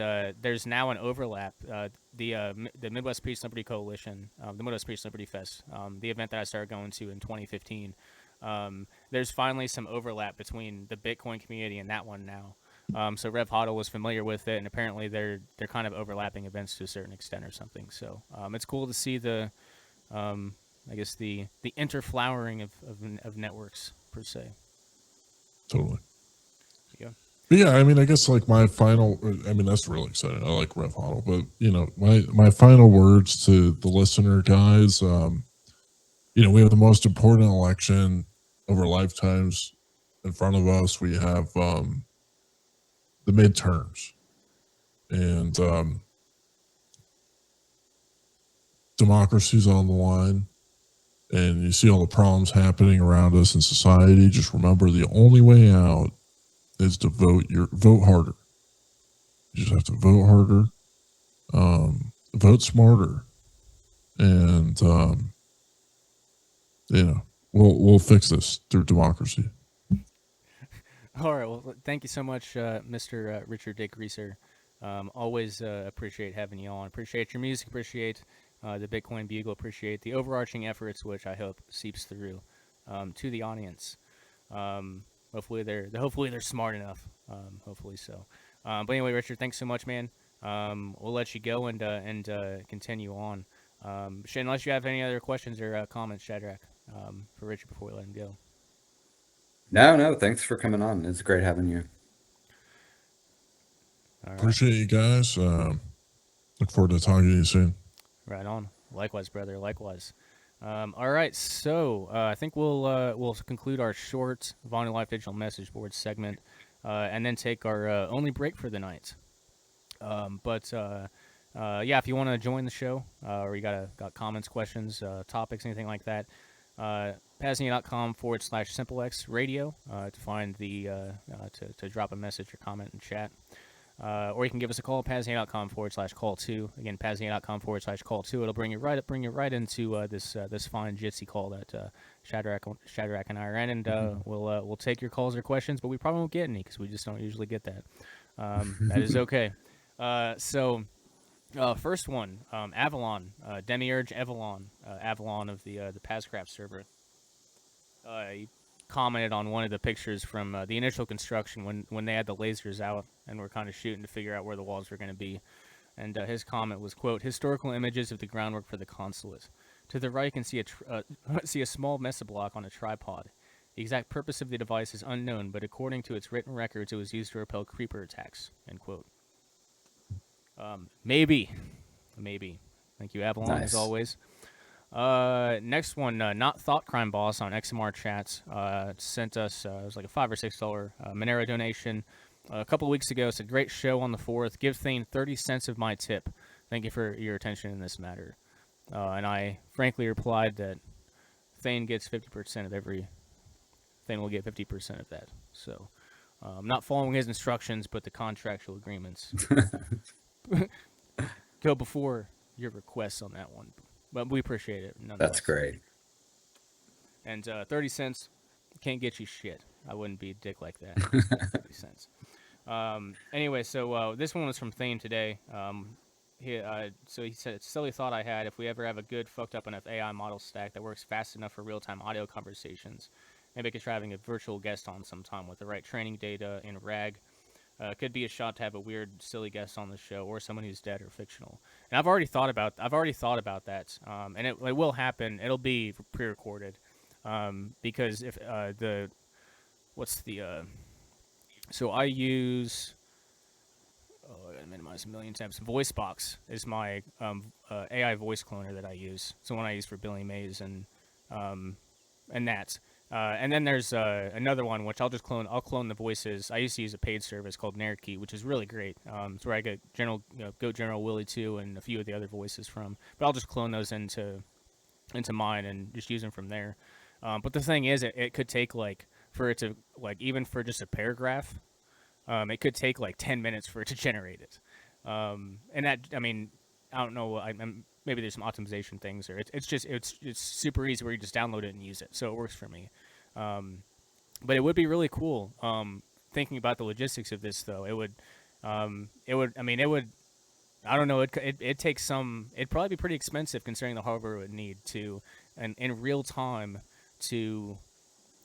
there's now an overlap. The Midwest Peace Liberty Coalition, the Midwest Peace Liberty Fest, the event that I started going to in 2015. There's finally some overlap between the Bitcoin community and that one now. So Rev Hoddle was familiar with it, and apparently they're kind of overlapping events to a certain extent or something. So it's cool to see the, I guess the interflowering of networks per se. Totally. Yeah. But yeah, I mean, I guess like my final. I mean, that's really exciting. I like Rev Hoddle, but my final words to the listener guys. We have the most important election of our lifetimes in front of us. We have the midterms, and democracy's on the line, and you see all the problems happening around us in society. Just remember, the only way out is to vote harder. You just have to vote harder, vote smarter, and we'll fix this through democracy. All right. Well, thank you so much, Mr. Richard Dick Reeser. Always appreciate having you on. Appreciate your music. Appreciate the Bitcoin Bugle. Appreciate the overarching efforts, which I hope seeps through to the audience. Hopefully they're smart enough. Hopefully so. But anyway, Richard, thanks so much, man. We'll let you go and continue on. Shane, unless you have any other questions or comments, Shadrach, for Richard before we let him go. No, thanks for coming on. It's great having you. All right. Appreciate you guys. Look forward to talking to you soon. Right on. Likewise, brother. Likewise. All right. So I think we'll conclude our short Vonu Life Digital Message Board segment, and then take our only break for the night. Yeah, if you want to join the show, or you got comments, questions, topics, anything like that, PAZNIA.com/simplex radio to find the to drop a message or comment and chat. Or you can give us a call, PAZNIA.com/call2. Again, PAZNIA.com/call2. It'll bring you right into this fine Jitsi call that Shadrach and I are in, and we'll take your calls or questions, but we probably won't get any because we just don't usually get that. That is okay. First one, Avalon, Demiurge Avalon of the PAZcraft server. He commented on one of the pictures from the initial construction when they had the lasers out and were kind of shooting to figure out where the walls were going to be. And his comment was, quote, "Historical images of the groundwork for the consulate. To the right, you can see see a small mesa block on a tripod. The exact purpose of the device is unknown, but according to its written records, it was used to repel creeper attacks," end quote. Maybe. Thank you, Avalon, Nice. as always. Next one, Not Thought Crime Boss on XMR Chats sent us, it was like a $5 or $6 Monero donation a couple of weeks ago. It's a great show on the 4th. Give Thane 30 cents of my tip. Thank you for your attention in this matter. And I frankly replied that Thane gets 50% of every... Thane will get 50% of that. So, I'm not following his instructions, but the contractual agreements go before your requests on that one. But we appreciate it. That's great. And 30 cents can't get you shit. I wouldn't be a dick like that. 30 cents. Anyway, so this one was from Thane today. So he said, "Silly thought I had. If we ever have a good, fucked up enough AI model stack that works fast enough for real-time audio conversations, maybe I could try having a virtual guest on sometime with the right training data in RAG. Could be a shot to have a weird, silly guest on the show, or someone who's dead or fictional. And I've already thought about that, and it will happen. It'll be pre-recorded, because if so I use. Oh, I gotta minimize a million tabs. VoiceBox is my AI voice cloner that I use. It's the one I use for Billy Mays and that. And then there's another one which I'll clone the voices. I used to use a paid service called Narkey, which is really great. It's where I get Goat General Willie 2 and a few of the other voices from. But I'll just clone those into mine and just use them from there. But the thing is, it could take even for just a paragraph. It could take 10 minutes for it to generate it. And that, I mean, I don't know. Maybe there's some optimization things, or it's super easy where you just download it and use it. So it works for me. But it would be really cool. Thinking about the logistics of this, though, I don't know. It takes some. It'd probably be pretty expensive considering the hardware it would need to, and in real time, to,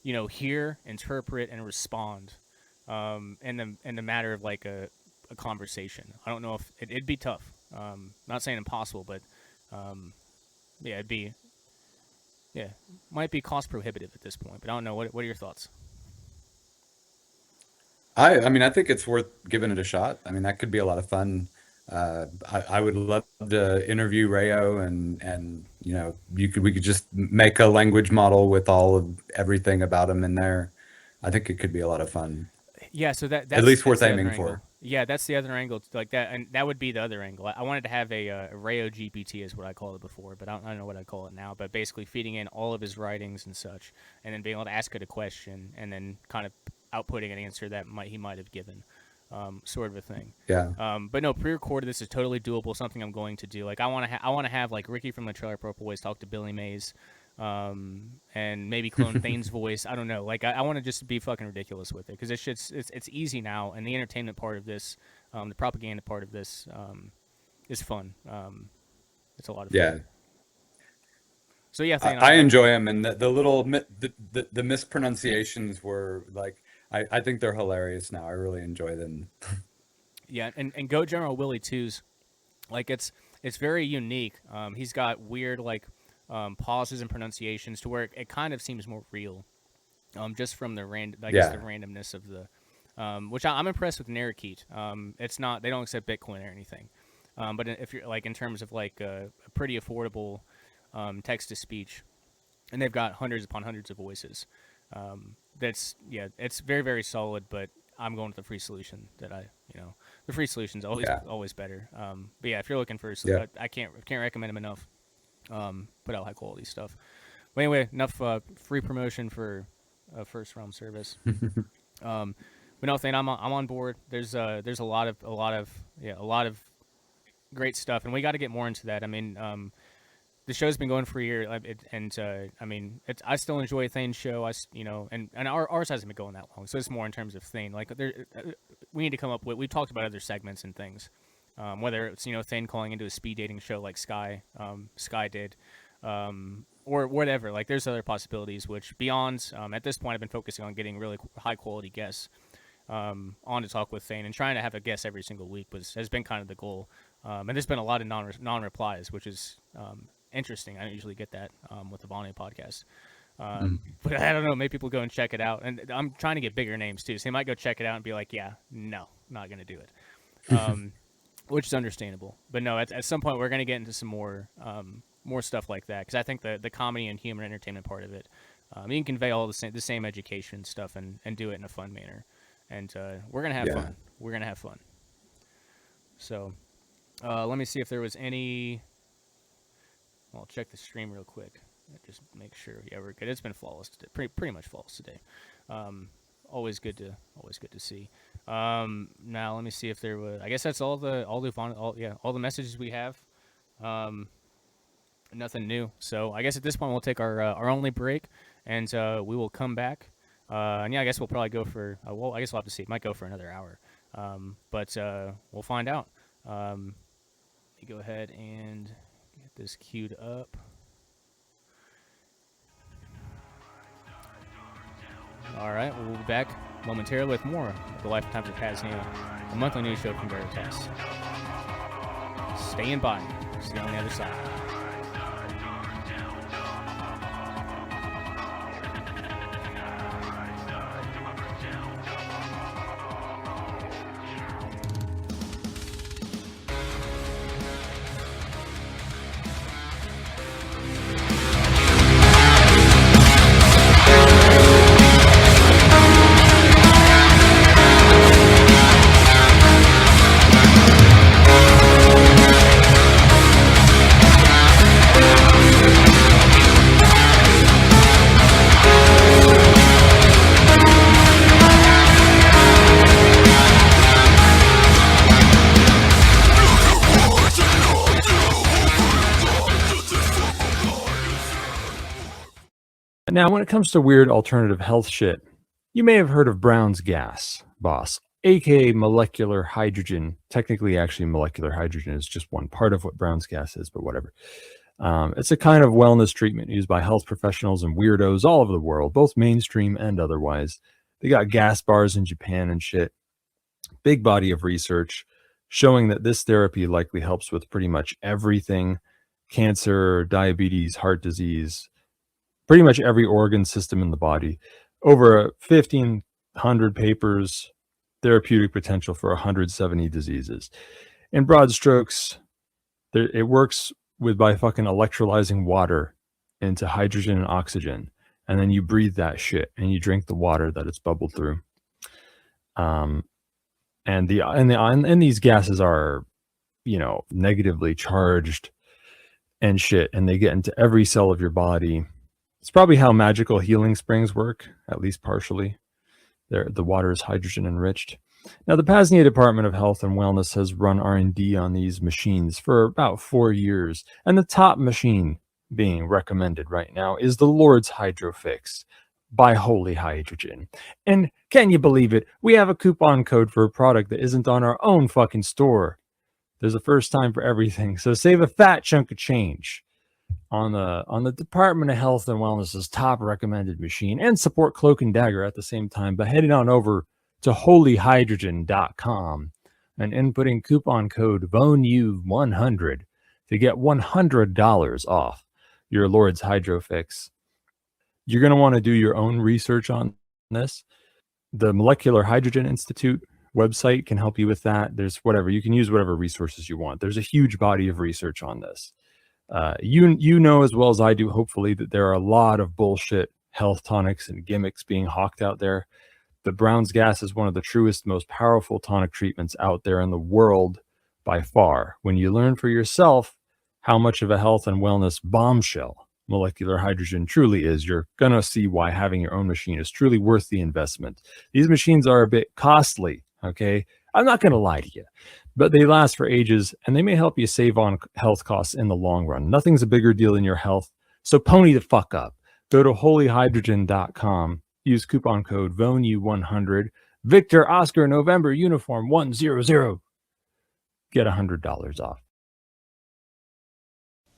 hear, interpret, and respond. In the matter of a conversation. I don't know if it'd be tough. Not saying impossible, but might be cost prohibitive at this point. But I don't know. What are your thoughts? I mean, I think it's worth giving it a shot. I mean, that could be a lot of fun. I would love to interview Rayo, and we could just make a language model with all of everything about him in there. I think it could be a lot of fun. Yeah, so that's at least worth the aiming other for. angle. Yeah, that's the other angle, like that, and that would be the other angle. I wanted to have a Rayo GPT is what I called it before, but I don't know what I call it now. But basically, feeding in all of his writings and such, and then being able to ask it a question, and then kind of outputting an answer that he might have given, sort of a thing. Yeah. But no, pre-recorded. This is totally doable. Something I'm going to do. I want to have Ricky from the Trailer Park Boys talk to Billy Mays. And maybe clone Thane's voice. I don't know. I want to just be fucking ridiculous with it, because it's easy now, and the entertainment part of this, the propaganda part of this, is fun. It's a lot of fun. Yeah. So yeah, Thane, I enjoy them, and the little the mispronunciations were I think they're hilarious now. I really enjoy them. Yeah, and Goat General Willie 2's it's very unique. He's got weird pauses and pronunciations to where it kind of seems more real, just from the the randomness of the, which I'm impressed with Narrakeet. It's not, they don't accept Bitcoin or anything, but if you're in terms of a pretty affordable text to speech, and they've got hundreds upon hundreds of voices. It's very, very solid, but I'm going with the free solution the free solution's always better. But yeah, if you're looking for I can't recommend them enough. Put out high quality stuff. But anyway, enough free promotion for First Realm service. But no, Thane, I'm on board. There's a lot of great stuff, and we got to get more into that. I mean, the show's been going for a year, I still enjoy Thane's show. And ours hasn't been going that long, so it's more in terms of Thane. We need to come up with. We've talked about other segments and things. Whether it's Thane calling into a speed dating show like Sky did, or whatever. There's other possibilities. Which beyond at this point, I've been focusing on getting really high quality guests on to talk with Thane, and trying to have a guest every single week has been kind of the goal. And there's been a lot of non-replies, which is interesting. I don't usually get that with the P.A.Z.NIA podcast. But I don't know. Maybe people go and check it out, and I'm trying to get bigger names too. So they might go check it out and be like, "Yeah, no, not gonna do it." Which is understandable, but no. At some point, we're going to get into some more stuff like that, because I think the comedy and human entertainment part of it, you can convey all the same education stuff and do it in a fun manner, and we're gonna have fun. We're gonna have fun. So, let me see if there was any. I'll check the stream real quick. Just make sure. Yeah, we're good. It's been flawless today. Pretty much flawless today. Always good to see. Now let me see if there was. I guess that's all the messages we have. Nothing new. So I guess at this point we'll take our only break, and we will come back. And yeah, I guess we'll probably go for. I guess we'll have to see. It might go for another hour. But we'll find out. Let me go ahead and get this queued up. All right, we'll be back momentarily with more of the Life Times of P.A.Z.NIA, a monthly news show from Veritas. Staying by. See you on the other side. Now, when it comes to weird alternative health shit, you may have heard of Brown's gas, boss, aka molecular hydrogen. Technically, actually, molecular hydrogen is just one part of what Brown's gas is, but whatever. It's a kind of wellness treatment used by health professionals and weirdos all over the world, both mainstream and otherwise. They got gas bars in Japan and shit. Big body of research showing that this therapy likely helps with pretty much everything: cancer, diabetes, heart disease, pretty much every organ system in the body. Over 1,500 papers, therapeutic potential for 170 diseases. In broad strokes, it works by fucking electrolyzing water into hydrogen and oxygen, and then you breathe that shit and you drink the water that it's bubbled through. And these gases are, negatively charged and shit, and they get into every cell of your body. It's probably how magical healing springs work, at least partially. The water is hydrogen enriched. Now, the P.A.Z.NIA Department of Health and Wellness has run R&D on these machines for about 4 years, and the top machine being recommended right now is the Lord's Hydrofix by Holy Hydrogen. And can you believe it? We have a coupon code for a product that isn't on our own fucking store. There's a first time for everything, so save a fat chunk of change on the Department of Health and Wellness's top recommended machine, and support Cloak and Dagger at the same time by heading on over to holyhydrogen.com and inputting coupon code VONU100 to get $100 off your Lord's Hydrofix. You're going to want to do your own research on this. The Molecular Hydrogen Institute website can help you with that. There's whatever, you can use whatever resources you want. There's a huge body of research on this. You know as well as I do, hopefully, that there are a lot of bullshit health tonics and gimmicks being hawked out there. The Brown's gas is one of the truest, most powerful tonic treatments out there in the world by far. When you learn for yourself how much of a health and wellness bombshell molecular hydrogen truly is, you're gonna see why having your own machine is truly worth the investment. These machines are a bit costly, okay? I'm not gonna lie to you, but they last for ages, and they may help you save on health costs in the long run. Nothing's a bigger deal than your health, so pony the fuck up. Go to holyhydrogen.com, use coupon code VONU100, Victor Oscar November Uniform 100. Get $100 off.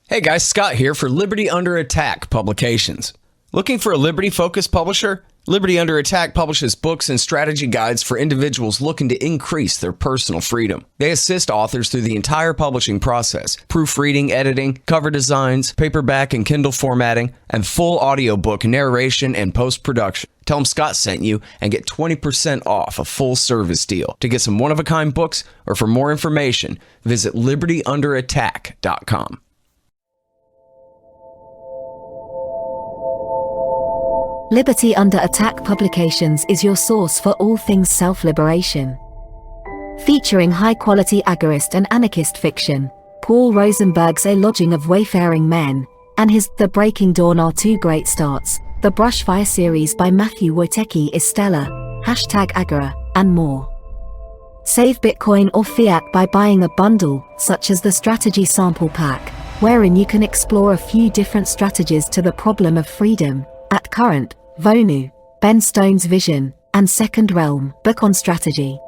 Hey guys, Scott here for Liberty Under Attack Publications. Looking for a Liberty-focused publisher? Liberty Under Attack publishes books and strategy guides for individuals looking to increase their personal freedom. They assist authors through the entire publishing process: proofreading, editing, cover designs, paperback and Kindle formatting, and full audiobook narration and post-production. Tell them Scott sent you and get 20% off a full service deal. To get some one-of-a-kind books or for more information, visit libertyunderattack.com. Liberty Under Attack Publications is your source for all things self-liberation. Featuring high-quality agorist and anarchist fiction, Paul Rosenberg's A Lodging of Wayfaring Men, and his The Breaking Dawn are two great starts. The Brushfire series by Matthew Wojtecki is stellar, #Agora, and more. Save Bitcoin or fiat by buying a bundle, such as the Strategy Sample Pack, wherein you can explore a few different strategies to the problem of freedom. At Current, Vonu, Ben Stone's Vision, and Second Realm, book on strategy.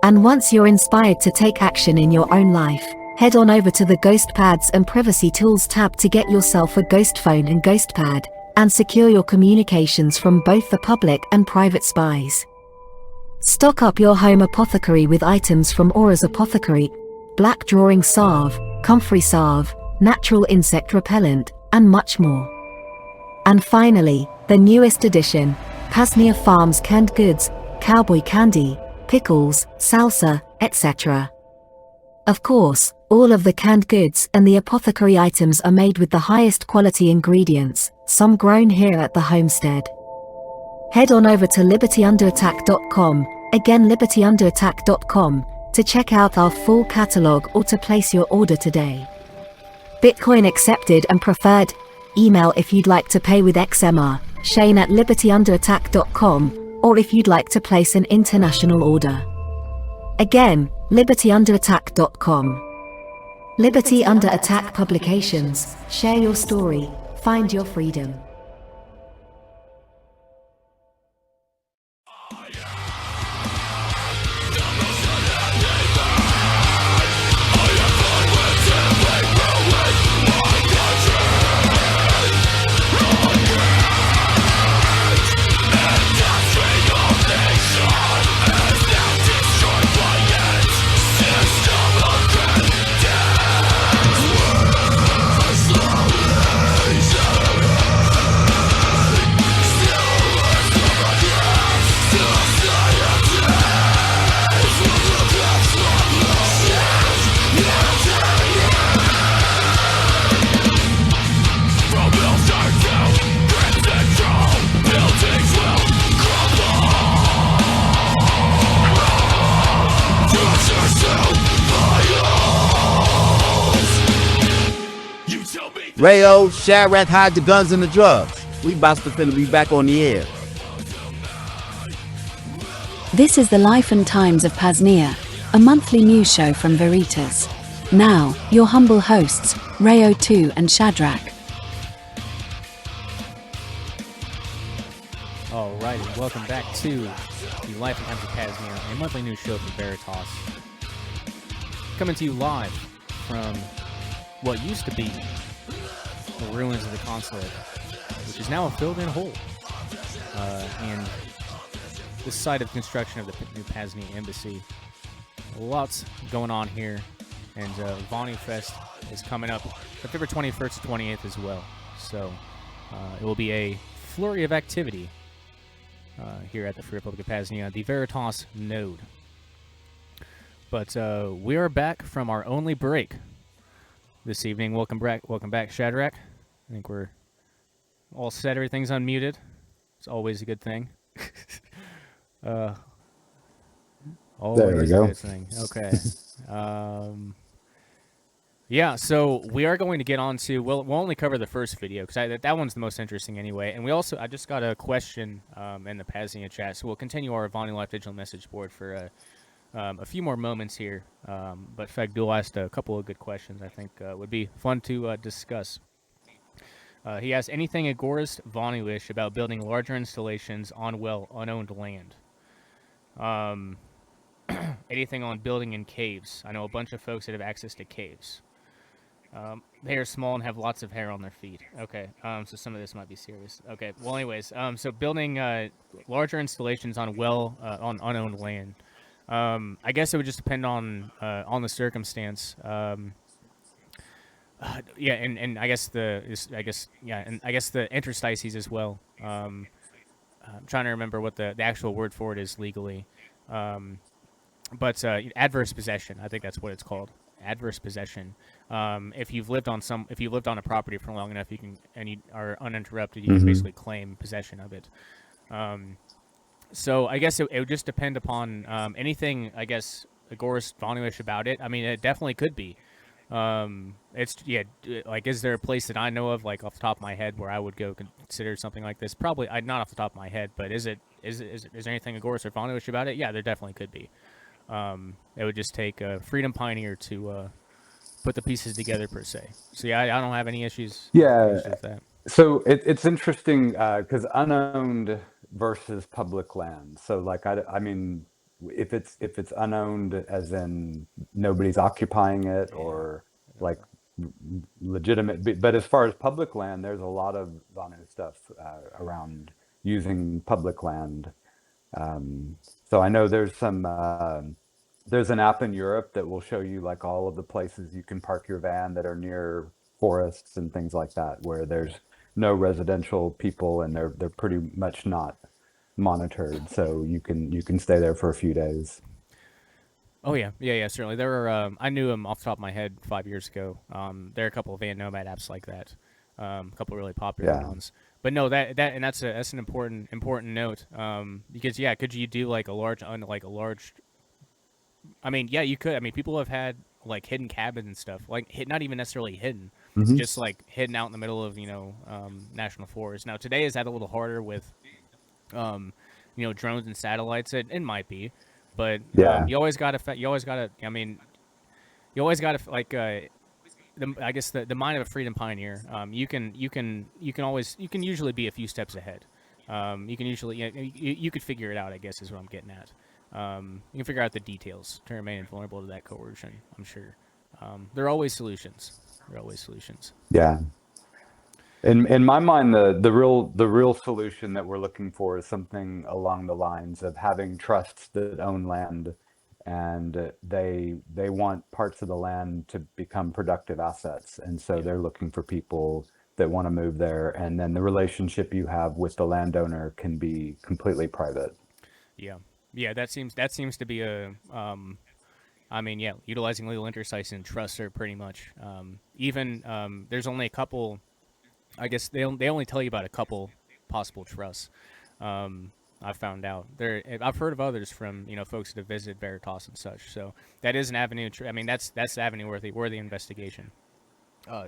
And once you're inspired to take action in your own life, head on over to the Ghost Pads and Privacy Tools tab to get yourself a Ghost Phone and Ghost Pad, and secure your communications from both the public and private spies. Stock up your home apothecary with items from Aura's Apothecary, black drawing salve, comfrey salve, natural insect repellent, and much more. And finally, the newest addition, P.A.Z.NIA Farms canned goods, cowboy candy, pickles, salsa, etc. Of course, all of the canned goods and the apothecary items are made with the highest quality ingredients, some grown here at the homestead. Head on over to libertyunderattack.com, again libertyunderattack.com, to check out our full catalog or to place your order today. Bitcoin accepted and preferred. Email if you'd like to pay with XMR, Shane at libertyunderattack.com, or if you'd like to place an international order. Again, libertyunderattack.com. Liberty Under Attack Publications. Share your story, find your freedom. Rayo, Shadrach, hide the guns and the drugs. We about to be back on the air. This is the Life and Times of P.A.Z.NIA, a monthly news show from Veritas. Now, your humble hosts, Rayo2 and Shadrach. Alrighty, welcome back to the Life and Times of P.A.Z.NIA, a monthly news show from Veritas. Coming to you live from what used to be the ruins of the consulate, which is now a filled-in hole. And the site of construction of the new P.A.Z.NIA Embassy. Lots going on here, and Vonu Fest is coming up September 21st to 28th as well. So it will be a flurry of activity here at the Free Republic of P.A.Z.NIA, the Veritas node. But we are back from our only break this evening. Welcome back, Shadrach. I think we're all set. Everything's unmuted. It's always a good thing. Always a good thing. Okay. Yeah, so we are going to get on to, we'll only cover the first video, because that one's the most interesting anyway. And I just got a question in the P.A.Z.NIA chat, so we'll continue our Vonu Life digital message board for a few more moments here. But Fagdul asked a couple of good questions I think would be fun to discuss. He asked, anything agorist Vonu-ish about building larger installations on, well, unowned land? Anything on building in caves? I know a bunch of folks that have access to caves. They are small and have lots of hair on their feet. Okay, so some of this might be serious. Okay, well, anyways, so building larger installations on on unowned land. I guess it would just depend on the circumstance. Yeah, and I guess the interstices as well. I'm trying to remember what the actual word for it is legally. But adverse possession, I think that's what it's called. Adverse possession. If you've lived on a property for long enough, and you are uninterrupted, you can basically claim possession of it. So I guess it would just depend upon anything, I guess, agorist Vonu-ish about it. I mean, it definitely could be. Like, is there a place that I know of, like off the top of my head, where I would go consider something like this? Probably, not off the top of my head, but is there anything agorist or Vonu-ish about it? Yeah, there definitely could be. It would just take a Freedom Pioneer to put the pieces together, per se. So yeah, I don't have any issues. With that. So it's interesting because unowned versus public land. So like I mean, if it's unowned, as in nobody's occupying it, or like legitimate. But as far as public land, there's a lot of Vonu stuff around using public land. So So I know there's an app in Europe that will show you like all of the places you can park your van that are near forests and things like that, where there's no residential people and they're pretty much not monitored. So you can stay there for a few days. Oh yeah, yeah, certainly. There were I knew them off the top of my head 5 years ago. There are a couple of van nomad apps like that, a couple of really popular Yeah. ones. But no, and that's an important note. Because yeah, could you do like a large? I mean, yeah, you could. I mean, people have had like hidden cabins and stuff, like not even necessarily hidden, Hmm. just like hidden out in the middle of national forest. Now today is that a little harder with drones and satellites. It might be, but Yeah. you always gotta. I mean, you always gotta like I guess the mind of a freedom pioneer. You can usually be a few steps ahead. You can usually you could figure it out. I guess is what I'm getting at. You can figure out the details to remain invulnerable to that coercion. I'm sure. There are always solutions. There are always solutions. Yeah. In my mind, the real solution that we're looking for is something along the lines of having trusts that own land, and they want parts of the land to become productive assets, and so Yeah. they're looking for people that want to move there, and then the relationship you have with the landowner can be completely private. Yeah. Yeah. That seems to be a. I mean, yeah, utilizing legal interstice and trusts are pretty much even. There's only a couple. I guess they only tell you about a couple possible trusts. I found out I've heard of others from folks that have visited Veritas and such. So that is an avenue. I mean, that's the avenue worthy investigation.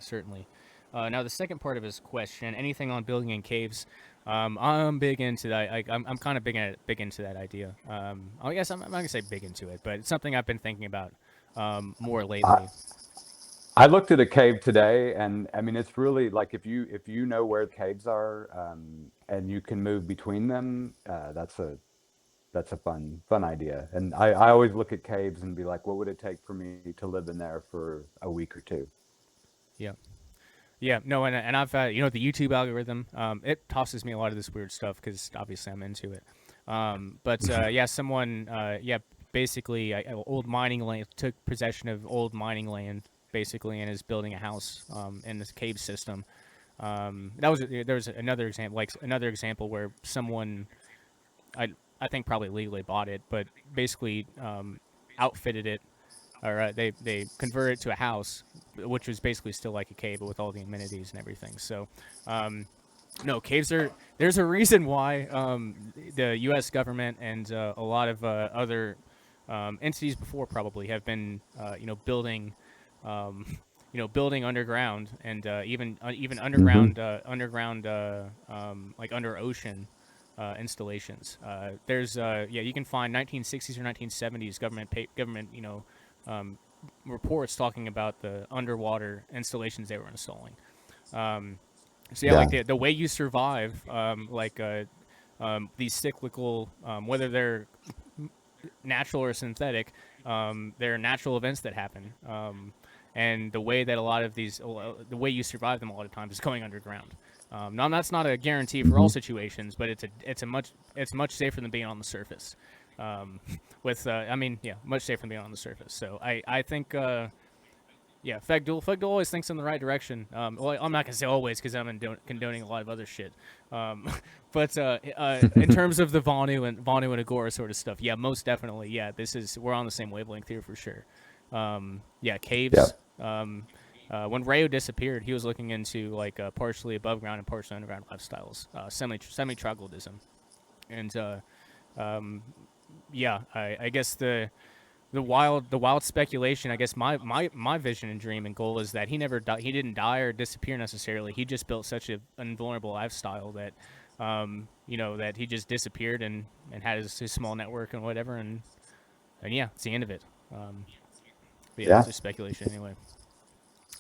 Certainly. Now the second part of his question: anything on building in caves? I'm big into that. I'm kind of big into that idea. I guess I'm not gonna say big into it, but it's something I've been thinking about more I, lately. I looked at a cave today, and I mean, it's really like if you know where caves are, and you can move between them, that's a fun idea. And I always look at caves and be like, what would it take for me to live in there for a week or two? Yeah. Yeah, no, and I've the YouTube algorithm. It tosses me a lot of this weird stuff because obviously I'm into it. But yeah, someone basically old mining land took possession of old mining land basically and is building a house in this cave system. There was another example where someone I I think probably legally bought it, but basically outfitted it or they converted it to a house, which was basically still like a cave, but with all the amenities and everything. So, no, caves are. There's a reason why the U.S. government and a lot of other entities before probably have been, building, um, building underground and even Hmm. underground, like under ocean installations. You can find 1960s or 1970s government um, reports talking about the underwater installations they were installing. Um, so yeah, Yeah. like the way you survive, these cyclical, whether they're natural or synthetic, they're natural events that happen. And the way that a lot of the way you survive them a lot of times is going underground. Now that's not a guarantee for all Hmm. situations, but it's much safer than being on the surface. Much safer than being on the surface. So I think. Yeah, Fegdul always thinks in the right direction. Well, I'm not gonna say always because I'm condoning a lot of other shit. Um, but in terms of the Vonu and Agora sort of stuff, yeah, most definitely, yeah, we're on the same wavelength here for sure. Yeah, Yeah. caves. When Rayo disappeared, he was looking into like partially above ground and partially underground lifestyles, semi troglodytism, and yeah, I guess the wild speculation. I guess my vision and dream and goal is that he didn't die or disappear necessarily. He just built such an invulnerable lifestyle that that he just disappeared and had his small network and whatever and yeah, it's the end of it. But yeah, Yeah. that's just speculation anyway.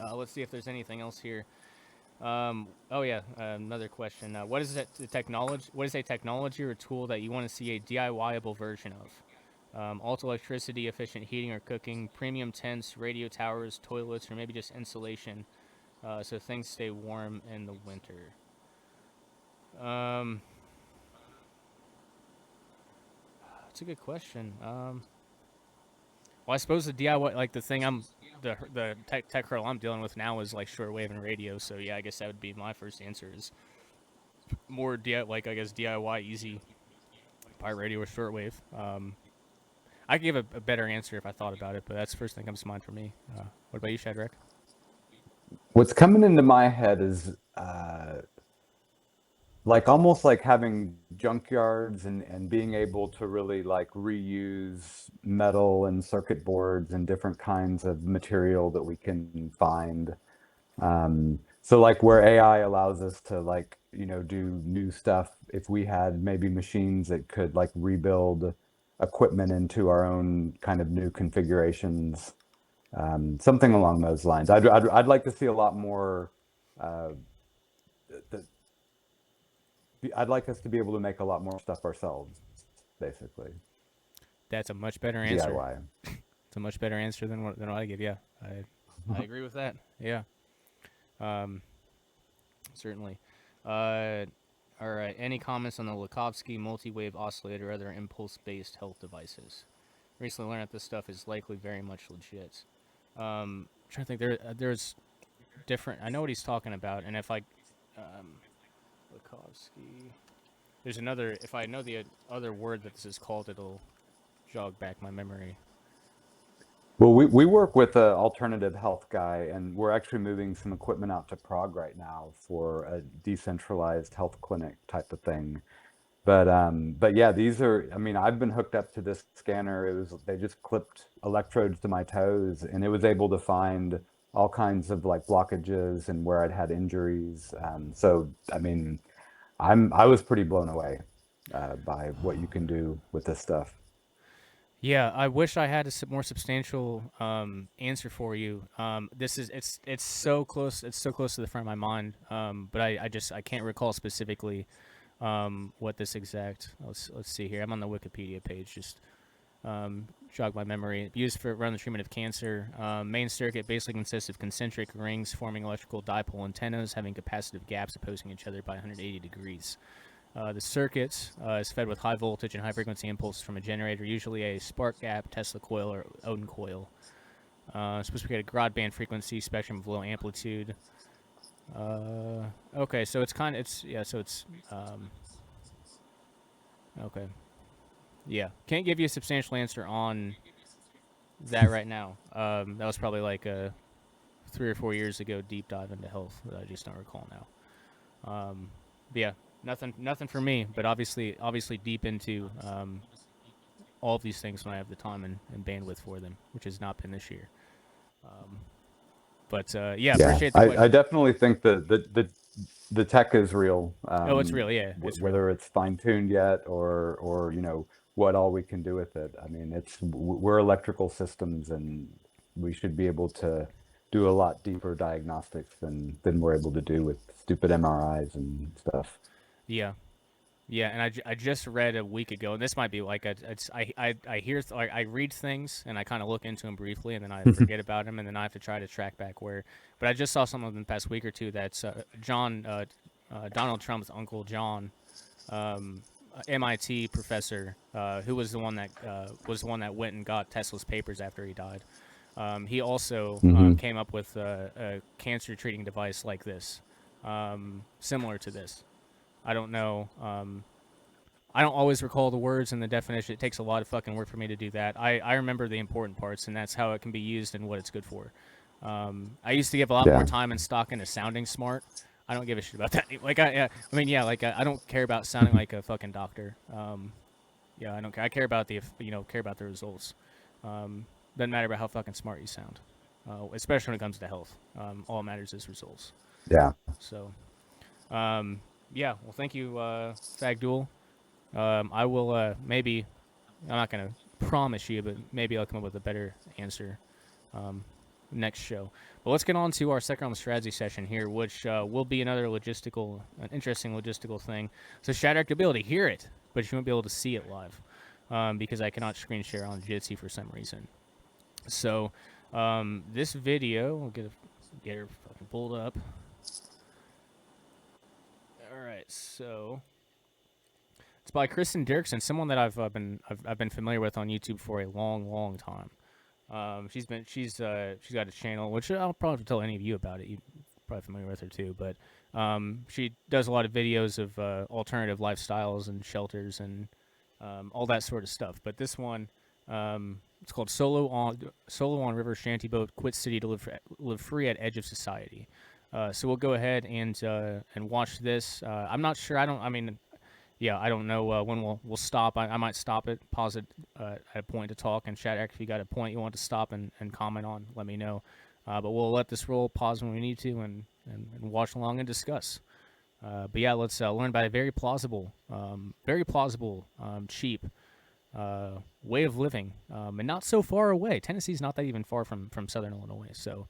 Let's see if there's anything else here. Oh yeah, another question. What is it? The technology? What is a technology or tool that you want to see a DIY-able version of? Alt electricity, efficient heating or cooking, premium tents, radio towers, toilets, or maybe just insulation, so things stay warm in the winter. That's a good question. Well, I suppose the DIY, like the thing the tech hurdle I'm dealing with now is like shortwave and radio. So yeah, I guess that would be my first answer is more like I guess DIY easy, pirate radio or shortwave. I could give a better answer if I thought about it, but that's the first thing that comes to mind for me. What about you, Shadrach? What's coming into my head is like almost like having junkyards and being able to really like reuse metal and circuit boards and different kinds of material that we can find. So like where AI allows us to like, you know, do new stuff, if we had maybe machines that could like rebuild equipment into our own kind of new configurations, something along those lines. I'd like to see a lot more, I'd like us to be able to make a lot more stuff ourselves, basically. That's a much better answer. DIY. It's a much better answer than what I give. Yeah, I agree with that. Yeah. Certainly. All right. Any comments on the Lakovsky multi-wave oscillator or other impulse-based health devices? Recently learned that this stuff is likely very much legit. I'm trying to think. There's different. I know what he's talking about, and if I Lakovsky, there's another. If I know the other word that this is called, it'll jog back my memory. Well, we work with an alternative health guy, and we're actually moving some equipment out to Prague right now for a decentralized health clinic type of thing. But yeah, these are, I mean, I've been hooked up to this scanner. They just clipped electrodes to my toes, and it was able to find all kinds of like blockages and where I'd had injuries. So, I mean, I was pretty blown away by what you can do with this stuff. Yeah, I wish I had a more substantial answer for you. It's so close. It's so close to the front of my mind. But I can't recall specifically what this exact. Let's see here. I'm on the Wikipedia page. Just jog my memory. Used for around the treatment of cancer. Main circuit basically consists of concentric rings forming electrical dipole antennas having capacitive gaps opposing each other by 180 degrees. The circuit is fed with high voltage and high frequency impulses from a generator, usually a spark gap, Tesla coil, or Odin coil. It's supposed to create a broadband frequency spectrum of low amplitude. Okay, so it's kind of, okay. Yeah, can't give you a substantial answer on that right now. That was probably like 3 or 4 years ago deep dive into health that I just don't recall now. But yeah. Nothing for me, but obviously deep into all of these things when I have the time and bandwidth for them, which has not been this year. Yeah, appreciate the question. I definitely think that the tech is real. Oh, it's real, yeah. Whether it's fine-tuned yet or you know what all we can do with it. I mean, we're electrical systems, and we should be able to do a lot deeper diagnostics than we're able to do with stupid MRIs and stuff. Yeah, and I just read a week ago, and this might be like I read things and I kind of look into them briefly, and then I forget about them, and then I have to try to track back where. But I just saw something in the past week or two that's Donald Trump's uncle John, MIT professor, who was the one that went and got Tesla's papers after he died. He also came up with a cancer treating device like this, similar to this. I don't know. I don't always recall the words and the definition. It takes a lot of fucking work for me to do that. I remember the important parts, and that's how it can be used and what it's good for. I used to give a lot more time and stock into sounding smart. I don't give a shit about that. Like I don't care about sounding like a fucking doctor. Yeah, I don't care. I care about the results. Doesn't matter about how fucking smart you sound, especially when it comes to health. All that matters is results. Yeah. So. Yeah, well, thank you, Fagduel. I will maybe, I'm not going to promise you, but maybe I'll come up with a better answer next show. But let's get on to our second round of strategy session here, which will be an interesting logistical thing. So Shadrach, you'll be able to hear it, but you won't be able to see it live because I cannot screen share on Jitsi for some reason. So this video, we'll get her fucking pulled up. All right, so It's by Kirsten Dirksen, someone that I've been familiar with on YouTube for a long time. She's got a channel, which I'll probably have to tell any of you about it. You're probably familiar with her too, but she does a lot of videos of alternative lifestyles and shelters and all that sort of stuff. But this one, it's called Solo on River Shanty Boat, Quit City to live free at edge of society. So we'll go ahead and watch this. I'm not sure. I don't know when we'll stop. I might stop it, pause it at a point to talk, and Shadrach, if you got a point you want to stop and comment on, let me know. But we'll let this roll, pause when we need to, and watch along and discuss. But yeah, let's learn about a very plausible, cheap way of living, and not so far away. Tennessee's not that even far from Southern Illinois, so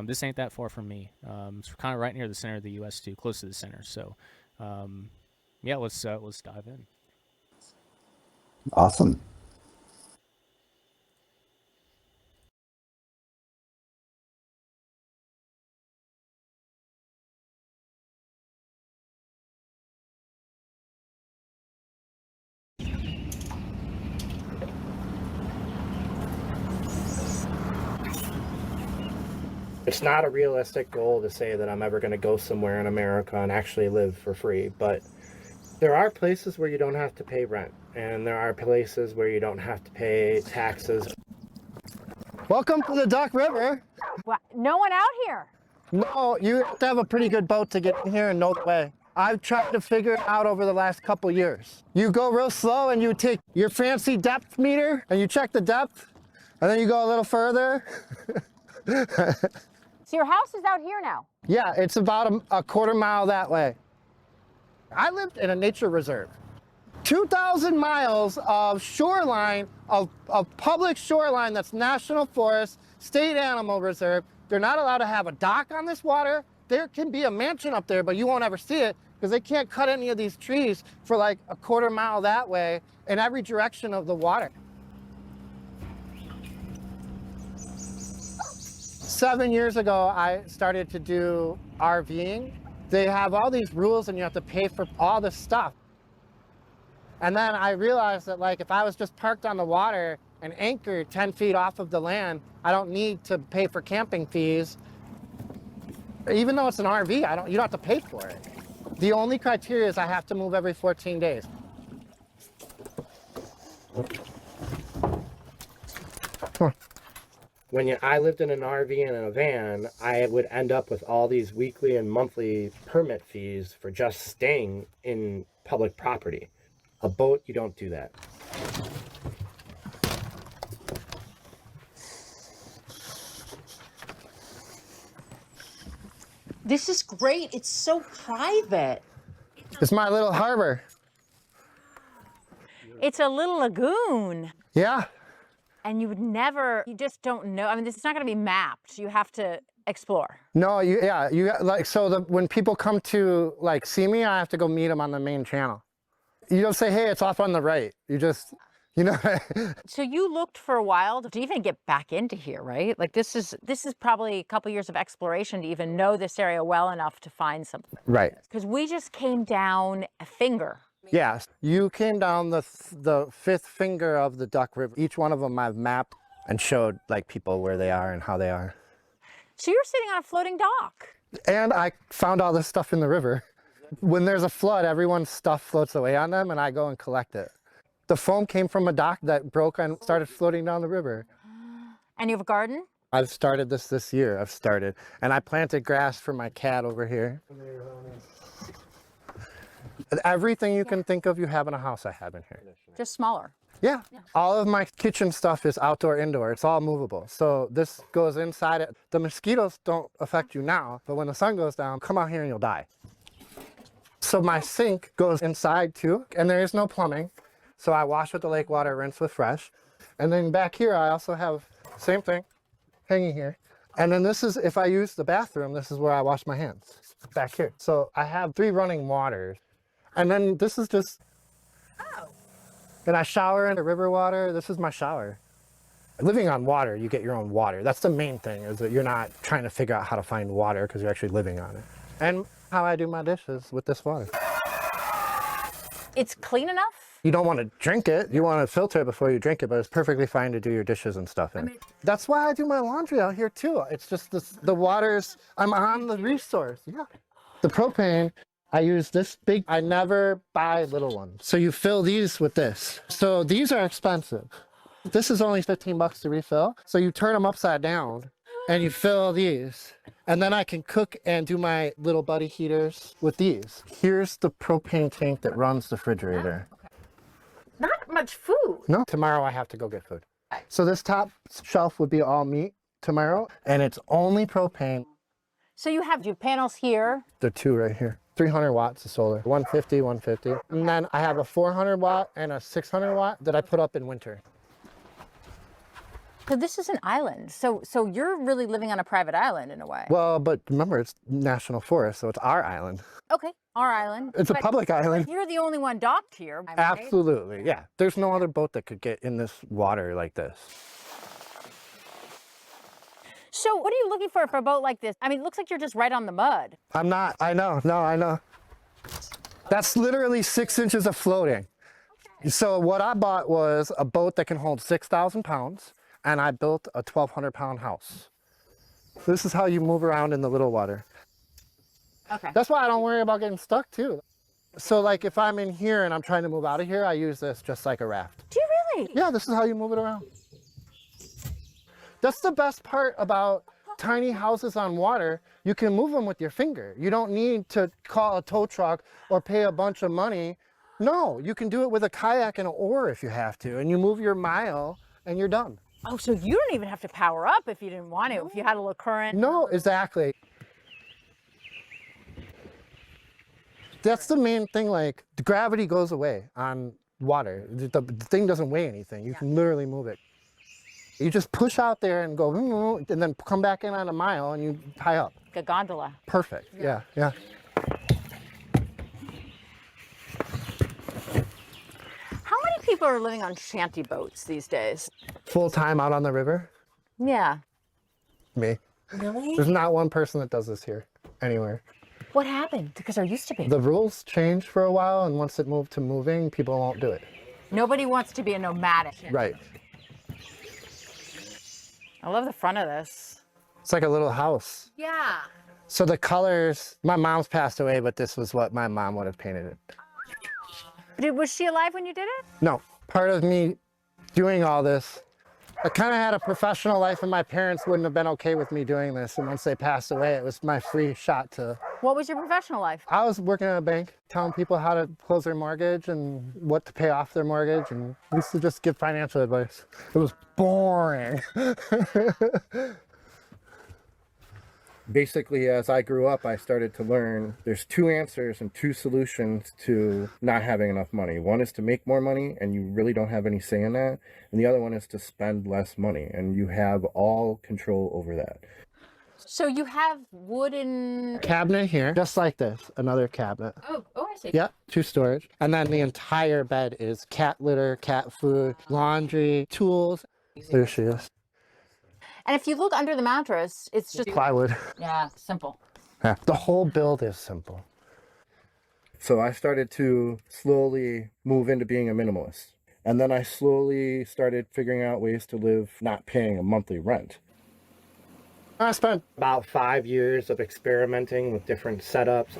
this ain't that far from me. It's kind of right near the center of the U.S. too, close to the center. So. Yeah, let's dive in. Awesome. It's not a realistic goal to say that I'm ever going to go somewhere in America and actually live for free, but there are places where you don't have to pay rent, and there are places where you don't have to pay taxes. Welcome to the Duck River. What? No one out here? No, you have to have a pretty good boat to get in here and no way. I've tried to figure it out over the last couple years. You go real slow and you take your fancy depth meter and you check the depth, and then you go a little further. So your house is out here now? Yeah, it's about a quarter mile that way. I lived in a nature reserve. 2,000 miles of shoreline, of public shoreline that's national forest, state animal reserve. They're not allowed to have a dock on this water. There can be a mansion up there, but you won't ever see it because they can't cut any of these trees for like a quarter mile that way in every direction of the water. 7 years ago, I started to do RVing. They have all these rules and you have to pay for all this stuff. And then I realized that like if I was just parked on the water and anchored 10 feet off of the land, I don't need to pay for camping fees. Even though it's an RV, you don't have to pay for it. The only criteria is I have to move every 14 days. When I lived in an RV and in a van, I would end up with all these weekly and monthly permit fees for just staying in public property. A boat, you don't do that. This is great. It's so private. It's my little harbor. It's a little lagoon. Yeah. And you just don't know. I mean, this is not going to be mapped. You have to explore. No, when people come to like see me, I have to go meet them on the main channel. You don't say, hey, it's off on the right. You just, So you looked for a while to even get back into here, right? Like this is probably a couple years of exploration to even know this area well enough to find something. Right. Because we just came down a finger. Yes, you came down the fifth finger of the Duck River. Each one of them I've mapped and showed like people where they are and how they are. So you're sitting on a floating dock. And I found all this stuff in the river. When there's a flood, everyone's stuff floats away on them and I go and collect it. The foam came from a dock that broke and started floating down the river. And you have a garden? I've started this year. And I planted grass for my cat over here. Everything you can think of you have in a house I have in here. Just smaller. Yeah. All of my kitchen stuff is outdoor, indoor. It's all movable. So this goes inside it. The mosquitoes don't affect you now, but when the sun goes down, come out here and you'll die. So my sink goes inside too, and there is no plumbing. So I wash with the lake water, rinse with fresh. And then back here, I also have same thing hanging here. And then this is, if I use the bathroom, this is where I wash my hands back here. So I have 3 running waters. And then this is just, and I shower in the river water. This is my shower. Living on water, you get your own water. That's the main thing, is that you're not trying to figure out how to find water because you're actually living on it. And how I do my dishes with this water. It's clean enough? You don't want to drink it. You want to filter it before you drink it, but it's perfectly fine to do your dishes and stuff in. That's why I do my laundry out here too. It's just the water's, I'm on the resource. Yeah. The propane, I use this big, I never buy little ones. So you fill these with this. So these are expensive. This is only 15 bucks to refill. So you turn them upside down and you fill these. And then I can cook and do my little buddy heaters with these. Here's the propane tank that runs the refrigerator. Not much food. No, tomorrow I have to go get food. So this top shelf would be all meat tomorrow, and it's only propane. So you have your panels here. There are two right here. 300 watts of solar, 150, 150. And then I have a 400 watt and a 600 watt that I put up in winter. So this is an island. So you're really living on a private island in a way. Well, but remember, it's national forest, so it's our island. Okay, our island. It's a public island. You're the only one docked here. Right? Absolutely, yeah. There's no other boat that could get in this water like this. So what are you looking for a boat like this? I mean, it looks like you're just right on the mud. I'm not, I know, no, I know. That's literally 6 inches of floating. Okay. So what I bought was a boat that can hold 6,000 pounds, and I built a 1,200 pound house. This is how you move around in the little water. Okay. That's why I don't worry about getting stuck too. So like if I'm in here and I'm trying to move out of here, I use this just like a raft. Do you really? Yeah, this is how you move it around. That's the best part about tiny houses on water. You can move them with your finger. You don't need to call a tow truck or pay a bunch of money. No, you can do it with a kayak and an oar if you have to, and you move your mile and you're done. Oh, so you don't even have to power up if you didn't want to, if you had a little current. No, exactly. That's the main thing, like the gravity goes away on water. The thing doesn't weigh anything. You can literally move it. You just push out there and go, and then come back in on a mile and you tie up. Like a gondola. Perfect, yeah, yeah. How many people are living on shanty boats these days? Full time out on the river? Yeah. Me. Really? There's not one person that does this here, anywhere. What happened? Because there used to be. The rules changed for a while, and once it moved to moving, people won't do it. Nobody wants to be a nomadic. Right. I love the front of this. It's like a little house. Yeah. So the colors, my mom's passed away, but this was what my mom would have painted it. Was she alive when you did it? No. Part of me doing all this, I kind of had a professional life, and my parents wouldn't have been okay with me doing this. And once they passed away, it was my free shot to... What was your professional life? I was working at a bank, telling people how to close their mortgage and what to pay off their mortgage. And I used to just give financial advice. It was boring. Basically, as I grew up, I started to learn there's two answers and two solutions to not having enough money. One is to make more money, and you really don't have any say in that. And the other one is to spend less money, and you have all control over that. So you have wooden... Cabinet here, just like this, another cabinet. Oh, I see. Yep, 2 storage. And then the entire bed is cat litter, cat food, laundry, tools. There she is. And if you look under the mattress, it's just... Plywood. Yeah, simple. Yeah, the whole build is simple. So I started to slowly move into being a minimalist. And then I slowly started figuring out ways to live not paying a monthly rent. I spent about 5 years of experimenting with different setups.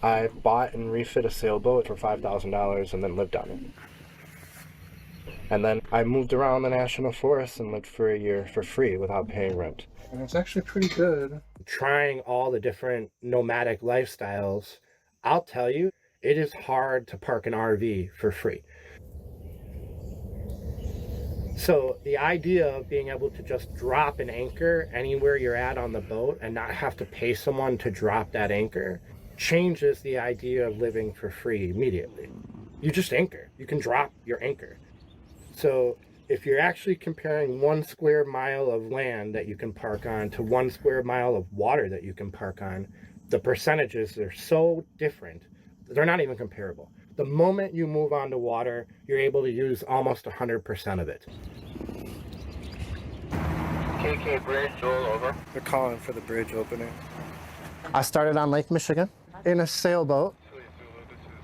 I bought and refit a sailboat for $5,000 and then lived on it. And then I moved around the national forest and lived for a year for free without paying rent. And it's actually pretty good. Trying all the different nomadic lifestyles, I'll tell you, it is hard to park an RV for free. So the idea of being able to just drop an anchor anywhere you're at on the boat and not have to pay someone to drop that anchor changes the idea of living for free immediately. You just anchor. You can drop your anchor. So if you're actually comparing 1 square mile of land that you can park on to 1 square mile of water that you can park on, the percentages are so different, they're not even comparable. The moment you move onto water, you're able to use almost 100% of it. KK Bridge, Joel, over. They're calling for the bridge opening. I started on Lake Michigan in a sailboat.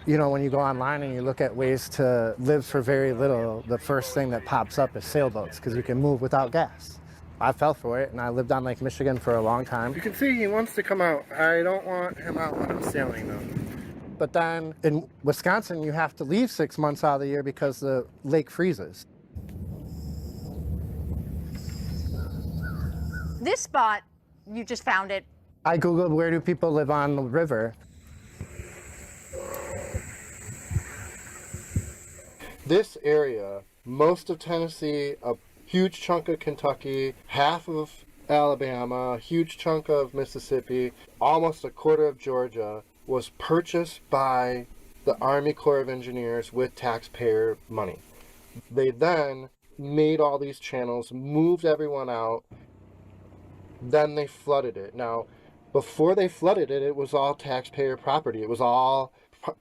You know, when you go online and you look at ways to live for very little, the first thing that pops up is sailboats, because you can move without gas. I fell for it, and I lived on Lake Michigan for a long time. You can see he wants to come out. I don't want him out when I'm sailing, though. But then in Wisconsin, you have to leave 6 months out of the year because the lake freezes. This spot, you just found it. I Googled where do people live on the river. This area, most of Tennessee, a huge chunk of Kentucky, half of Alabama, a huge chunk of Mississippi, almost a quarter of Georgia, was purchased by the Army Corps of Engineers with taxpayer money. They then made all these channels, moved everyone out, then they flooded it. Now, before they flooded it, it was all taxpayer property. It was all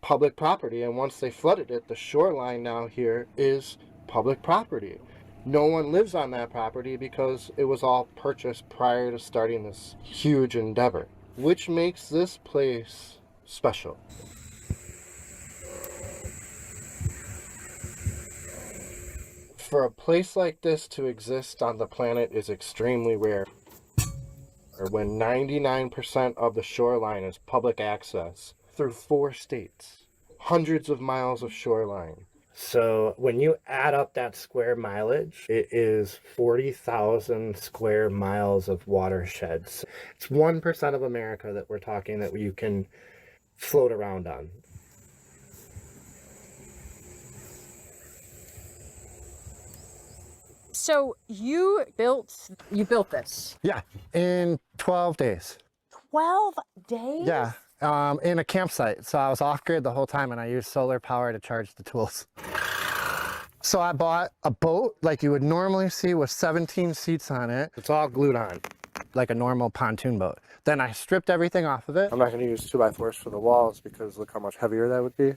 public property, and once they flooded it, the shoreline now here is public property. No one lives on that property because it was all purchased prior to starting this huge endeavor, which makes this place special. For a place like this to exist on the planet is extremely rare. When 99% of the shoreline is public access through 4 states, hundreds of miles of shoreline. So when you add up that square mileage, it is 40,000 square miles of watersheds. It's 1% of America that we're talking that you can float around on. So you built this? Yeah, in 12 days. 12 days? Yeah, in a campsite. So I was off-grid the whole time, and I used solar power to charge the tools. So I bought a boat like you would normally see with 17 seats on it. It's all glued on, like a normal pontoon boat. Then I stripped everything off of it. I'm not going to use 2x4s for the walls because look how much heavier that would be.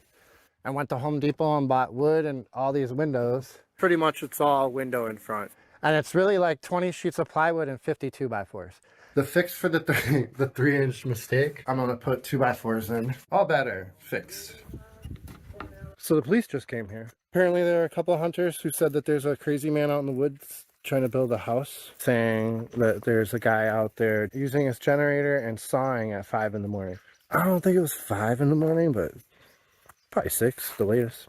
I went to Home Depot and bought wood and all these windows. Pretty much it's all window in front. And it's really like 20 sheets of plywood and 50 2x4s. The fix for the 3-inch mistake, I'm gonna put 2x4s in. All better, fixed. So the police just came here. Apparently there are a couple of hunters who said that there's a crazy man out in the woods trying to build a house, saying that there's a guy out there using his generator and sawing at 5 in the morning. I don't think it was 5 in the morning, but probably 6, the latest.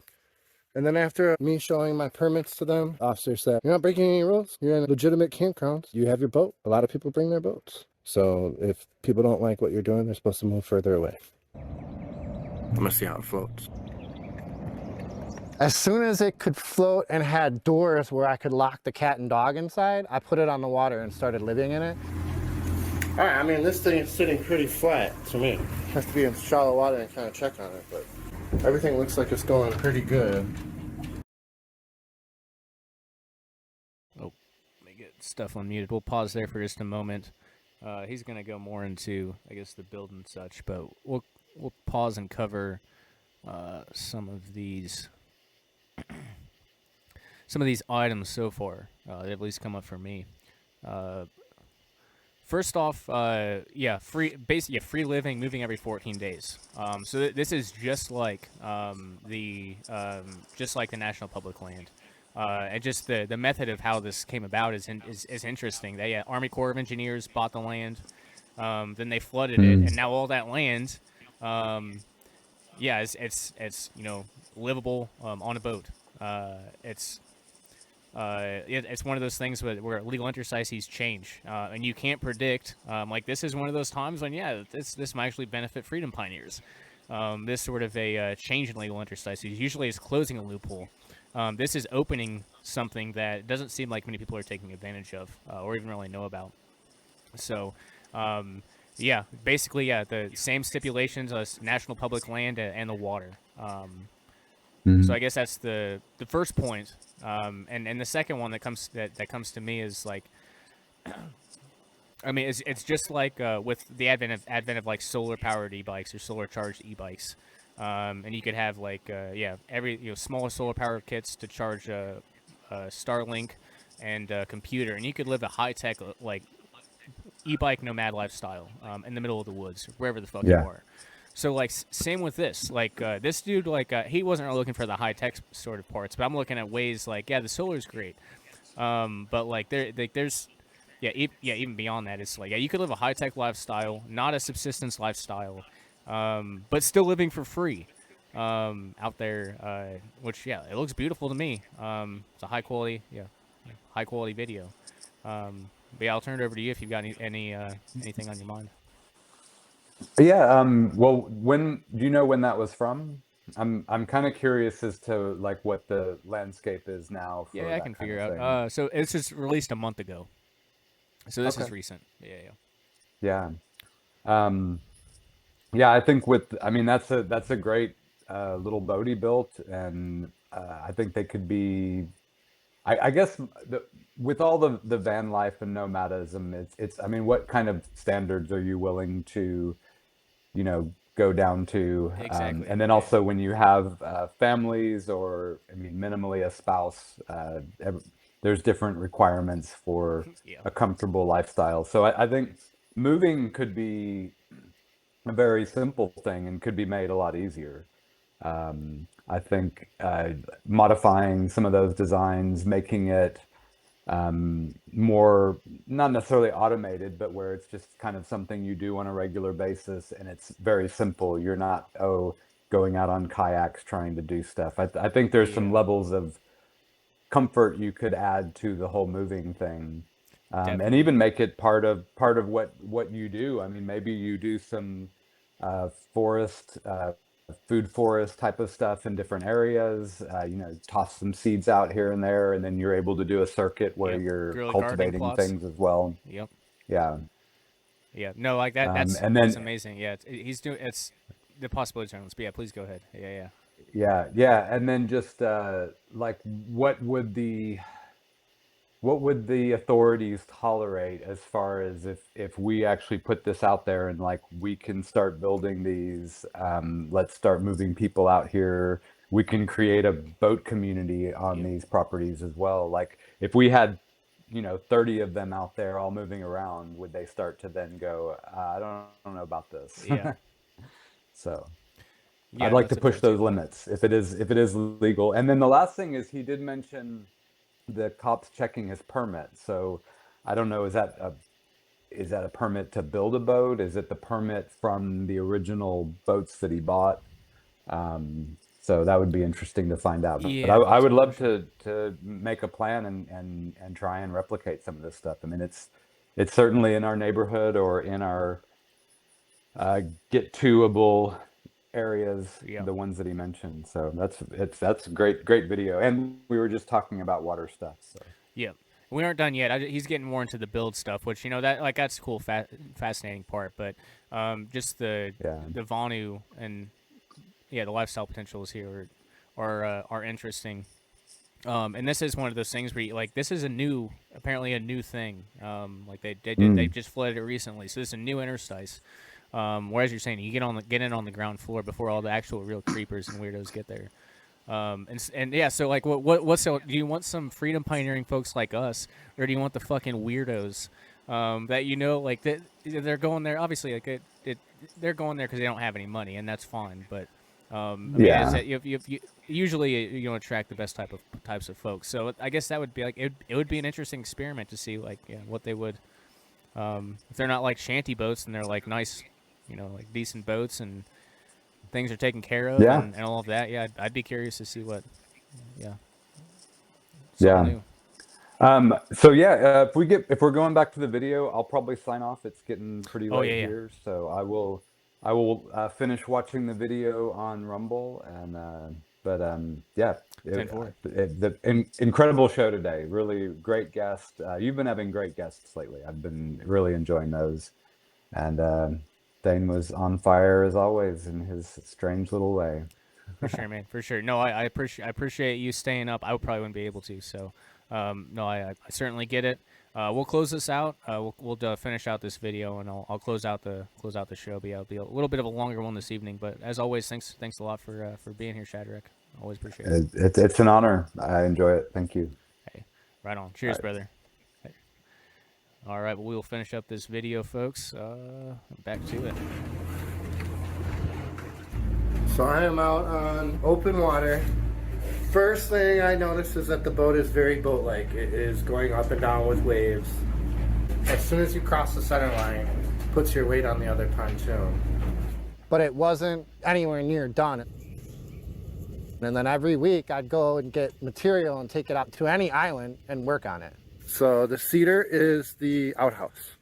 And then after me showing my permits to them, officer said, "You're not breaking any rules. You're in a legitimate campground. You have your boat." A lot of people bring their boats. So if people don't like what you're doing, they're supposed to move further away. I'm gonna see how it floats. As soon as it could float and had doors where I could lock the cat and dog inside, I put it on the water and started living in it. All right, I mean, this thing is sitting pretty flat to me. It has to be in shallow water and kind of check on it, but everything looks like it's going pretty good. Oh, let me get stuff unmuted. We'll pause there for just a moment. He's gonna go more into, I guess, the build and such, but we'll pause and cover some of these items so far that at least come up for me. First off, free living, moving every 14 days. So this is just like the National Public Land. And just the method of how this came about is interesting. They Army Corps of Engineers bought the land, then they flooded it, and now all that land, it's livable on a boat. It's one of those things where legal interstices change, and you can't predict. Like this is one of those times when this might actually benefit freedom pioneers. This sort of a change in legal interstices usually is closing a loophole. This is opening something that doesn't seem like many people are taking advantage of or even really know about. So, basically, the same stipulations as national public land and the water. So I guess that's the first point. And the second one that comes to me is like, I mean, it's just like with the advent of like solar powered e-bikes or solar charged e-bikes. And you could have like every smaller solar power kits to charge a Starlink and a computer, and you could live a high tech like e-bike nomad lifestyle in the middle of the woods, wherever the fuck you are. So like same with this. Like this dude, like he wasn't really looking for the high tech sort of parts, but I'm looking at ways like, yeah, the solar's great, but like there's even beyond that, it's like, yeah, you could live a high tech lifestyle, not a subsistence lifestyle, but still living for free out there, which yeah, it looks beautiful to me. It's a high quality video. But yeah, I'll turn it over to you if you've got anything on your mind. Yeah. Well, when do you know when that was from? I'm kind of curious as to like what the landscape is now. For Yeah, I that can kind figure of out. thing. So it's just released a month ago. So this is Okay. recent. Yeah. Yeah. Yeah. I think I mean, that's a great little boat he built, and I think they could be. I guess with all the van life and nomadism, it's. I mean, what kind of standards are you willing to, go down to? Exactly. And then also when you have families, or I mean, minimally a spouse, there's different requirements for Yeah. a comfortable lifestyle. So I think moving could be a very simple thing and could be made a lot easier. I think modifying some of those designs, making it more, not necessarily automated, but where it's just kind of something you do on a regular basis and it's very simple. You're not, going out on kayaks trying to do stuff. I think there's some levels of comfort you could add to the whole moving thing. And even make it part of what you do. I mean, maybe you do some forest, food forest type of stuff in different areas. Toss some seeds out here and there, and then you're able to do a circuit where Yep. you're Guerrilla gardening cultivating plots. things as well. Yep. Yeah. Yeah. No, like that. That's And that's then amazing. Yeah. He's doing. It's the possibilities are endless. But yeah, please go ahead. Yeah. yeah, and then just like what would the authorities tolerate as far as if we actually put this out there and like we can start building these, let's start moving people out here, we can create a boat community on these properties as well. Like if we had 30 of them out there all moving around, would they start to then go, I don't know about this? Yeah. So Yeah. I'd No, like to that's a push point those too. limits if it is legal. And then the last thing is he did mention the cops checking his permit. So I don't know, is that a permit to build a boat? Is it the permit from the original boats that he bought? So that would be interesting to find out. But Yeah. I That's a would good love question. to make a plan and try and replicate some of this stuff. I mean, it's certainly in our neighborhood or in our get toable areas, Yeah. the ones that he mentioned. So that's a great video. And we were just talking about water stuff. So Yeah. We aren't done yet. He's getting more into the build stuff, which that's the cool, fascinating part. But just the Vonu and the lifestyle potentials here are interesting. And this is one of those things where this is apparently a new thing. Like they just flooded it recently, so this is a new interstice. Whereas you're saying you get in on the ground floor before all the actual real creepers and weirdos get there. And yeah, so like do you want some freedom pioneering folks like us, or do you want the fucking weirdos that like that they're going there? Obviously, like they're going there because they don't have any money, and that's fine. But I mean, it's that you usually you attract the best types of folks. So I guess that would be like it would be an interesting experiment to see what they would if they're not like shanty boats and they're like nice, like decent boats and things are taken care of and all of that. Yeah, I'd be curious to see what. Yeah. Yeah. New. So yeah, if we're going back to the video, I'll probably sign off. It's getting pretty late here, so I will finish watching the video on Rumble, and incredible show today. Really great guest. You've been having great guests lately. I've been really enjoying those, and Dane was on fire as always in his strange little way. For sure, man. For sure. No, I appreciate you staying up. I probably wouldn't be able to. So, no, I certainly get it. We'll close this out. We'll finish out this video, and I'll close out the show. But yeah, it'll be a little bit of a longer one this evening. But as always, thanks a lot for being here, Shadrach. Always appreciate it. It's an honor. I enjoy it. Thank you. Hey, right on. Cheers, brother. Hey. All right, well, we will finish up this video, folks. Back to it. So I am out on open water. First thing I noticed is that the boat is very boat-like. It is going up and down with waves. As soon as you cross the center line, it puts your weight on the other pontoon. But it wasn't anywhere near done. And then every week I'd go and get material and take it out to any island and work on it. So the cedar is the outhouse.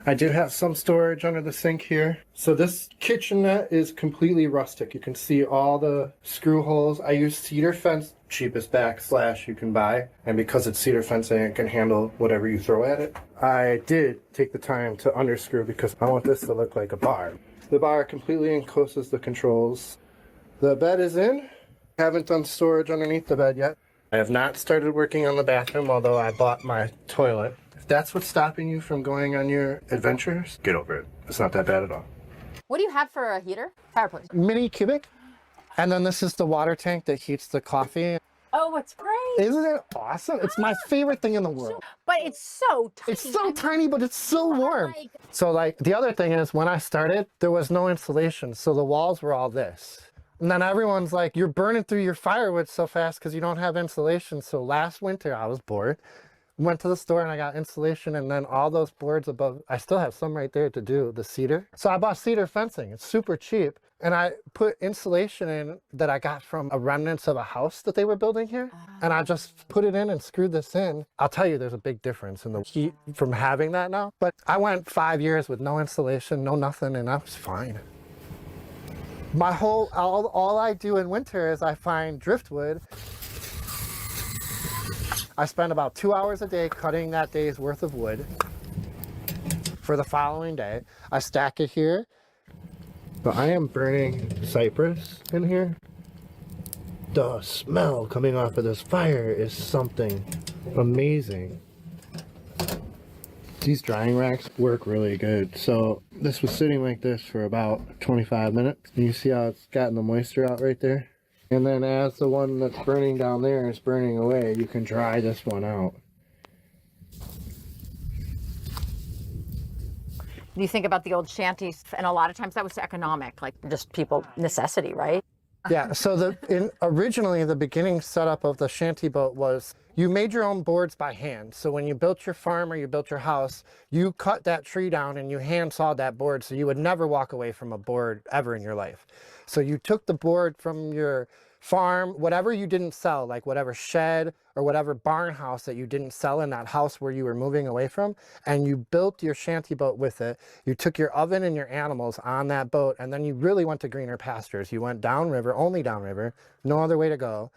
I do have some storage under the sink here. So this kitchenette is completely rustic. You can see all the screw holes. I use cedar fence, cheapest backslash you can buy. And because it's cedar fencing, it can handle whatever you throw at it. I did take the time to underscrew because I want this to look like a bar. The bar completely encloses the controls. The bed is in. Haven't done storage underneath the bed yet. I have not started working on the bathroom, although I bought my toilet. If that's what's stopping you from going on your adventures, get over it. It's not that bad at all. What do you have for a heater? Fireplace. Mini cubic. And then this is the water tank that heats the coffee. Oh, it's great. Isn't it awesome? It's my favorite thing in the world. But it's so tiny. It's so tiny, but it's so warm. So like the other thing is when I started, there was no insulation. So the walls were all this. And then everyone's like, you're burning through your firewood so fast because you don't have insulation. So last winter I was bored. Went to the store and I got insulation, and then all those boards above, I still have some right there to do the cedar. So I bought cedar fencing. It's super cheap. And I put insulation in that I got from a remnants of a house that they were building here. And I just put it in and screwed this in. I'll tell you, there's a big difference in the heat from having that now. But I went 5 years with no insulation, no nothing, and I was fine. All I do in winter is I find driftwood. I spend about 2 hours a day cutting that day's worth of wood for the following day. I stack it here. But I am burning cypress in here. The smell coming off of this fire is something amazing. These drying racks work really good. So this was sitting like this for about 25 minutes. And you see how it's gotten the moisture out right there? And then as the one that's burning down there is burning away, you can dry this one out. You think about the old shanties, and a lot of times that was economic, like just people necessity, right? Yeah, so originally the beginning setup of the shanty boat was you made your own boards by hand. So when you built your farm or you built your house, you cut that tree down and you hand sawed that board, so you would never walk away from a board ever in your life. So you took the board from your farm, whatever you didn't sell, like whatever shed or whatever barn house that you didn't sell in that house where you were moving away from, and you built your shanty boat with it. You took your oven and your animals on that boat, and then you really went to greener pastures. You went downriver, only downriver, no other way to go.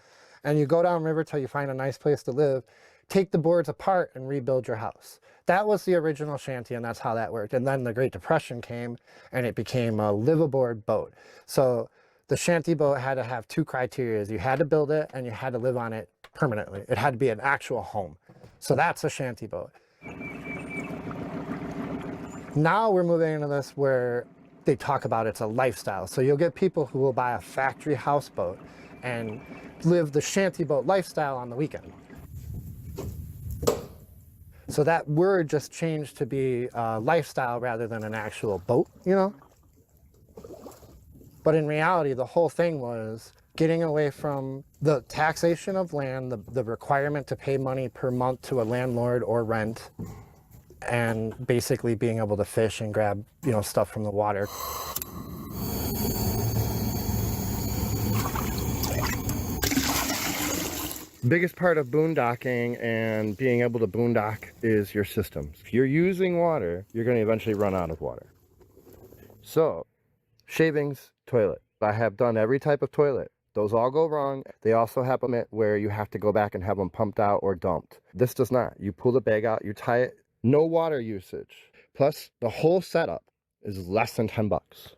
And you go downriver till you find a nice place to live, take the boards apart and rebuild your house. That was the original shanty, and that's how that worked. And then the Great Depression came and it became a liveaboard boat. So the shanty boat had to have two criteria. You had to build it and you had to live on it permanently. It had to be an actual home. So that's a shanty boat. Now we're moving into this where they talk about it's a lifestyle. So you'll get people who will buy a factory houseboat and live the shanty boat lifestyle on the weekend. So that word just changed to be lifestyle rather than an actual boat, you know? But in reality, the whole thing was getting away from the taxation of land, the requirement to pay money per month to a landlord or rent, and basically being able to fish and grab, you know, stuff from the water. Biggest part of boondocking and being able to boondock is your systems. If you're using water, you're going to eventually run out of water. So, shavings, toilet. I have done every type of toilet. Those all go wrong. They also happen where you have to go back and have them pumped out or dumped. This does not. You pull the bag out, you tie it, no water usage. Plus, the whole setup is less than 10 bucks.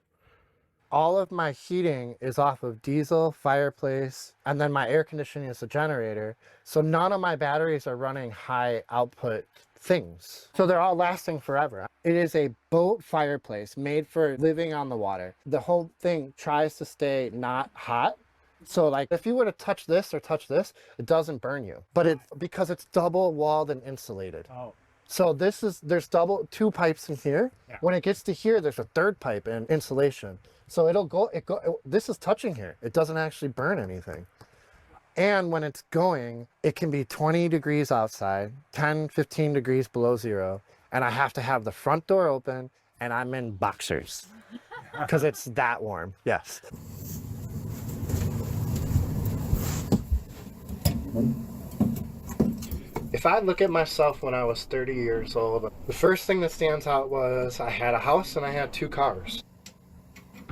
All of my heating is off of diesel, fireplace, and then my air conditioning is a generator. So none of my batteries are running high output things. So they're all lasting forever. It is a boat fireplace made for living on the water. The whole thing tries to stay not hot. So like if you were to touch this or touch this, it doesn't burn you. But because it's double walled and insulated. Oh. So there's two pipes in here. Yeah. When it gets to here, there's a third pipe and insulation. So this is touching here. It doesn't actually burn anything. And when it's going, it can be 20 degrees outside, 10, 15 degrees below zero. And I have to have the front door open and I'm in boxers because it's that warm. Yes. If I look at myself when I was 30 years old, the first thing that stands out was I had a house and I had 2 cars.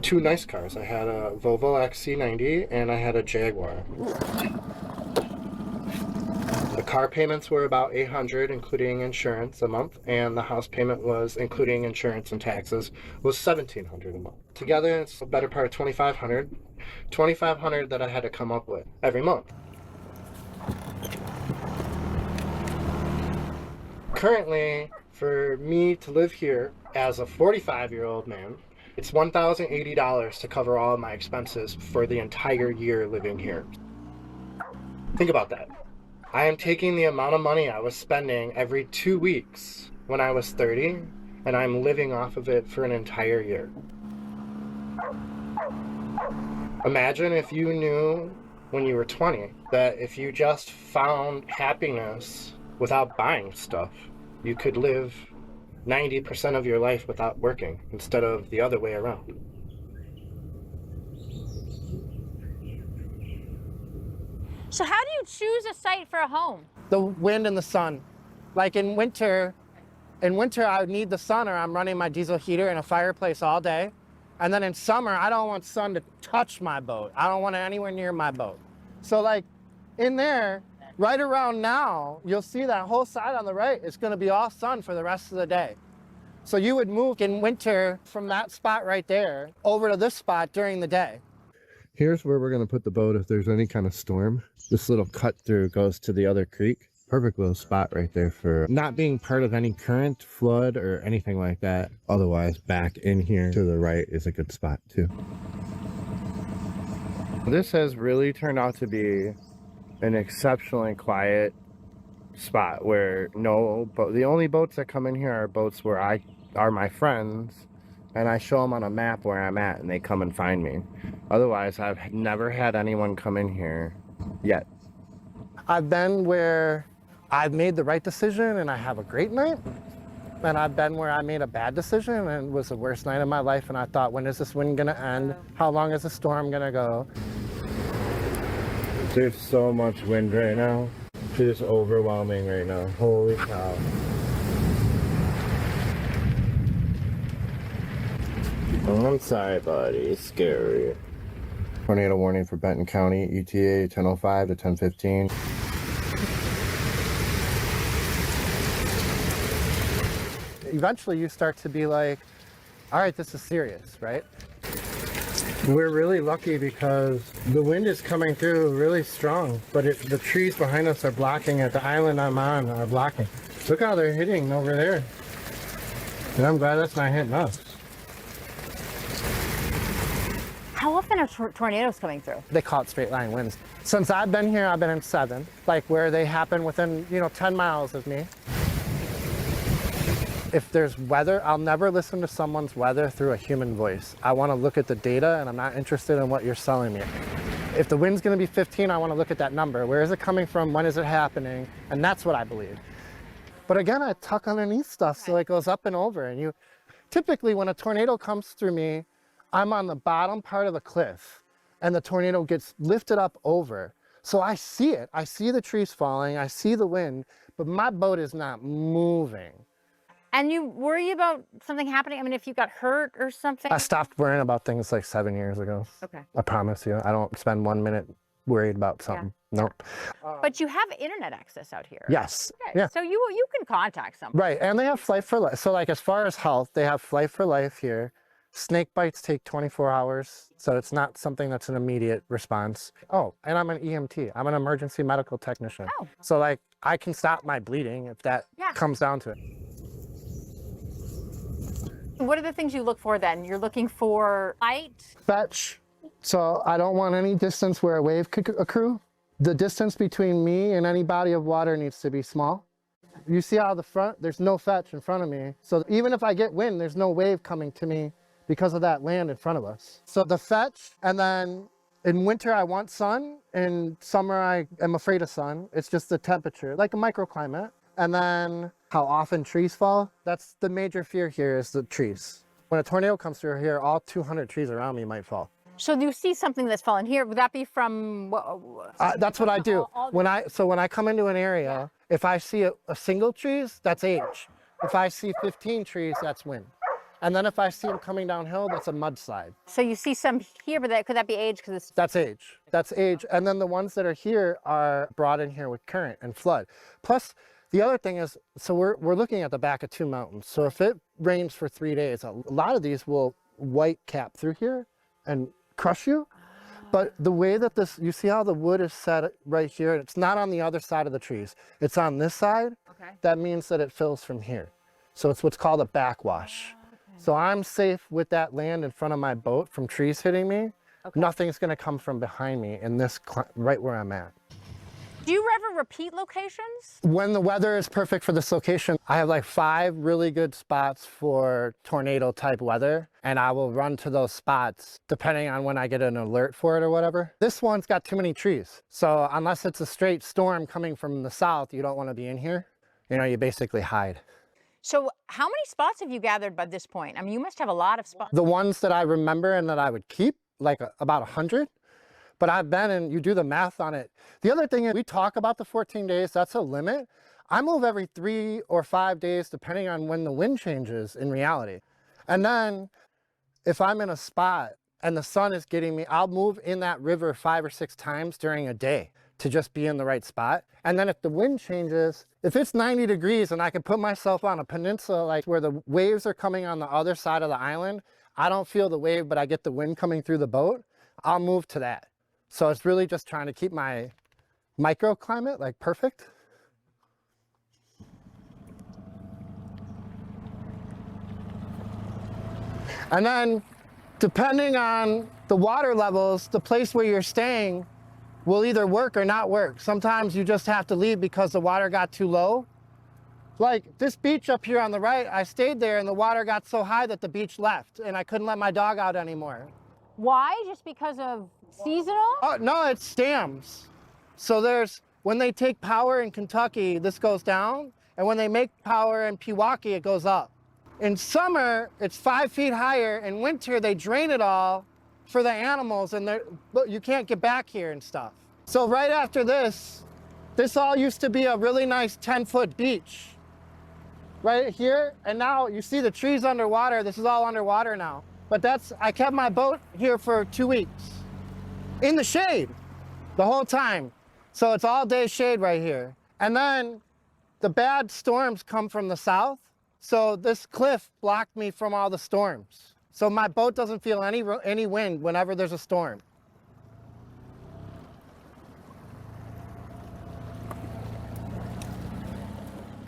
2 nice cars. I had a Volvo XC90 and I had a Jaguar. The car payments were about $800, including insurance, a month, and the house payment was, including insurance and taxes, was $1,700 a month. Together, it's a better part of $2,500. $2,500 that I had to come up with every month. Currently, for me to live here as a 45-year-old man, it's $1,080 to cover all of my expenses for the entire year living here. Think about that. I am taking the amount of money I was spending every 2 weeks when I was 30, and I'm living off of it for an entire year. Imagine if you knew when you were 20 that if you just found happiness without buying stuff, you could live 90% of your life without working instead of the other way around. So how do you choose a site for a home? The wind and the sun. Like in winter I would need the sun or I'm running my diesel heater and a fireplace all day. And then in summer, I don't want sun to touch my boat. I don't want it anywhere near my boat. So like in there, right around now, you'll see that whole side on the right is gonna be all sun for the rest of the day. So you would move in winter from that spot right there over to this spot during the day. Here's where we're gonna put the boat if there's any kind of storm. This little cut through goes to the other creek. Perfect little spot right there for not being part of any current, flood, or anything like that. Otherwise, back in here to the right is a good spot too. This has really turned out to be an exceptionally quiet spot where the only boats that come in here are boats where I are my friends and I show them on a map where I'm at and they come and find me. Otherwise, I've never had anyone come in here yet. I've been where I've made the right decision and I have a great night. And I've been where I made a bad decision and it was the worst night of my life. And I thought, when is this wind gonna end? How long is the storm gonna go? There's so much wind right now. It's just overwhelming right now. Holy cow. Oh, I'm sorry, buddy. It's scary. Tornado warning for Benton County, ETA 10:05 to 10:15. Eventually you start to be like, all right, this is serious, right? We're really lucky because the wind is coming through really strong, but the trees behind us are blocking it. The island I'm on are blocking. Look how they're hitting over there. And I'm glad that's not hitting us. How often are tornadoes coming through? They call it straight line winds. Since I've been here, I've been in 7, like where they happen within, 10 miles of me. If there's weather, I'll never listen to someone's weather through a human voice. I want to look at the data and I'm not interested in what you're selling me. If the wind's going to be 15, I want to look at that number. Where is it coming from? When is it happening? And that's what I believe. But again, I tuck underneath stuff so it goes up and over. And typically when a tornado comes through me, I'm on the bottom part of the cliff and the tornado gets lifted up over. So I see it. I see the trees falling. I see the wind, but my boat is not moving. And you worry about something happening? I mean, if you got hurt or something? I stopped worrying about things like 7 years ago. Okay. I promise you. I don't spend 1 minute worried about something. Yeah. Nope. But you have internet access out here. Yes. Okay. Yeah. So you can contact someone. Right. And they have Life for Life. So like as far as health, they have Life for Life here. Snake bites take 24 hours. So it's not something that's an immediate response. Oh, and I'm an EMT. I'm an emergency medical technician. Oh. So like I can stop my bleeding if that comes down to it. What are the things you look for then? You're looking for light? Fetch. So I don't want any distance where a wave could accrue. The distance between me and any body of water needs to be small. You see how the front, there's no fetch in front of me. So even if I get wind, there's no wave coming to me because of that land in front of us. So the fetch, and then in winter I want sun, in summer I am afraid of sun. It's just the temperature, like a microclimate. And then how often trees fall. That's the major fear here, is the trees. When a tornado comes through here, all 200 trees around me might fall. So you see something that's fallen here, would that be from? That's what I do. When I come into an area, if I see a single trees, that's age. If I see 15 trees, that's wind. And then if I see them coming downhill, that's a mudslide. So you see some here, but could that be age? Because that's age. That's age. And then the ones that are here are brought in here with current and flood. Plus, the other thing is, so we're looking at the back of 2 mountains. So if it rains for 3 days, a lot of these will white cap through here and crush you. But the way that this, you see how the wood is set right here? It's not on the other side of the trees. It's on this side. Okay. That means that it fills from here. So it's what's called a backwash. So I'm safe with that land in front of my boat from trees hitting me. Okay. Nothing's gonna come from behind me in this, right where I'm at. Do you ever repeat locations? When the weather is perfect for this location, I have like 5 really good spots for tornado type weather, and I will run to those spots depending on when I get an alert for it or whatever. This one's got too many trees. So unless it's a straight storm coming from the south, you don't want to be in here. You know, you basically hide. So how many spots have you gathered by this point? I mean, you must have a lot of spots. The ones that I remember and that I would keep, like about 100. But I've been, and you do the math on it. The other thing is, we talk about the 14 days, that's a limit. I move every 3 or 5 days, depending on when the wind changes in reality. And then if I'm in a spot and the sun is getting me, I'll move in that river 5 or 6 times during a day to just be in the right spot. And then if the wind changes, if it's 90 degrees and I can put myself on a peninsula, like where the waves are coming on the other side of the island, I don't feel the wave, but I get the wind coming through the boat, I'll move to that. So it's really just trying to keep my microclimate like perfect. And then depending on the water levels, the place where you're staying will either work or not work. Sometimes you just have to leave because the water got too low. Like this beach up here on the right, I stayed there and the water got so high that the beach left and I couldn't let my dog out anymore. Why? Just because of seasonal? Oh, no, it's dams. So there's, when they take power in Kentucky, this goes down. And when they make power in Pewaukee, it goes up. In summer, it's 5 feet higher. In winter, they drain it all for the animals and you can't get back here and stuff. So right after this all used to be a really nice 10-foot beach. Right here, and now you see the trees underwater. This is all underwater now. But I kept my boat here for 2 weeks. In the shade, the whole time. So it's all day shade right here. And then the bad storms come from the south. So this cliff blocked me from all the storms. So my boat doesn't feel any wind whenever there's a storm.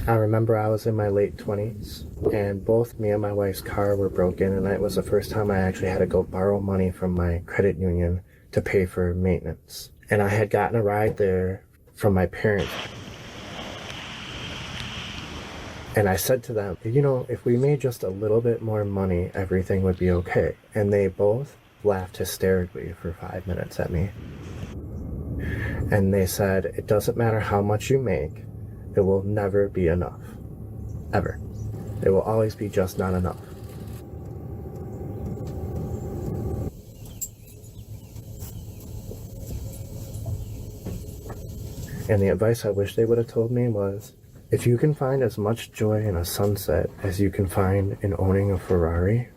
I remember I was in my late 20s and both me and my wife's car were broken, and it was the first time I actually had to go borrow money from my credit union to pay for maintenance. And I had gotten a ride there from my parents. And I said to them, you know, if we made just a little bit more money, everything would be okay. And they both laughed hysterically for 5 minutes at me. And they said, it doesn't matter how much you make, it will never be enough. Ever. It will always be just not enough. And the advice I wish they would have told me was, if you can find as much joy in a sunset as you can find in owning a Ferrari,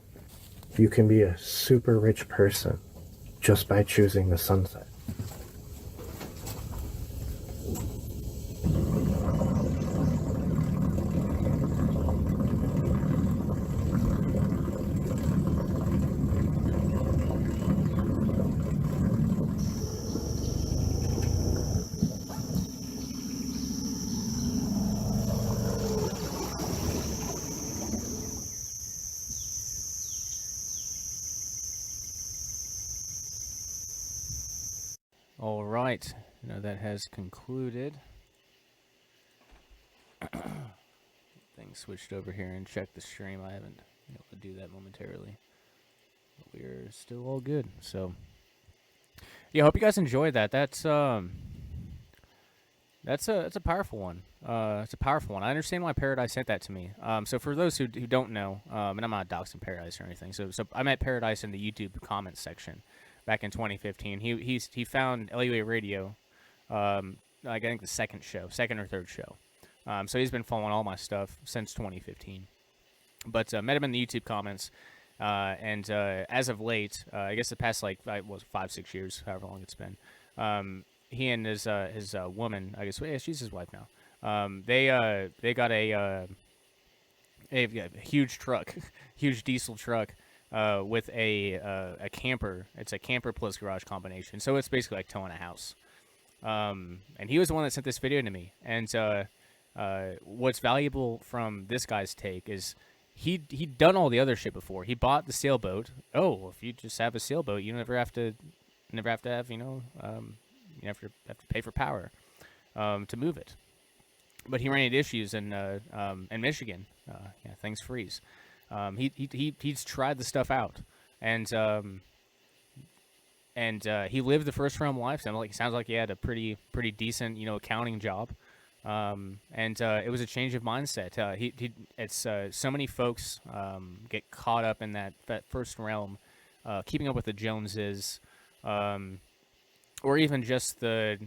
you can be a super rich person just by choosing the sunset. All right, now that has concluded. getting switched over here and check the stream. I haven't been able to do that momentarily. But we're still all good. So, yeah, I hope you guys enjoyed that. That's a powerful one. It's a powerful one. I understand why Paradise sent that to me. So for those who don't know, and I'm not doxing Paradise or anything. So I met Paradise in the YouTube comments section back in 2015. He found LUA Radio, I think the second or third show. So he's been following all my stuff since 2015. But met him in the YouTube comments, and as of late, I guess the past 5-6 years, however long it's been, he and his woman, I guess, yeah, she's his wife now. They got a huge truck, huge diesel truck, with a camper. It's a camper plus garage combination, so it's basically like towing a house. And he was the one that sent this video to me. And what's valuable from this guy's take is he'd done all the other shit before. He bought the sailboat. Oh, well, if you just have a sailboat, you never have to have you have to pay for power to move it. But he ran into issues in Michigan. Yeah, things freeze. He's tried the stuff out, and he lived the first realm life. Sounds like he had a pretty decent accounting job. It was a change of mindset. So many folks get caught up in that first realm, keeping up with the Joneses, or even just the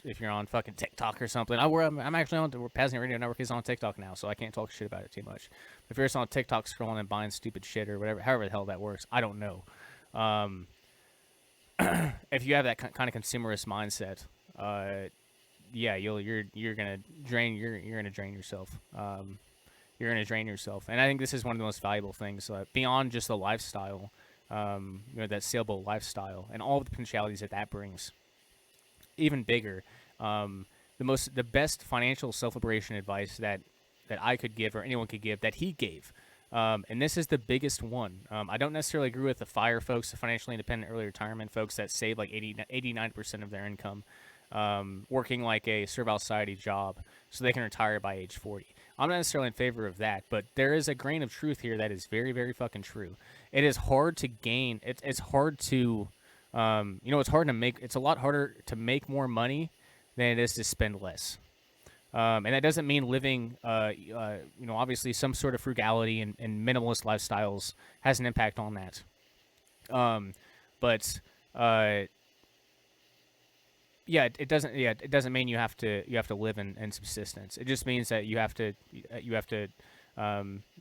if you're on fucking TikTok or something. I'm actually on PAZNIA Radio Network is on TikTok now, so I can't talk shit about it too much. If you're just on TikTok scrolling and buying stupid shit or whatever, however the hell that works, I don't know. If you have that kind of consumerist mindset, yeah, you're gonna drain yourself. You're gonna drain yourself, and I think this is one of the most valuable things beyond just the lifestyle. That sailboat lifestyle and all the potentialities that brings. Even bigger, the best financial self-liberation advice that I could give or anyone could give that he gave. And this is the biggest one. I don't necessarily agree with the FIRE folks, the financially independent early retirement folks that save like 89% of their income, working like a servile society job so they can retire by age 40. I'm not necessarily in favor of that, but there is a grain of truth here that is very, very fucking true. It is hard to gain. It's hard to, it's hard to make. It's a lot harder to make more money than it is to spend less. And that doesn't mean living, obviously some sort of frugality and minimalist lifestyles has an impact on that. Yeah, it doesn't mean you have to live in subsistence. It just means that you have to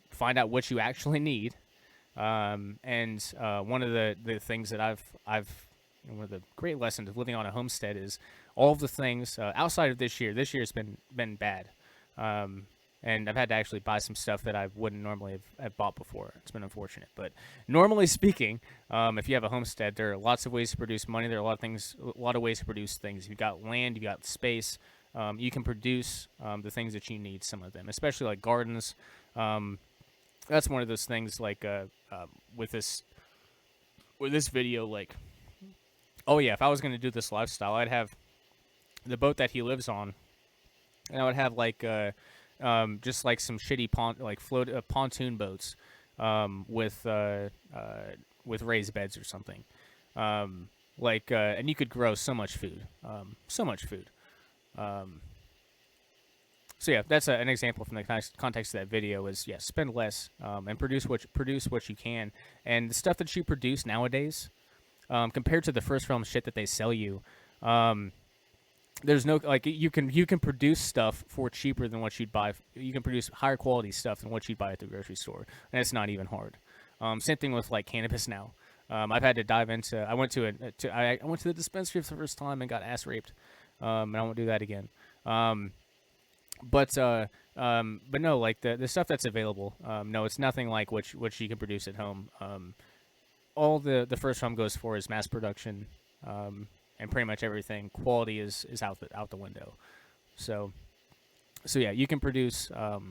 find out what you actually need. One of the things that I've one of the great lessons of living on a homestead is all of the things outside of this year. This year's been bad, and I've had to actually buy some stuff that I wouldn't normally have bought before. It's been unfortunate, but normally speaking, if you have a homestead, there are lots of ways to produce money. There are a lot of ways to produce things. You've got land, you've got space. You can produce the things that you need. Some of them, especially like gardens. That's one of those things. Like with this video, like, oh yeah, if I was going to do this lifestyle, I'd have the boat that he lives on, and I would have like just like some shitty pontoon boats with raised beds or something. And you could grow so much food. So yeah, that's an example from the context of that video. Is spend less and produce what you can. And the stuff that you produce nowadays, compared to the first realm shit that they sell you, there's no you can produce stuff for cheaper than what you'd buy. You can produce higher quality stuff than what you'd buy at the grocery store, and it's not even hard. Same thing with like cannabis now. I've had to dive into. I went to the dispensary for the first time and got ass raped, and I won't do that again. But no, like the stuff that's available, no, it's nothing like what you can produce at home. All the first realm goes for is mass production, and pretty much everything. Quality is out the window. So yeah, you can produce. So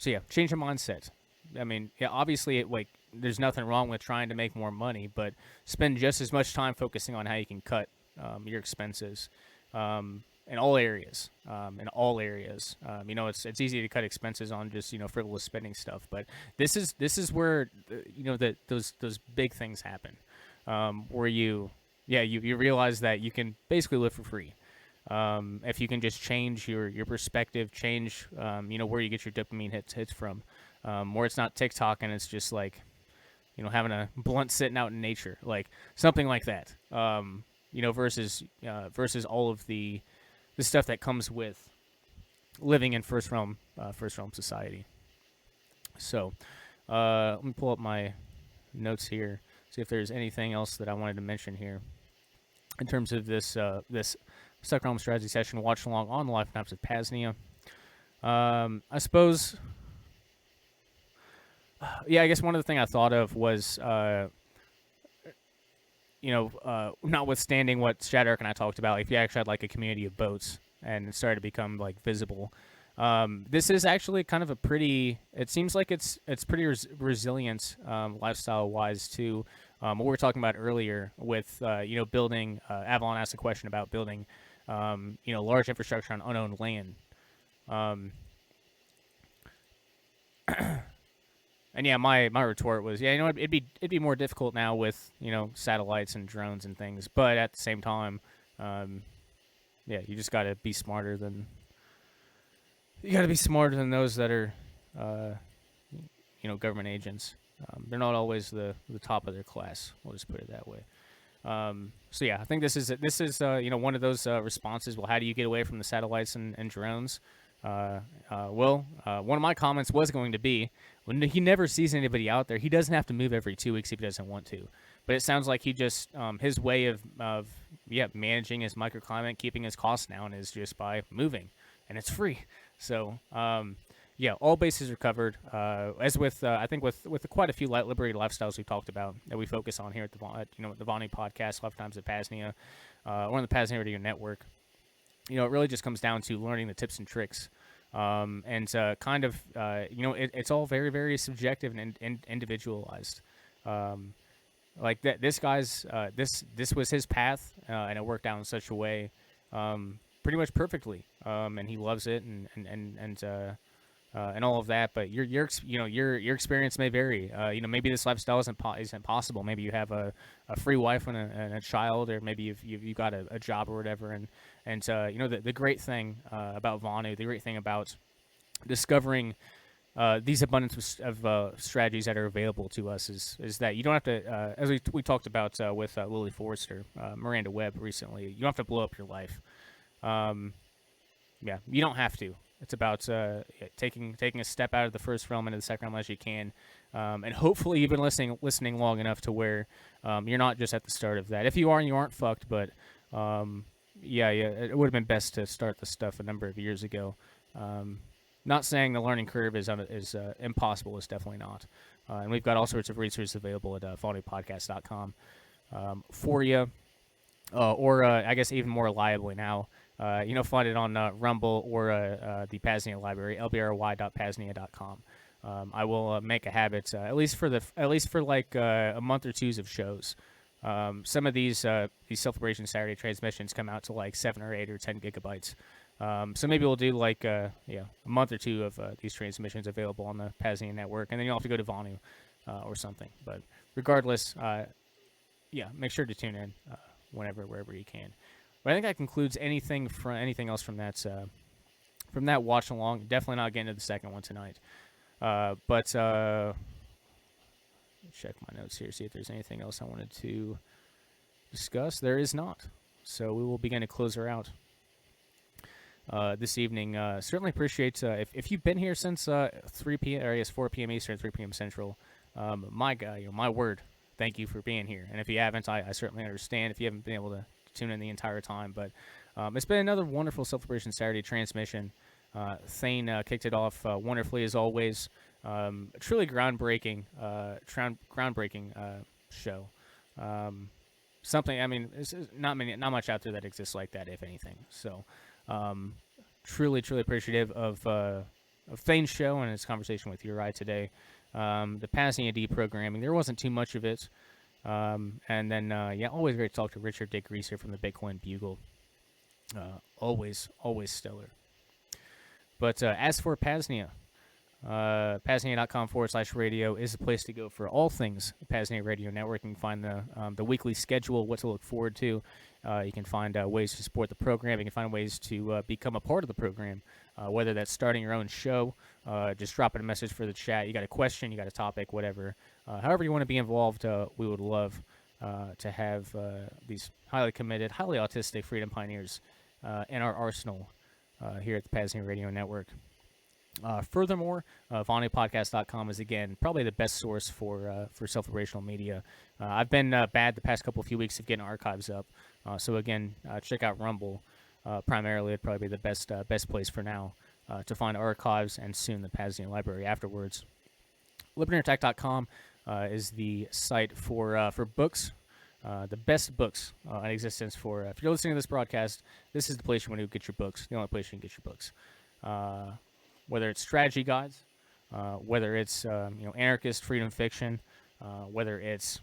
yeah, change your mindset. I mean, yeah, obviously, there's nothing wrong with trying to make more money, but spend just as much time focusing on how you can cut your expenses. in all areas. You know, it's easy to cut expenses on just, you know, frivolous spending stuff, but this is where you know, that those big things happen, where you realize that you can basically live for free. If you can just change your perspective, change you know, where you get your dopamine hits from, where it's not TikTok and it's just like, you know, having a blunt sitting out in nature, like something like that. You know, versus all of the stuff that comes with living in first realm society. So let me pull up my notes here, see if there's anything else that I wanted to mention here in terms of this second realm strategy session watch along on the Life Times of P.A.Z.NIA. I suppose, yeah, I guess one of the things I thought of was, you know, notwithstanding what Shadrach and I talked about, if you actually had like a community of boats and it started to become like visible, this is actually kind of a pretty, it seems like it's pretty resilient lifestyle wise to what we were talking about earlier with, you know, building, Avalon asked a question about building, you know, large infrastructure on unowned land. And yeah, my retort was, yeah, you know, it'd be more difficult now with, you know, satellites and drones and things, but at the same time, yeah, you just gotta be smarter than those that are, you know, government agents. They're not always the top of their class. We'll just put it that way. So yeah, I think this is you know, one of those responses. Well, how do you get away from the satellites and drones? Well, one of my comments was going to be, when he never sees anybody out there, he doesn't have to move every 2 weeks if he doesn't want to. But it sounds like he just, his way of managing his microclimate, keeping his costs down, is just by moving, and it's free. So, yeah, all bases are covered. As with, I think with quite a few liberated lifestyles we talked about that we focus on here at the Vonu podcast, Life Times of P.A.Z.NIA, or on the P.A.Z.NIA Radio Network. You know, it really just comes down to learning the tips and tricks, and kind of, you know, it's all very, very subjective and individualized. Like that, this guy's, this was his path, and it worked out in such a way, pretty much perfectly, and he loves it, and all of that. But your experience may vary. You know, maybe this lifestyle isn't possible. Maybe you have a free wife and a child, or maybe you've got a job or whatever. And you know, the great thing about Vonu, the great thing about discovering these abundance of strategies that are available to us is that you don't have to, as we talked about with Lily Forrester, Miranda Webb recently, you don't have to blow up your life. Yeah, you don't have to. It's about taking a step out of the first realm into the second realm as you can, and hopefully you've been listening long enough to where you're not just at the start of that. If you are, and you aren't fucked, but yeah, it would have been best to start this stuff a number of years ago. Not saying the learning curve is impossible. It's definitely not. And we've got all sorts of resources available at phonepodcast.com for you, or I guess even more reliably now. You know, find it on Rumble or the P.A.Z.NIA library, lbry.paznia.com. I will make a habit, at least for like a month or two's of shows. Some of these Celebration Saturday transmissions come out to like 7 or 8 or 10 gigabytes. So maybe we'll do like a month or two of these transmissions available on the P.A.Z.NIA network, and then you'll have to go to Vonu or something. But regardless, yeah, make sure to tune in wherever you can. But I think that concludes anything else from that watch along. Definitely not getting to the second one tonight. But check my notes here, see if there's anything else I wanted to discuss. There is not. So we will begin to close her out this evening. Certainly appreciate if you've been here since 3 p.m. or I guess 4 p.m. Eastern, 3 p.m. Central. My guy, my word, thank you for being here. And if you haven't, I certainly understand if you haven't been able to tune in the entire time. But it's been another wonderful Celebration Saturday transmission. Thane kicked it off wonderfully as always. Truly groundbreaking show. Something, I mean, there's not much out there that exists like that, if anything. So truly appreciative of Thane's show and his conversation with Uri today. The P.A.Z.NIA deprogramming, there wasn't too much of it. And then, yeah, always great to talk to Richard Dick Reeser from the Bitcoin Bugle. Always stellar. But as for PAZNIA, PAZNIA.com/radio is the place to go for all things PAZNIA Radio Network. You can find the weekly schedule, what to look forward to. You can find ways to support the program. You can find ways to become a part of the program, whether that's starting your own show, just dropping a message for the chat. You got a question, you got a topic, whatever. However you want to be involved, we would love to have these highly committed, highly autistic freedom pioneers in our arsenal here at the PAZNIA Radio Network. Furthermore, VonuPodcast.com is, again, probably the best source for self-liberational media. I've been bad the past few weeks of getting archives up. So, again, check out Rumble. Primarily, it'd probably be the best place for now to find archives and soon the PAZNIA library afterwards. LibertyUnderAttack.com is the site for books. The best books in existence for, if you're listening to this broadcast, this is the place you want to get your books. The only place you can get your books. Whether it's strategy guides, whether it's anarchist freedom fiction, whether it's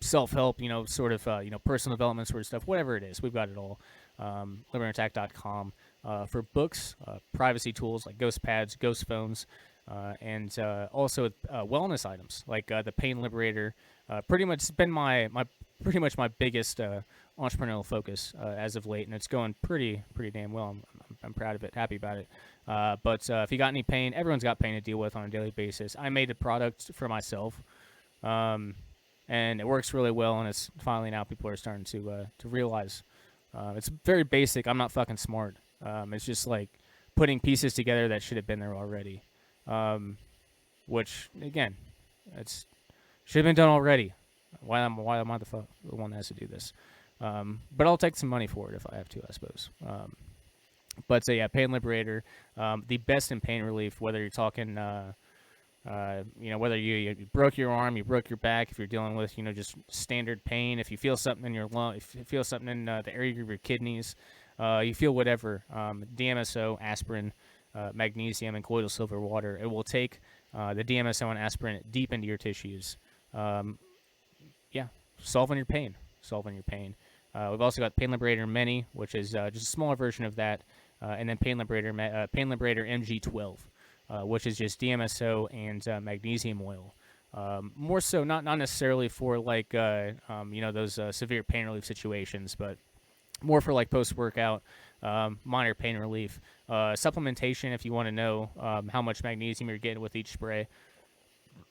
self-help, sort of personal development sort of stuff, whatever it is, we've got it all. LibertyUnderAttack.com for books, privacy tools like ghost pads, ghost phones, and also wellness items like the Pain Liberator. Pretty much it's been my biggest entrepreneurial focus as of late, and it's going pretty damn well. I'm proud of it, happy about it. But if you got any pain, everyone's got pain to deal with on a daily basis. I made a product for myself, and it works really well, and it's finally now people are starting to realize. It's very basic. I'm not fucking smart. It's just like putting pieces together that should have been there already. Which again, it's should have been done already. Why am I the one that has to do this? But I'll take some money for it if I have to, I suppose. But so yeah, Pain Liberator, the best in pain relief. Whether you're talking, whether you broke your arm, you broke your back, if you're dealing with just standard pain, if you feel something in your lung, if you feel something in the area of your kidneys, you feel whatever, DMSO, aspirin, magnesium, and colloidal silver water. It will take the DMSO and aspirin deep into your tissues. Solving your pain. We've also got Pain Liberator Mini, which is just a smaller version of that, and then Pain Liberator MG12, which is just DMSO and magnesium oil. More so, not necessarily for like those severe pain relief situations, but more for like post-workout, minor pain relief. Supplementation if you want to know how much magnesium you're getting with each spray.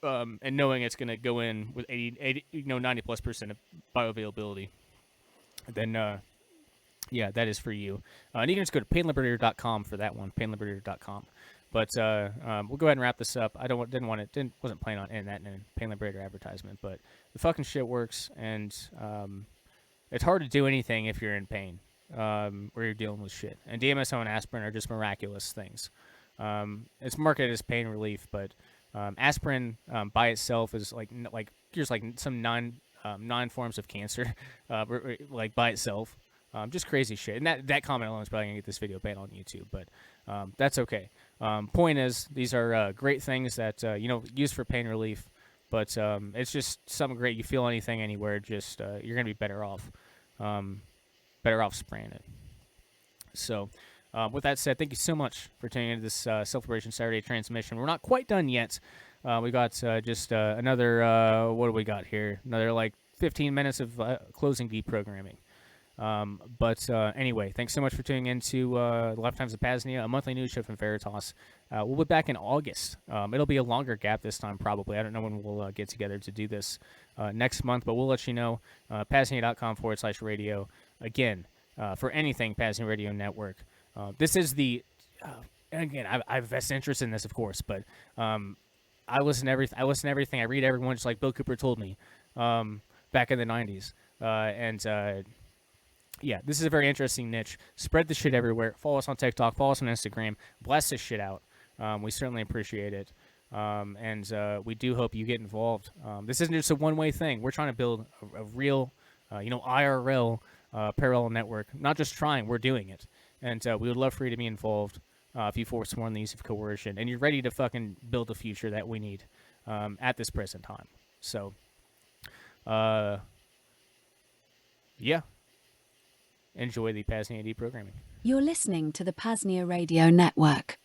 And knowing it's going to go in with 90+% of bioavailability, then that is for you. And you can just go to painliberator.com for that one, painliberator.com. But we'll go ahead and wrap this up. Wasn't planning on ending that in a Pain Liberator advertisement, but the fucking shit works, and it's hard to do anything if you're in pain or you're dealing with shit. And DMSO and aspirin are just miraculous things. It's marketed as pain relief, but aspirin by itself is like here's like some nine forms of cancer, like by itself, just crazy shit. And that comment alone is probably gonna get this video banned on YouTube, but that's okay. Point is, these are great things that use for pain relief, but it's just something great. You feel anything anywhere, just you're gonna be better off spraying it. So. With that said, thank you so much for tuning into this Self-Liberation Saturday transmission. We're not quite done yet. We got just another, what do we got here? Another like 15 minutes of closing deprogramming. But anyway, thanks so much for tuning into Life Times of P.A.Z.NIA, a monthly news show from Veritas. We'll be back in August. It'll be a longer gap this time, probably. I don't know when we'll get together to do this next month, but we'll let you know. PAZNIA.com/radio. Again, for anything PAZNIA Radio Network. This is the, again, I have vested interest in this, of course, but I listen to everything. I read everyone, just like Bill Cooper told me back in the 90s. This is a very interesting niche. Spread the shit everywhere. Follow us on TikTok. Follow us on Instagram. Blast this shit out. We certainly appreciate it. And we do hope you get involved. This isn't just a one-way thing. We're trying to build a real, IRL parallel network. Not just trying, we're doing it. And we would love for you to be involved if you forsworn the use of coercion and you're ready to fucking build the future that we need at this present time. So, enjoy the PAZNIA deprogramming. You're listening to the PAZNIA Radio Network.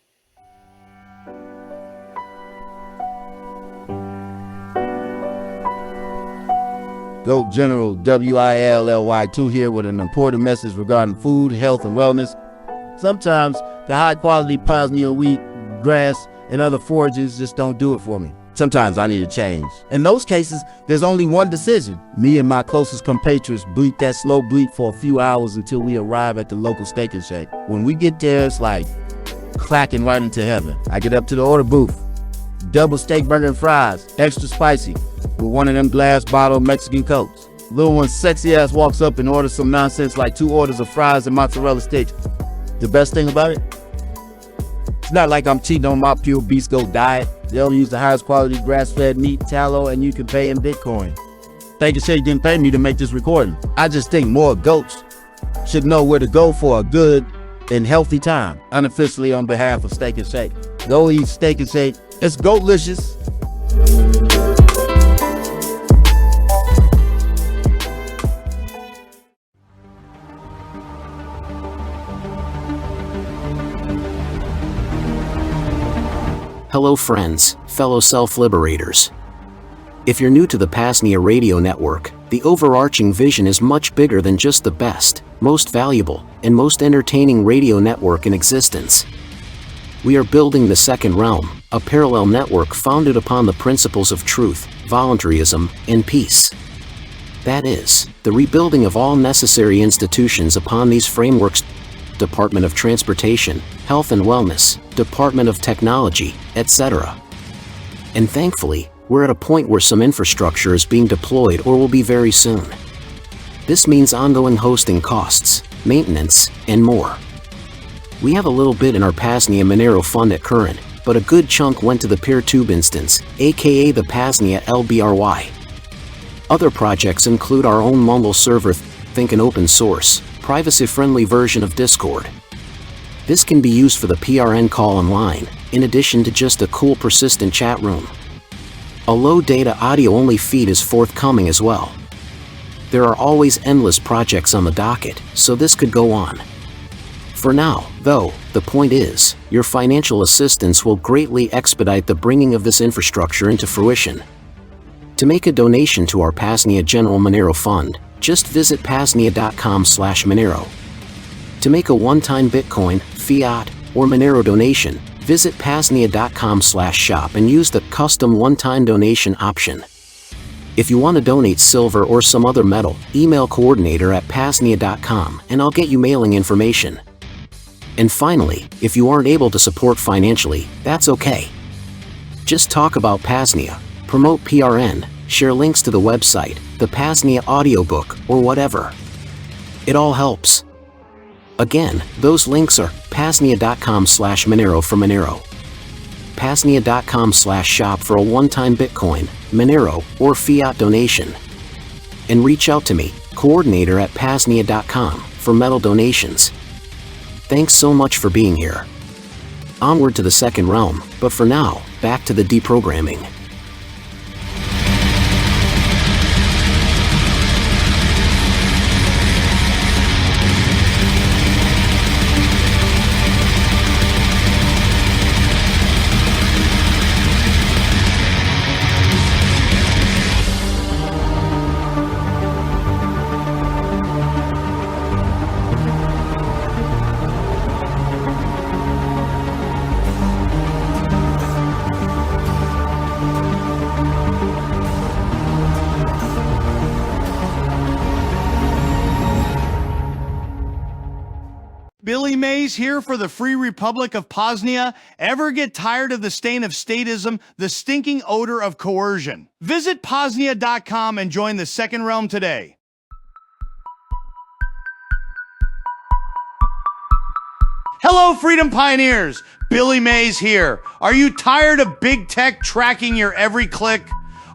Goat General WILLY2 here with an important message regarding food, health, and wellness. Sometimes the high-quality PAZNIA wheat, grass, and other forages just don't do it for me. Sometimes I need a change. In those cases, there's only one decision. Me and my closest compatriots bleat that slow bleat for a few hours until we arrive at the local Steak and Shake. When we get there, it's like clacking right into heaven. I get up to the order booth. Double steak burger and fries, extra spicy, with one of them glass bottle Mexican Cokes. Little one sexy ass walks up and orders some nonsense like 2 orders of fries and mozzarella sticks. The best thing about it? It's not like I'm cheating on my pure beast goat diet. They'll use the highest quality grass-fed meat, tallow, and you can pay in Bitcoin. Steak and Shake didn't pay me to make this recording. I just think more goats should know where to go for a good and healthy time. Unofficially on behalf of Steak and Shake. Go eat Steak and Shake. It's goatlicious. Hello friends, fellow self-liberators. If you're new to the PAZNIA radio network, the overarching vision is much bigger than just the best, most valuable, and most entertaining radio network in existence. We are building the second realm, a parallel network founded upon the principles of truth, voluntarism, and peace. That is, the rebuilding of all necessary institutions upon these frameworks: Department of Transportation, Health and Wellness, Department of Technology, etc. And thankfully, we're at a point where some infrastructure is being deployed or will be very soon. This means ongoing hosting costs, maintenance, and more. We have a little bit in our PAZNIA Monero fund at current, but a good chunk went to the PeerTube instance, aka the PAZNIA Lbry. Other projects include our own Mumble server, think an open source, privacy-friendly version of Discord. This can be used for the PRN call online, in addition to just a cool persistent chat room. A low data audio-only feed is forthcoming as well. There are always endless projects on the docket, so this could go on. For now, though, the point is, your financial assistance will greatly expedite the bringing of this infrastructure into fruition. To make a donation to our PAZNIA General Monero Fund, just visit PAZNIA.com/Monero. To make a one-time Bitcoin, fiat, or Monero donation, visit PAZNIA.com/shop and use the custom one-time donation option. If you want to donate silver or some other metal, email coordinator@PAZNIA.com and I'll get you mailing information. And finally, if you aren't able to support financially, that's okay. Just talk about PAZNIA, promote PRN, share links to the website, the PAZNIA audiobook, or whatever. It all helps. Again, those links are PAZNIA.com/Monero for Monero, PAZNIA.com/shop for a one-time Bitcoin, Monero, or fiat donation. And reach out to me, coordinator@PAZNIA.com, for metal donations. Thanks so much for being here. Onward to the second realm, but for now, back to the deprogramming. Billy Mays here for the Free Republic of PAZNIA. Ever get tired of the stain of statism, the stinking odor of coercion? Visit PAZNIA.com and join the second realm today. Hello, Freedom Pioneers! Billy Mays here. Are you tired of big tech tracking your every click?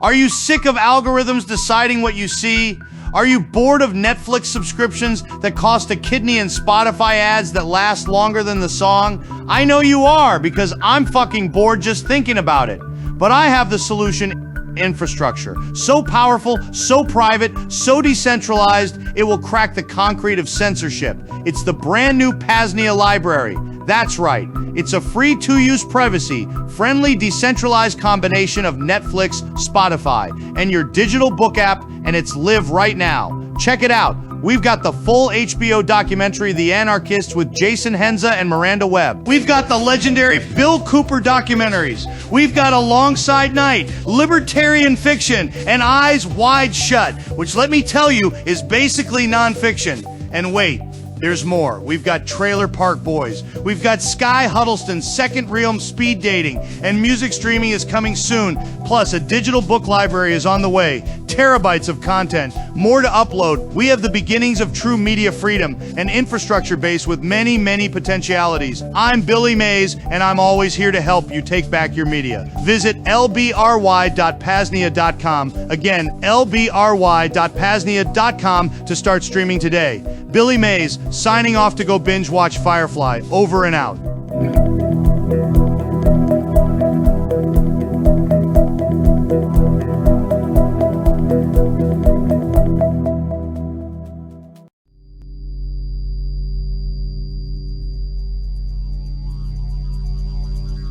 Are you sick of algorithms deciding what you see? Are you bored of Netflix subscriptions that cost a kidney and Spotify ads that last longer than the song? I know you are, because I'm fucking bored just thinking about it. But I have the solution. infrastructure. So powerful, so private, so decentralized, it will crack the concrete of censorship. It's the brand new PAZNIA library. That's right. It's a free to-use privacy-friendly decentralized combination of Netflix, Spotify, and your digital book app, and it's live right now. Check it out. We've got the full HBO documentary, The Anarchists, with Jason Henza and Miranda Webb. We've got the legendary Bill Cooper documentaries. We've got Alongside Night, libertarian fiction, and Eyes Wide Shut, which, let me tell you, is basically nonfiction. And wait, there's more. We've got Trailer Park Boys. We've got Sky Huddleston's Second Realm Speed Dating, and music streaming is coming soon. Plus, a digital book library is on the way. Terabytes of content, more to upload. We have the beginnings of true media freedom, an infrastructure base with many, many potentialities. I'm Billy Mays, and I'm always here to help you take back your media. Visit lbry.paznia.com. Again, lbry.paznia.com to start streaming today. Billy Mays, signing off to go binge watch Firefly. Over and out.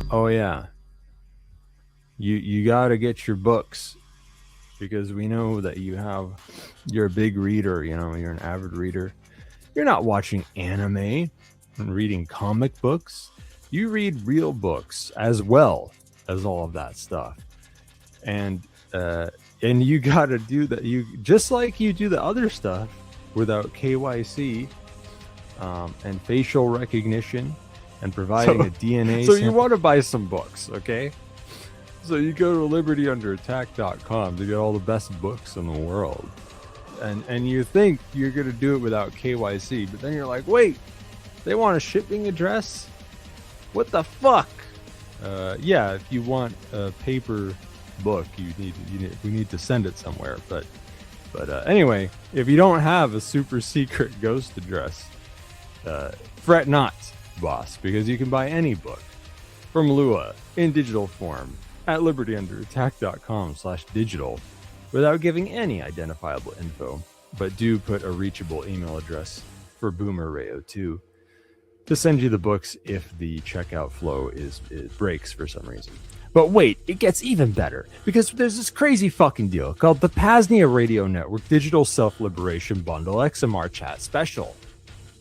Oh yeah. You got to get your books, because we know that you're a big reader, you're an avid reader. You're not watching anime and reading comic books. You read real books as well as all of that stuff. And you got to do that. You just like you do the other stuff without KYC and facial recognition and providing a DNA. So you want to buy some books, okay? So you go to libertyunderattack.com to get all the best books in the world. And you think you're going to do it without KYC, but then you're like, wait, they want a shipping address? What the fuck? Yeah, if you want a paper book, we need to send it somewhere. But anyway, if you don't have a super secret ghost address, fret not, boss, because you can buy any book from Lua in digital form at libertyunderattack.com/digital without giving any identifiable info, but do put a reachable email address for Boomer Rayo2 to send you the books if the checkout flow it breaks for some reason. But wait, it gets even better, because there's this crazy fucking deal called the PAZNIA Radio Network Digital Self-Liberation Bundle XMR Chat Special.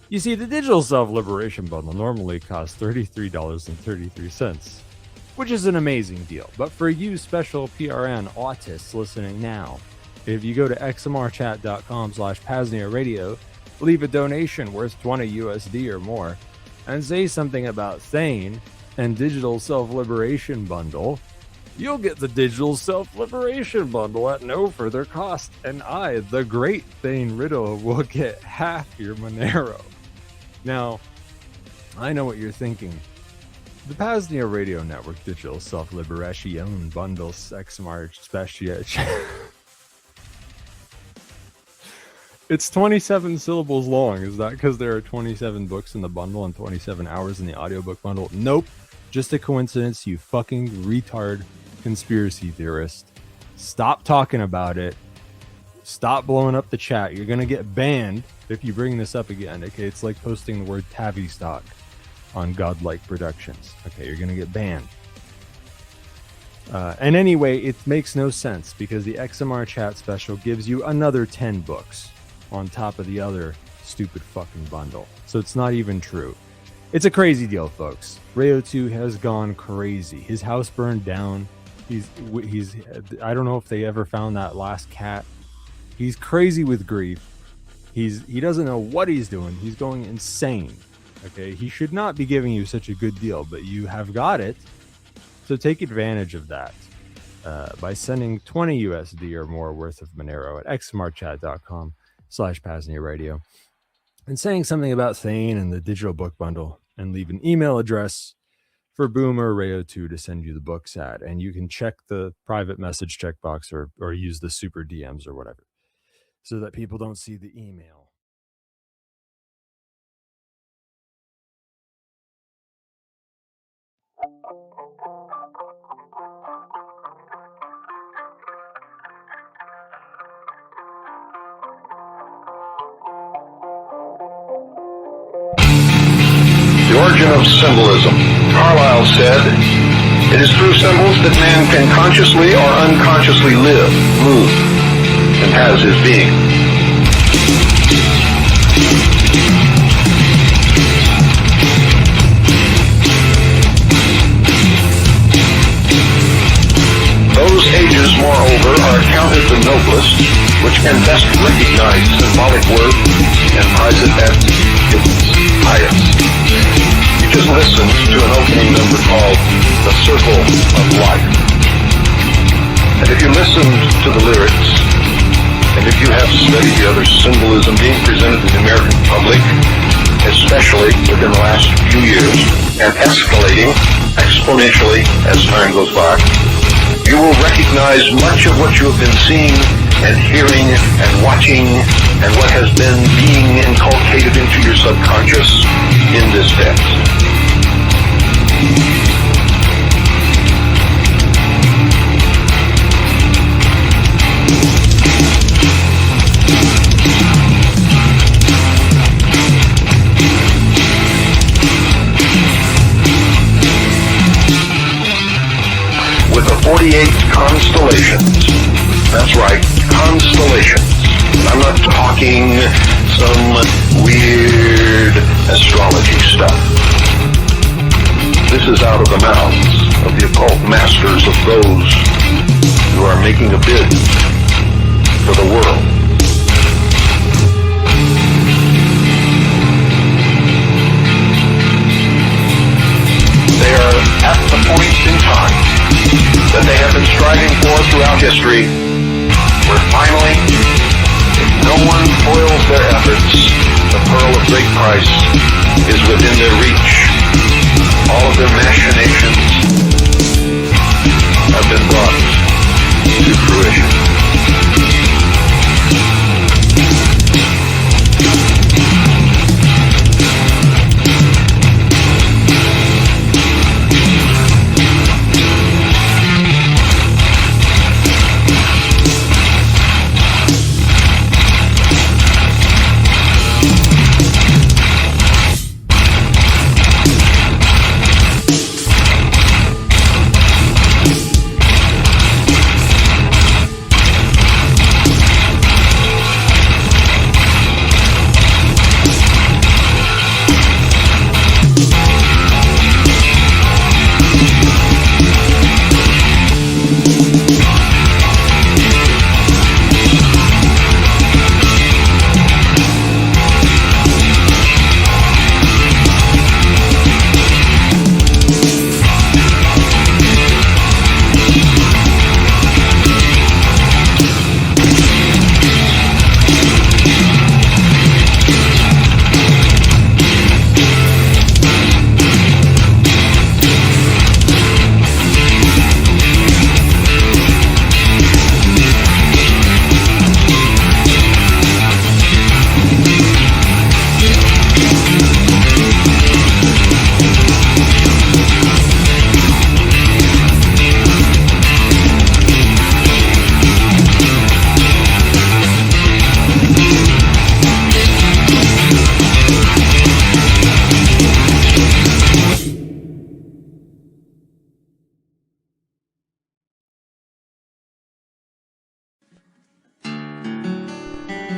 You see, the Digital Self-Liberation Bundle normally costs $33.33, which is an amazing deal. But for you special PRN autists listening now, if you go to xmrchat.com/PAZNIA Radio, leave a donation worth 20 USD or more, and say something about Thane and Digital Self-Liberation Bundle, you'll get the Digital Self-Liberation Bundle at no further cost, and I, the great Thane Riddle, will get half your Monero. Now, I know what you're thinking. The PAZNIA Radio Network Digital Self-Liberation Bundle XMR Special. It's 27 syllables long. Is that because there are 27 books in the bundle and 27 hours in the audiobook bundle? Nope. Just a coincidence, you fucking retard conspiracy theorist. Stop talking about it. Stop blowing up the chat. You're going to get banned if you bring this up again. Okay, it's like posting the word Tavistock on Godlike Productions. Okay, you're going to get banned. And anyway, it makes no sense because the XMR chat special gives you another 10 books on top of the other stupid fucking bundle. So it's not even true. It's a crazy deal, folks. Rayo2 has gone crazy. His house burned down. He's I don't know if they ever found that last cat. He's crazy with grief. He doesn't know what he's doing. He's going insane. Okay, he should not be giving you such a good deal, but you have got it. So take advantage of that by sending 20 USD or more worth of Monero at xmrchat.com/PAZNIA Radio and saying something about Thane and the digital book bundle, and leave an email address for Boomer Rayo2 to send you the books at. And you can check the private message checkbox or use the super DMs or whatever so that people don't see the email. origin of symbolism. Carlyle said, "It is through symbols that man can consciously or unconsciously live, move, and has his being." Those ages, moreover, are counted the noblest, which can best recognize symbolic worth and prize it at its highest. You just listened to an opening number called "The Circle of Life." And if you listened to the lyrics, and if you have studied the other symbolism being presented to the American public, especially within the last few years, and escalating exponentially as time goes by, you will recognize much of what you have been seeing and hearing and watching and what has been being inculcated into your subconscious in this text. With the 48 constellations, that's right, constellations. I'm not talking some weird astrology stuff. This is out of the mouths of the occult masters of those who are making a bid for the world. They are at the point in time that they have been striving for throughout history, where finally, if no one foils their efforts, the pearl of great price is within their reach. All of their machinations have been brought to fruition.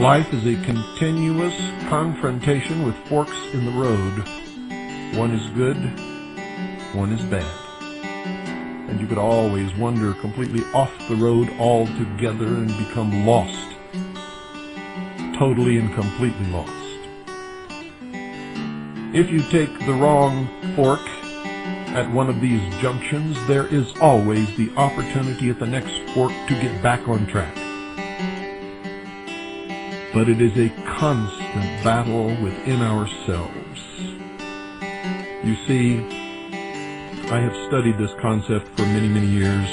Life is a continuous confrontation with forks in the road. One is good, one is bad. And you could always wander completely off the road altogether and become lost. Totally and completely lost. If you take the wrong fork at one of these junctions, there is always the opportunity at the next fork to get back on track. But it is a constant battle within ourselves. You see, I have studied this concept for many, many years,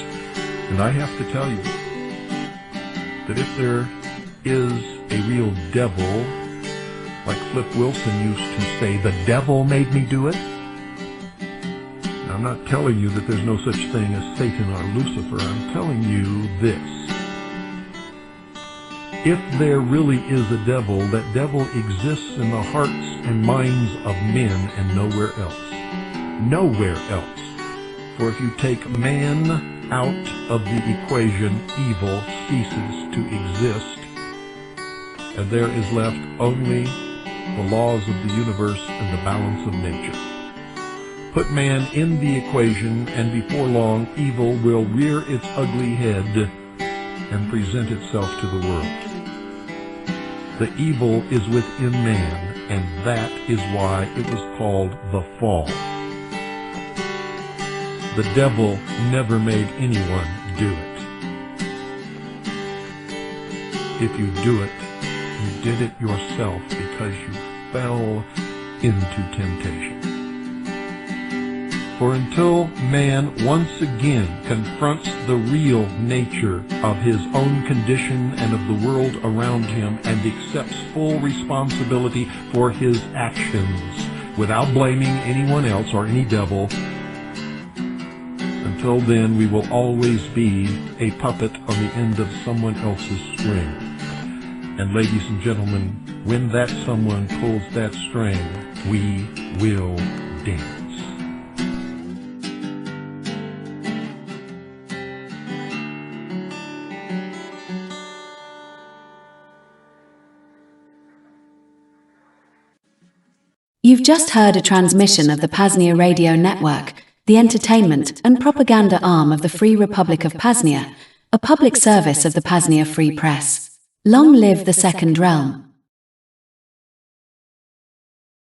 and I have to tell you that if there is a real devil, like Flip Wilson used to say, the devil made me do it. Now, I'm not telling you that there's no such thing as Satan or Lucifer. I'm telling you this. If there really is a devil, that devil exists in the hearts and minds of men and nowhere else. Nowhere else. For if you take man out of the equation, evil ceases to exist, and there is left only the laws of the universe and the balance of nature. Put man in the equation, and before long, evil will rear its ugly head and present itself to the world. The evil is within man, and that is why it was called the fall. The devil never made anyone do it. If you do it, you did it yourself because you fell into temptation. For until man once again confronts the real nature of his own condition and of the world around him and accepts full responsibility for his actions without blaming anyone else or any devil, until then we will always be a puppet on the end of someone else's string. And ladies and gentlemen, when that someone pulls that string, we will dance. You've just heard a transmission of the P.A.Z.NIA radio network, the entertainment and propaganda arm of the Free Republic of P.A.Z.NIA, a public service of the P.A.Z.NIA Free Press. Long live the Second Realm.